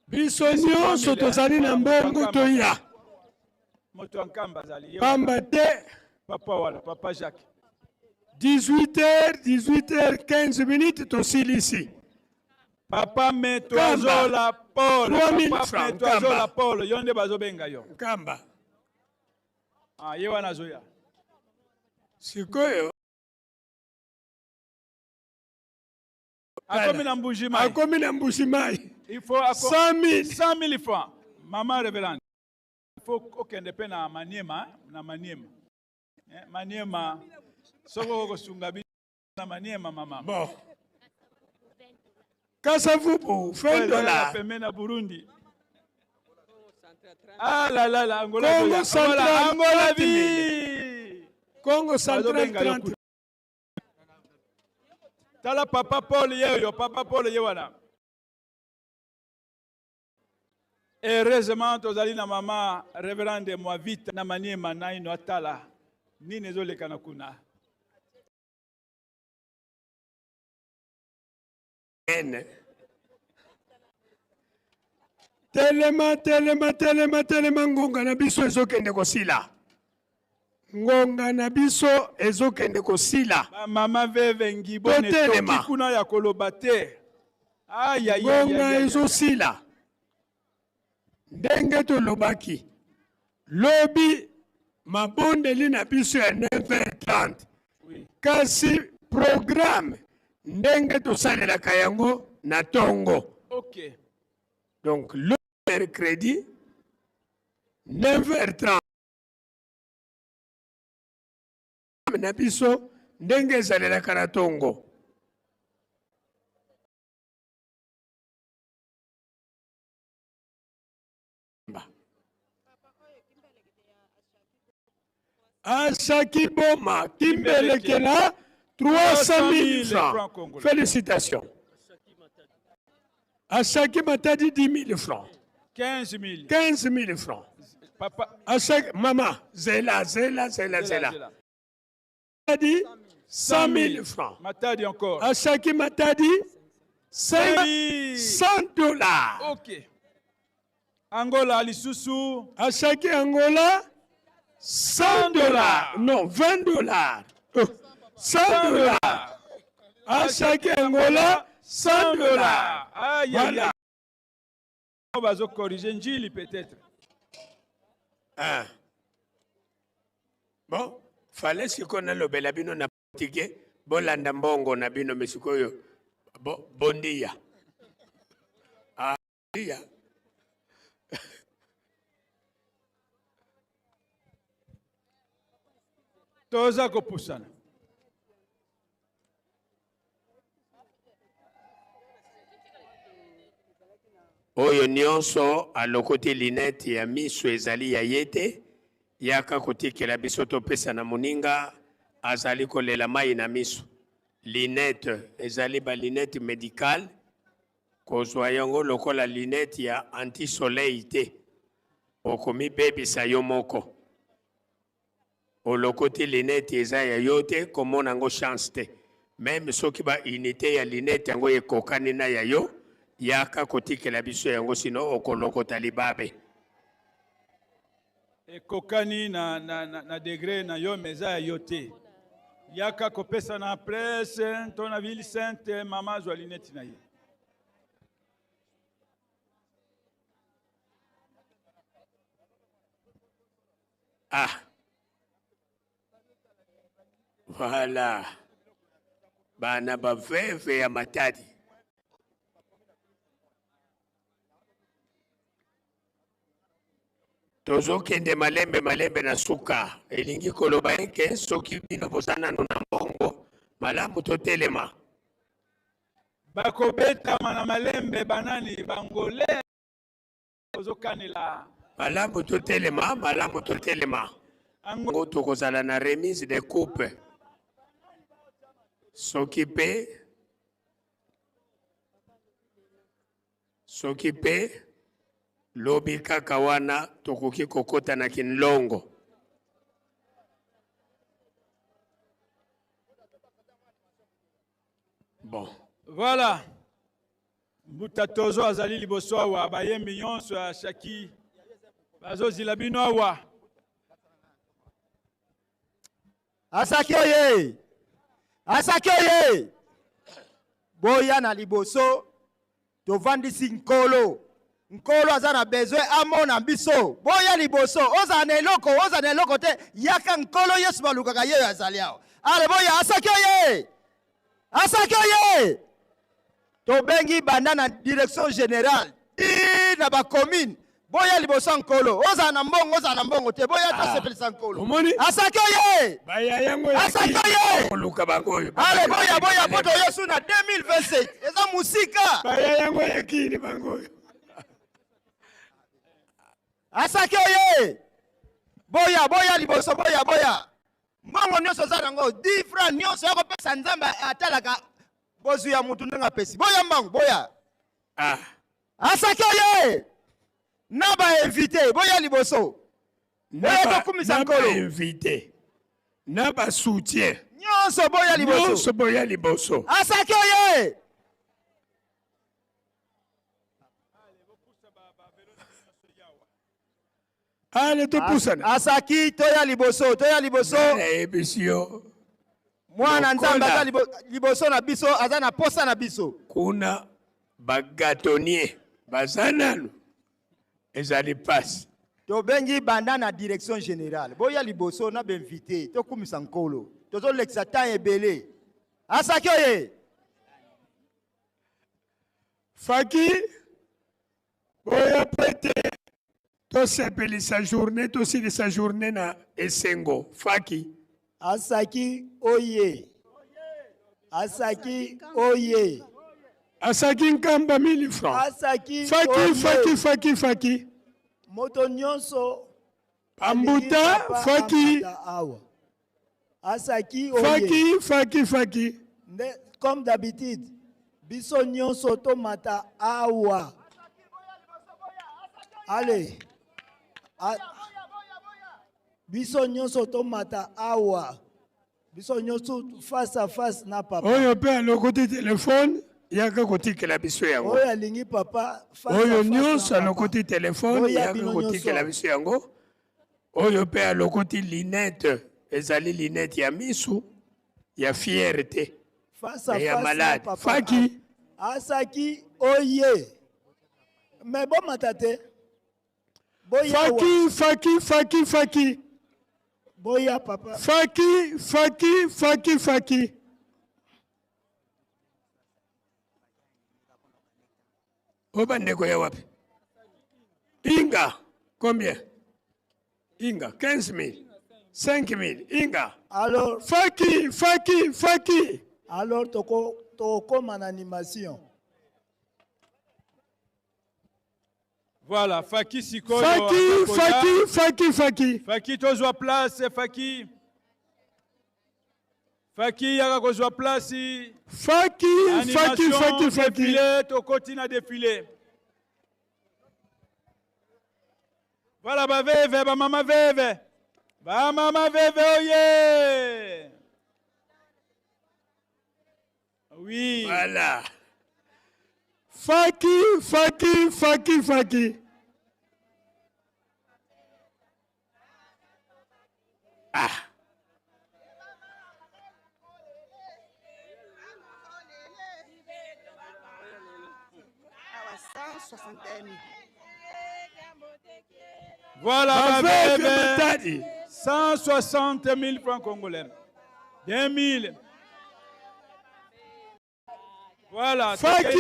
Bisonio soto zali na mbongo toya. Moto ankamba zali. Pamba te. Papa Jacques. 18h, 15 minutes, tu es ici. Papa Metoazo la Paul. 3 000 Papa francs. Metoazo la Paul. Yonde bazobenga yo. Kamba. Yewana zoya. Sikoyo. Akomi na mbujimai. Il faut 100 000 francs. Maman révérende. Il faut okende pe na Maniema. Maniema. Soko kosunga bi na Maniema mama. Bon. Kasavubu, $20. Peme na Burundi. La, Angola. Congo central. Angola vie. Congo central 30. Tala Papa Paul yewana. Heureusement, tozali na mama révérende moi vite na Maniema na ino atala. Nini ezoleka na kuna. Telema, telema, telema, telema, ngonga na biso ezokende kosila. Ngonga na biso ezokende kosila. Mama veve ngibone toki kuna ya koloba te. Aïe, aïe, aïe. Ngonga ezosila. Ndenge tolobaki. Lobi mabondeli na biso ya 9h30. Kasi programme ndenge tosalelaka yango na tongo. Ok. Donc le mercredi 9h30 na biso ndenge ezalelaka na tongo. Ashaki Boma, Kimbelekela, 300 000 francs. Félicitations. Ashaki Matadi, 10 000 francs. 15 000. 15 000 francs. Papa. Ashaki, maman, Zela. Matadi, 100 000 francs. Matadi encore. Ashaki Matadi, 100 $. Ok. Angola, Lisusu. Ashaki Angola, 100 $. Non, 20 $. 100 $. Ashaki Angola, 100 $. Aïe, aïe, aïe. On va corriger Njili peut-être. Ah. Bon, fallait ce qu'on a le belabino na tige, bolanda mbongo na bino mesikoyo. Bondia. Ah, dia. Toza kopusana. Oyo nyonso alokoti linete ya miso ezali ya yete yaka kotikela biso topesa na moninga azali kolela mai na miso. Linete ezali ba linete médicale kozwa yango lokola linete ya anti-soleil te. Okomi bebisa yo moko. Olokoti linete eza ya yote komona ngo chance te. Même soki ba unité ya linete yango ekokani na ya yo yaka kotikela biso yango sino okolokota libabe. Ekokani na degré na yo meza ya yote. Yaka kopesa na presse tona ville sainte mama zwa linete na ye. Ah. Voilà. Bana baveve ya Matadi. Tozokende malembe na suka. Elingi koloba eke soki bino bozana no na mbongo. Malamu totelema. Bakobeta mana malembe banani bangole. Tozokanela. Malamu totelema. Ngo tokozala na remise de coupe. Soki pe lobi kaka wana tokoki kokota na kinlongo. Bon. Voilà. Mutatozo azali liboso awa bayembi nyonso ya Shaki. Bazozila bino awa. Asaki oye! Asaki oye! Boya na liboso, tovandisi nkolo. Nkolo aza na besoin amona biso. Boya liboso, oza na eloko te, yaka nkolo Yesu balukaka yeyo azali awa. Ale boya, asaki oye! Asaki oye! Tobengi banda na direction générale, na ba commune. Boya liboso nkolo, oza na mbongo te, boya ta sepelisa nkolo. Asaki oye! Baya yango asaki oye! Luka bangoyo. Ale boya poto Yesu na 2027. Eza musika. Baya yango yakini bangoyo. Asaki oye! Boya liboso boya. Mbongo nyonso za nango 10 francs nyonso yako pesa nzambe atalaka bozu ya mutu ndanga pesi. Boya mbango boya. Ah. Asaki oye! Naba invité, boya liboso. Boya kumisa nkolo. Naba invité. Naba soutien. Nyonso boya liboso. Asaki oye! Ale topusana. Asaki toya liboso, toya liboso. Ebisio. Mwana nzambe aza liboso na biso, aza na posa na biso. Kuna bagatonnier bazanano ezali passe. Tobengi banda na direction générale. Boya liboso na benvité, tokumisa nkolo. Tozo lekisa temps ebele. Asaki oye. Faki boya pete to sepelisa journée to silisa journée na esengo. Faki Asaki oye. Asaki oye. Asaki nkamba 1000 francs. Asaki Faki oye. faki. Moto nyonso Ambuta faki. Awa. Asaki oye. Faki. Comme d'habitude. Biso nyonso to mata awa. Allez. Biso nyonso to mata awa. Biso nyonso face à face na papa. Oyo pe alokoti téléphone yaka kotikela biso yango. Oyo alingi papa face à face. Oyo nyonso alokoti téléphone yaka kotikela biso yango. Oyo pe alokoti linette ezali linette ya misu ya fierté. Face à face ya malade. papa. Faki Asaki oye. Mais bon matate. Boya Faki. Boya papa. Faki. Obandeko ya wapi? Inga, combien? Inga, 15 000, 5 000, Inga. Alors, Faki. Alors, toko comme en animation. Voilà, Faki Sikoyo. Faki. Faki tozwa place, Faki. Faki yaka kozwa place. Faki. Défilé, tokoti na défilé. Voilà, ba mama veve. Ba mama veve, oye. Oui. Voilà. Faki. Ah. Voilà, 160 000 francs congolais. 2 000. Voilà. Faki.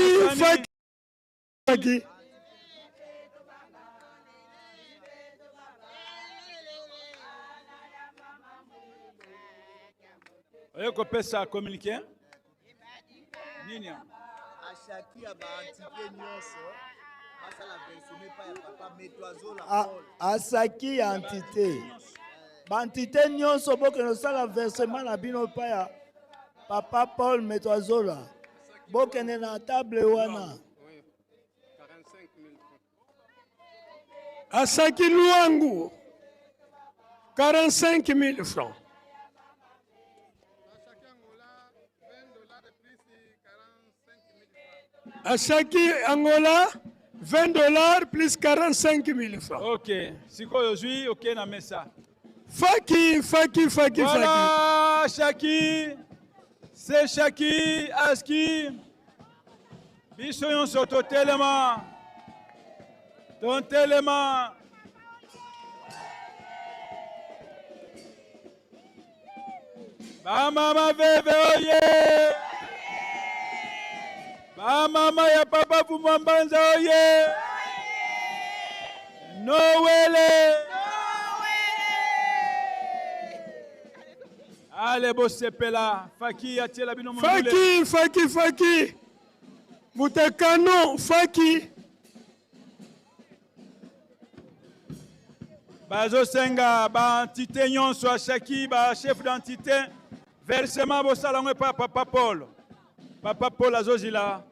Oyo kopesa communiqué. Nini? Asaki ya baantike nyonso. Basala verseme pa ya papa Metwazola. Asaki ya entité. Baantité nyonso bokeno sala versement na bino pa ya papa Paul Metwazola. Bokene na table wana. Asaki Luangu, 45 000 francs. Asaki Angola, $20 plus 45 000 francs. Ok. Sikoyo zui, ok na mesa. Faki. Voilà, Shaki. C'est Shaki, Aski. Biso yonso totelema. Tontelema. Ba mama veve oye. Ba mama ya papa Vumambanza oye. Noele. Allez, Bossepela. Faki atiela bino mundule. Faki. Mutakano, Faki. Bazo senga, ba entité nyonso a Shaki, ba chef d'entité. Versement bosalangwe pa papa Paul. Papa Paul azozila.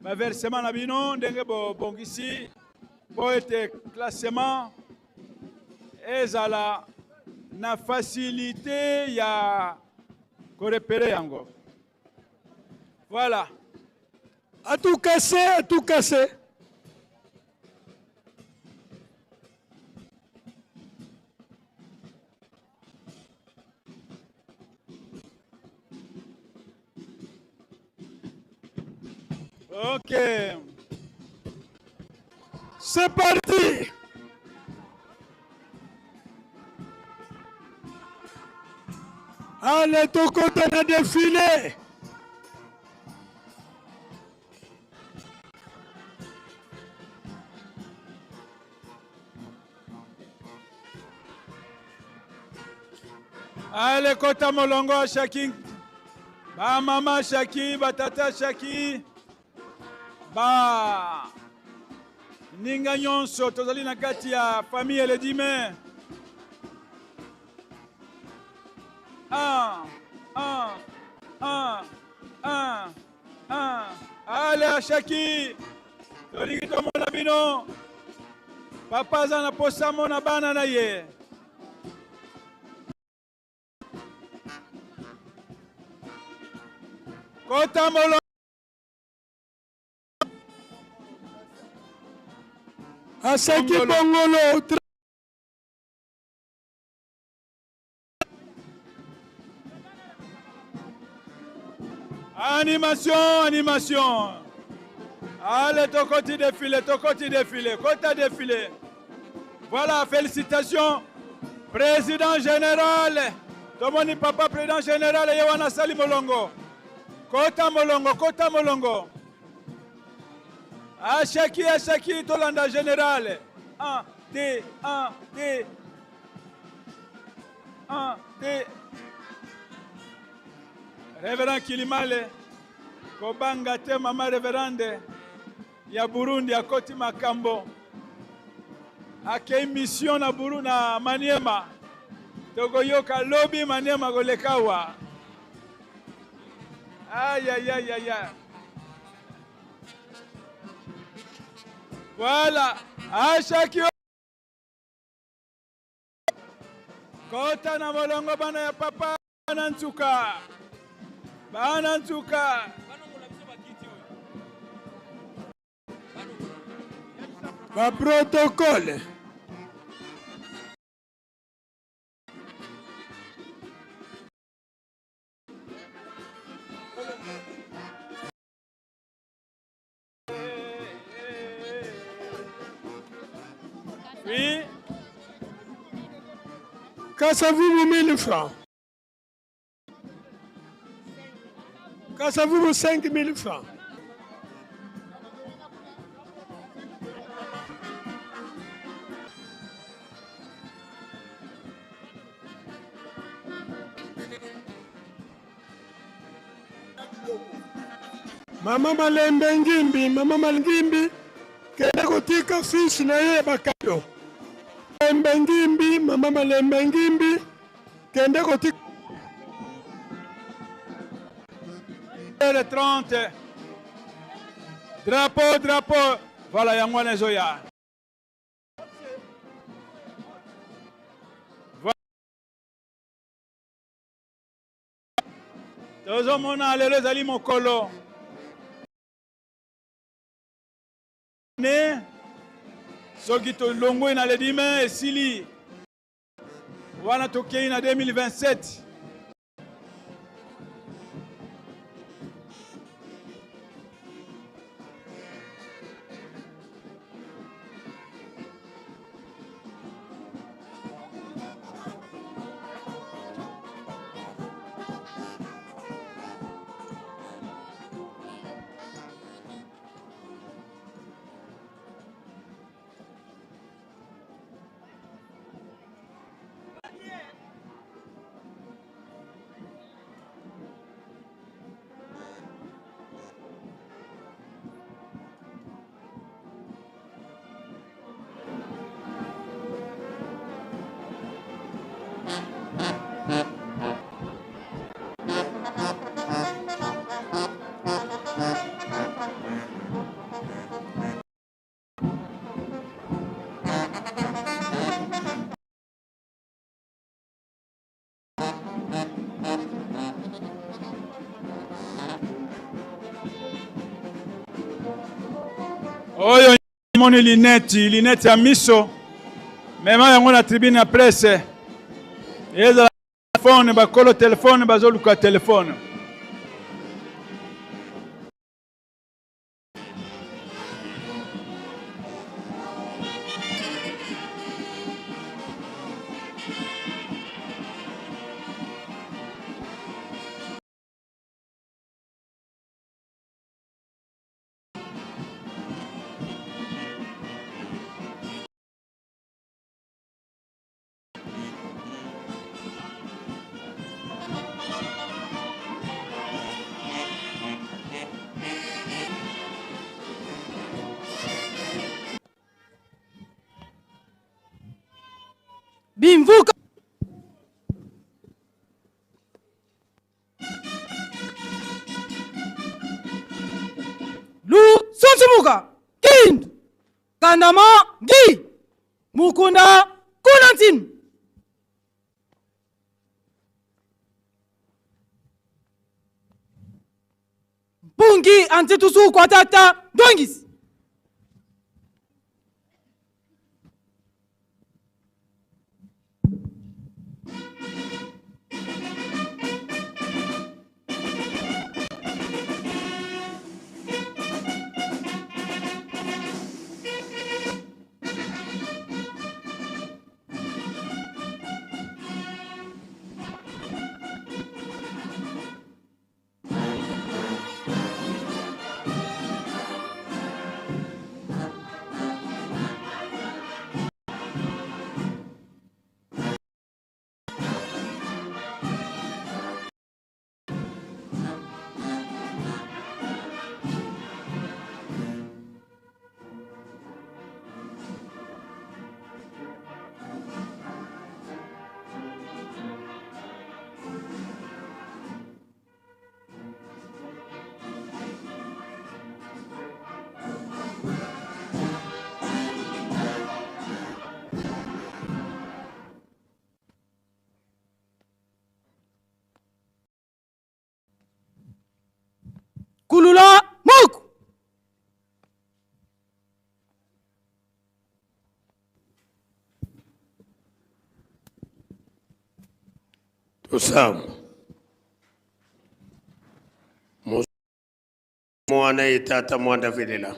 Ba versement na bino ndenge bo bongisi. Po ete classement ezala na facilité ya korepere yango. Voilà. À tout casser. Ok. C'est parti. Allez, ton côté de défilé. Allez, kota molongo a Shaki. Ba mama Shaki, ba tata Shaki. Ba ninga nyonso tozali na kati ya famille le dime. Allez, Shaki. Tolingi tomona bino. Papa za na posa mona bana na ye. Kota molongo. Asaki bongolo. Animation, animation. Allez, Tokoti défilé, Tokoti défilé, Kota défilé. Voilà, félicitations. Président général. Tomoni papa, président général, Yewana Sali Molongo. Kota Molongo, Kota Molongo. Ashaki, Tolanda général. 1, 2, 1, 2. 1, 2. Révérend Kilimale, Kobanga te mama révérende, ya Burundi a Koti Makambo, ake mission na Burundi na Maniema, Togo yoka lobby Maniema golekawa. Aïe aïe aïe aïe aïe. Voilà, Ashaki Kota na molongo bana ya papa Nantuka. Banantuka. Ba protocole. Oui. Cassez-vous 1000 francs. Cassez-vous 5000 francs. Mama Malembe Ngimbi, Mama Malengimbi, kende kotika fish na ye bakado. Malembe Ngimbi, Mama Malembe Ngimbi, kende kotika 30. Drapeau, drapeau. Voilà, Yangwane Zoya. Tozo mona lelo zali mokolo. Ne soki to longo ina le dime esili. Wana tokei na 2027. Oyo moni lineti ya miso. Mema yango na tribune ya presse. Eza telefone bakolo telefone bazoluka telefone. Kunsumuka, Kind, Kandama, Gi, Mukunda, Kunantin. Bungi antitusu kwa tata Dongis. Kulula Mok. Tusamu mwana itata mwanda vilela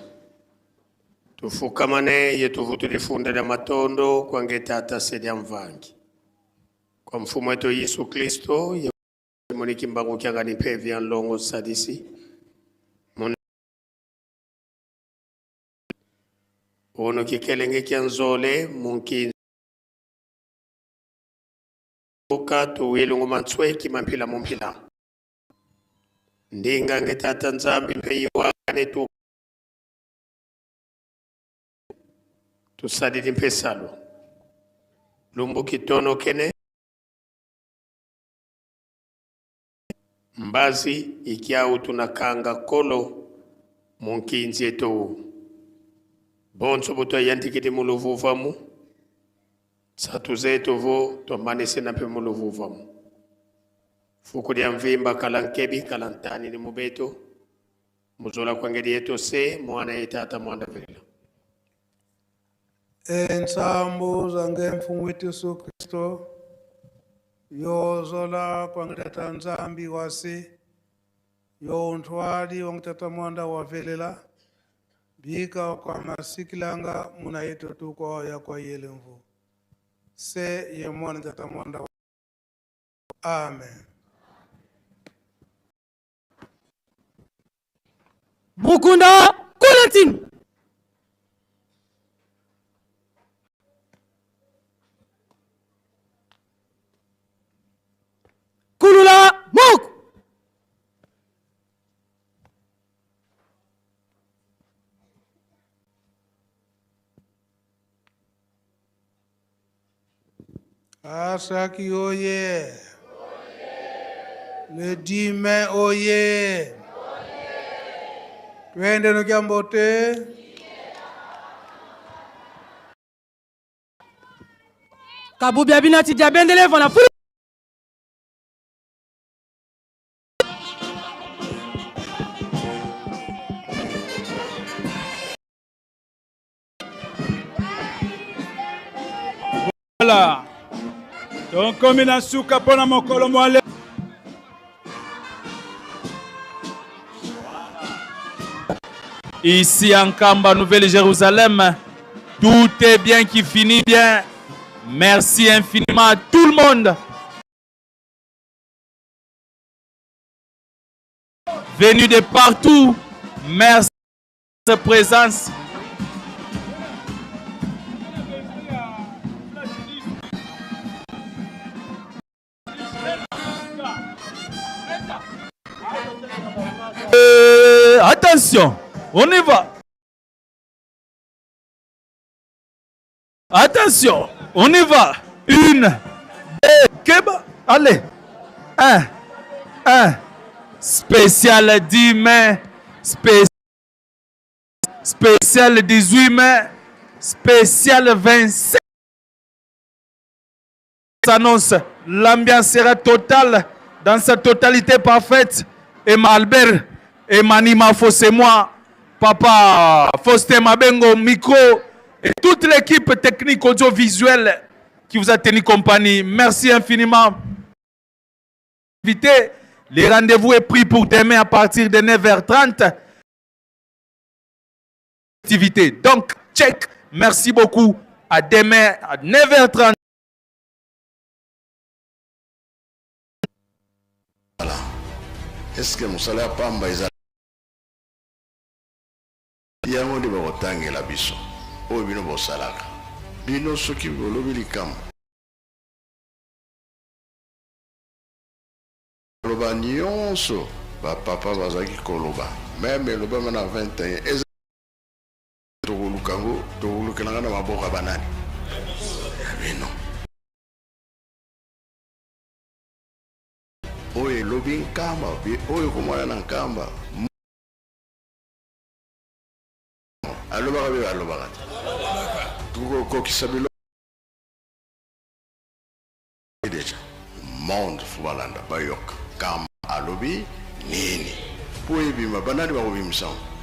tufukamane yetuvu tulifunda na matondo kwange tata sedia mvangi kwa mfumo wetu Yesu Kristo yemoniki mbangu kiangani pevya nlongo sadisi ono kikelenge kianzole munki uka tuwilungu manswe kimampila mumpila ndinga ngetata nzambi mpeyiwane tu tusadili mpesalo lumbu kitono kene mbazi ikiau tunakanga kolo munkinzi eto bonso buto yantikiti muluvuvamu satu zetu vo tomanise na pe muluvuvamu fuku dia mvimba kalankebi kalantani ni mubeto muzola kwangedi yeto se mwana itata mwanda vela Ensambo zange mfumu wetu Yesu Kristo yozola kwangedata nzambi wase yo ntwali wangtata mwanda wavelela bika kwa masikilanga muna yetu tu kwa ya kwa yele mvu se ye mwana tata mwanda wa. Amen. Mukunda Kunantin. Kulula Mok. Asaki oye. Le 10 mai oye. Twende nukiambote. Kabubia binati jabendele vona fulu. Voilà. Donc comme il a souka pona mokolo mwale. Ici en Kamba, Nouvelle-Jérusalem, tout est bien qui finit bien. Merci infiniment à tout le monde. Venu de partout, merci de votre présence. Attention, on y va. Attention, on y va. 1, 2, Keba. Allez. 1. Spécial 10 mai. Spécial spécial 18 mai, spécial 27. S'annonce, l'ambiance sera totale, dans sa totalité parfaite. Et Albert, et Manima Fosse, moi, Papa Foste Mabengo, micro, et toute l'équipe technique audiovisuelle qui vous a tenu compagnie. Merci infiniment. Les rendez-vous est pris pour demain à partir de 9h30. Donc, check. Merci beaucoup. À demain à 9h30. Est-ce que mosala ya pamba eza yango nde bakotangela biso oyo bino bosalaka bino soki bolobi likambo loba nyonso bapapa bazalaki koloba meme elobama na 21 eza tokolukango tokolukelanga na maboko ya banani ya bino oyo elobi nkamba oyo komwana na nkamba alobaka be alobaka te tukokokisa bilo deja monde fo balanda bayoka kamba alobi nini po ebima banani bakobimisango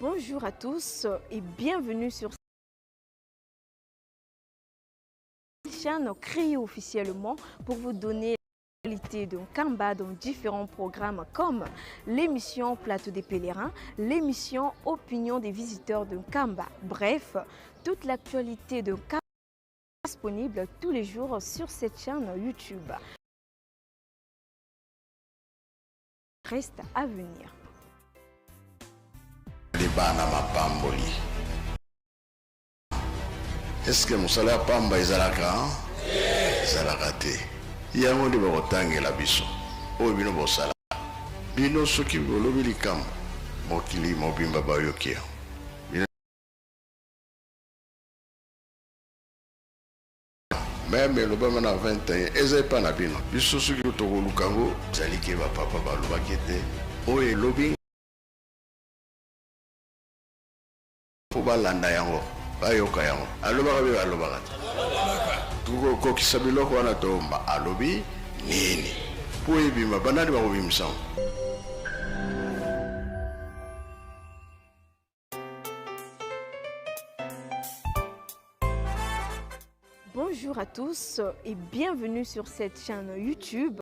Bonjour à tous et bienvenue sur cette chaîne créée officiellement pour vous donner l'actualité de Nkamba dans différents programmes comme l'émission Plateau des pèlerins, l'émission Opinion des visiteurs de Nkamba. Bref, toute l'actualité de Nkamba est disponible tous les jours sur cette chaîne YouTube. Reste à venir. Bana mapamboli. Est-ce que mosala ya pamba ezalaka? Ezalaka te. Yango nde bakotangela biso oyo bino bosala bino soki bolobi likambo mokili mobimba bayoki yango meme elobama na 21 eza epa na bino biso soki tokolukango ezali ke bapapa balobaki te oyo elobi po balanda yango bayoka yango alobaka be alobaka te tukokokisa biloko wana tomba alobi nini po ebima banani bakobimisango Bonjour à tous et bienvenue sur cette chaîne YouTube.